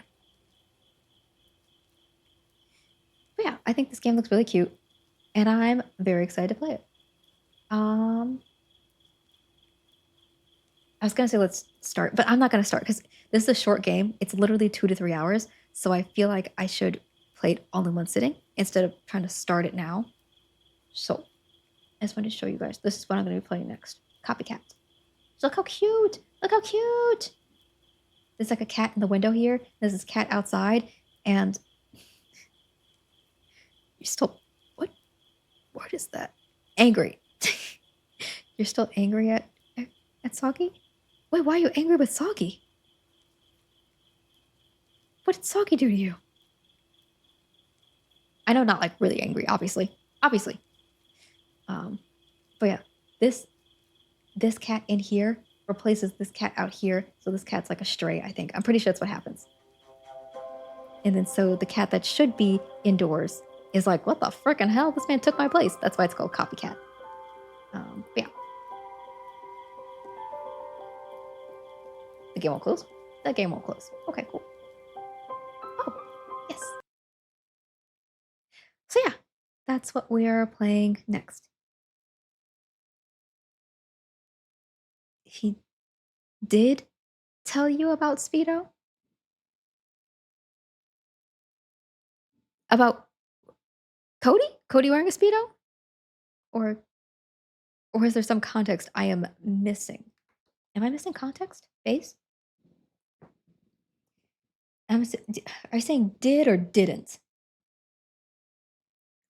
But yeah, I think this game looks really cute. And I'm very excited to play it. I was gonna say let's start, but I'm not gonna start because this is a short game. It's literally 2 to 3 hours, so I feel like I should play it all in one sitting instead of trying to start it now. So I just wanted to show you guys. This is what I'm gonna be playing next. Copycat. So look how cute! Look how cute! There's like a cat in the window here. There's this cat outside, and you're still what is that? Angry. You're still angry at Soggy? Wait, why are you angry with Soggy? What did Soggy do to you? I know, not like really angry, obviously. Obviously. Um, but yeah, this this cat in here replaces this cat out here, so this cat's like a stray, I think. I'm pretty sure that's what happens. And then so the cat that should be indoors is like, what the frickin' hell? This man took my place. That's why it's called copycat. But yeah, the game won't close. The game won't close. Okay, cool. Oh, yes. So yeah, that's what we're playing next. He did tell you about Speedo? About Cody? Cody wearing a Speedo? Or or is there some context I am missing? Am I missing context? Base? Are you saying did or didn't?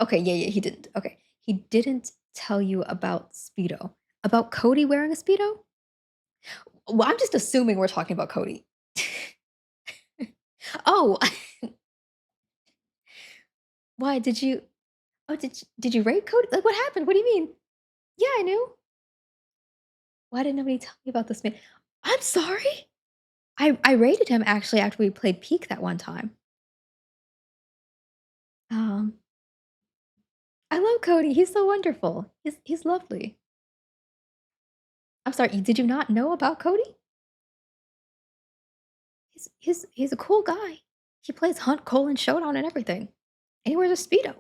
Okay, yeah, yeah, he didn't. Okay. He didn't tell you about Speedo. About Cody wearing a Speedo? Well, I'm just assuming we're talking about Cody. Oh, why did you oh, did you rape Cody? Like, what happened? What do you mean? Yeah, I knew. Why didn't nobody tell me about this man? I'm sorry. I rated him actually after we played Peak that one time. Um, I love Cody. He's so wonderful. He's lovely. I'm sorry. Did you not know about Cody? He's a cool guy. He plays Hunt, Cole, and Showdown and everything. And he wears a Speedo.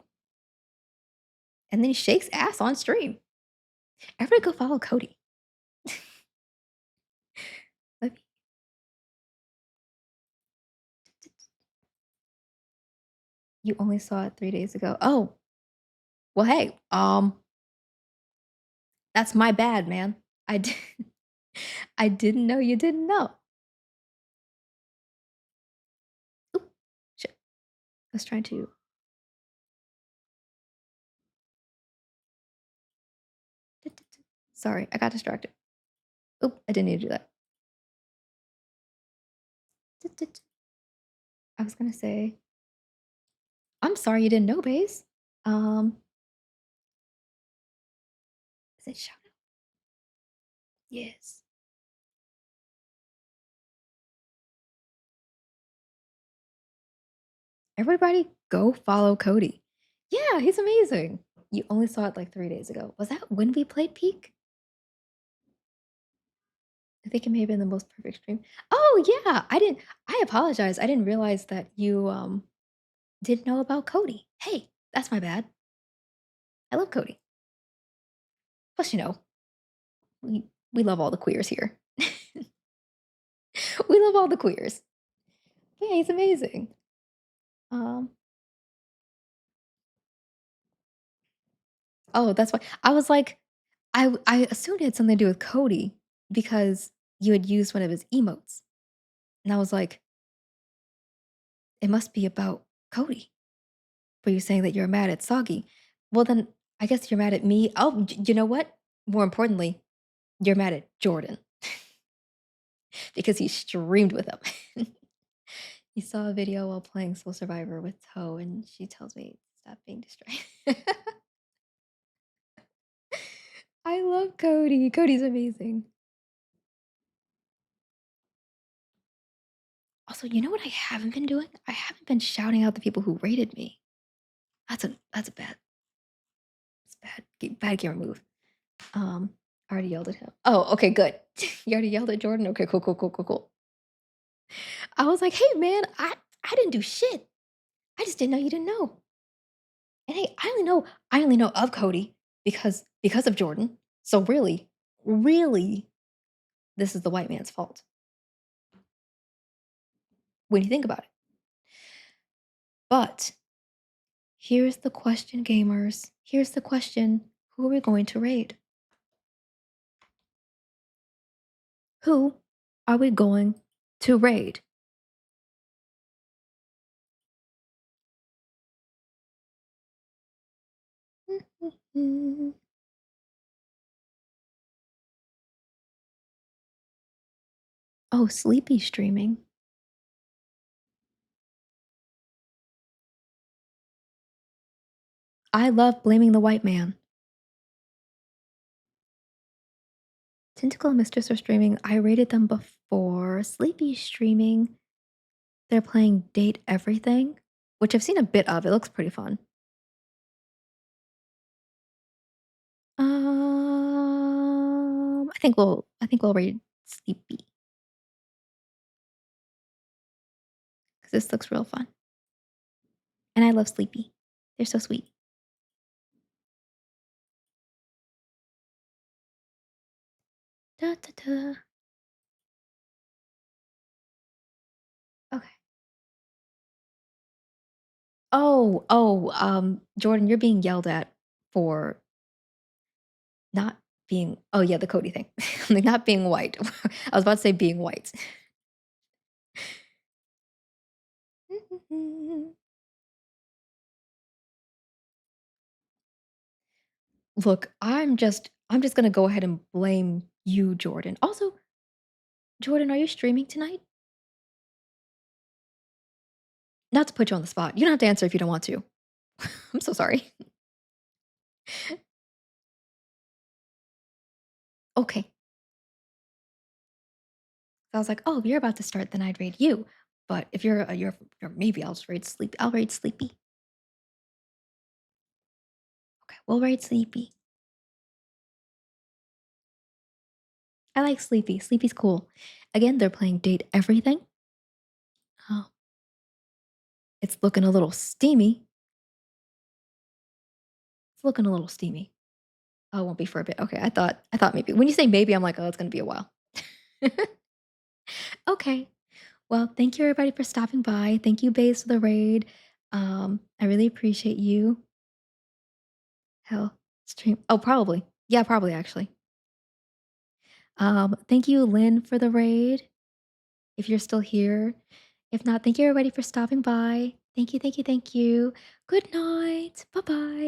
And then he shakes ass on stream. Everybody go follow Cody. Let me- You only saw it 3 days ago. Oh, well, hey, that's my bad, man. I did, I didn't know you didn't know. Oop, shit. I was trying to. Sorry, I got distracted. Oop, I didn't need to do that. I was gonna say, I'm sorry you didn't know, Baze. Um, is it shout out? Yes. Everybody go follow Cody. Yeah, he's amazing. You only saw it like 3 days ago. Was that when we played Peak? I think it may have been the most perfect stream. Oh yeah, I apologize. I didn't realize that you didn't know about Cody. Hey, that's my bad. I love Cody. Plus, we love all the queers here. We love all the queers. Yeah, he's amazing. Um, oh, that's why I was like, I assumed it had something to do with Cody because you had used one of his emotes. And I was like, it must be about Cody. But you're saying that you're mad at Soggy. Well, then I guess you're mad at me. Oh, you know what? More importantly, you're mad at Jordan because he streamed with him. He saw a video while playing Soul Survivor with Toe, and she tells me stop being distracted. I love Cody. Cody's amazing. Also, you know what I haven't been doing? I haven't been shouting out the people who rated me. That's a bad, it's bad camera move. I already yelled at him. Oh, okay, good. You already yelled at Jordan. Okay, cool, cool, cool, cool, cool. I was like, hey man, I didn't do shit. I just didn't know you didn't know. And hey, I only know of Cody because of Jordan. So really, really, this is the white man's fault when you think about it. But here's the question, gamers. Here's the question. Who are we going to raid? Who are we going to raid? Oh, sleepy streaming. I love Blaming the White Man. Tentacle and Mistress are streaming. I rated them before. Sleepy streaming. They're playing Date Everything, which I've seen a bit of. It looks pretty fun. I think we'll rate Sleepy because this looks real fun, and I love Sleepy. They're so sweet. Da, da, da. Okay. Jordan, you're being yelled at for not being. Oh yeah, the Cody thing, like not being white. I was about to say being white. Look, I'm just gonna go ahead and blame you, Jordan. Also, Jordan, are you streaming tonight? Not to put you on the spot. You don't have to answer if you don't want to. I'm so sorry. Okay. I was like, oh, if you're about to start, then I'd rate you. But if you're maybe I'll just rate sleepy. I'll rate sleepy. Okay, we'll rate sleepy. I like sleepy. Sleepy's cool. Again, they're playing date everything. Oh, it's looking a little steamy. It's looking a little steamy. Oh, it won't be for a bit. Okay, I thought maybe when you say maybe, I'm like, oh, it's gonna be a while. Okay. Well, thank you everybody for stopping by. Thank you, Baze, for the raid. I really appreciate you. Hell, stream. Oh, probably. Yeah, probably actually. Thank you, Lynn, for the raid. If you're still here. If not, thank you everybody for stopping by. Thank you, thank you, thank you. Good night. Bye bye.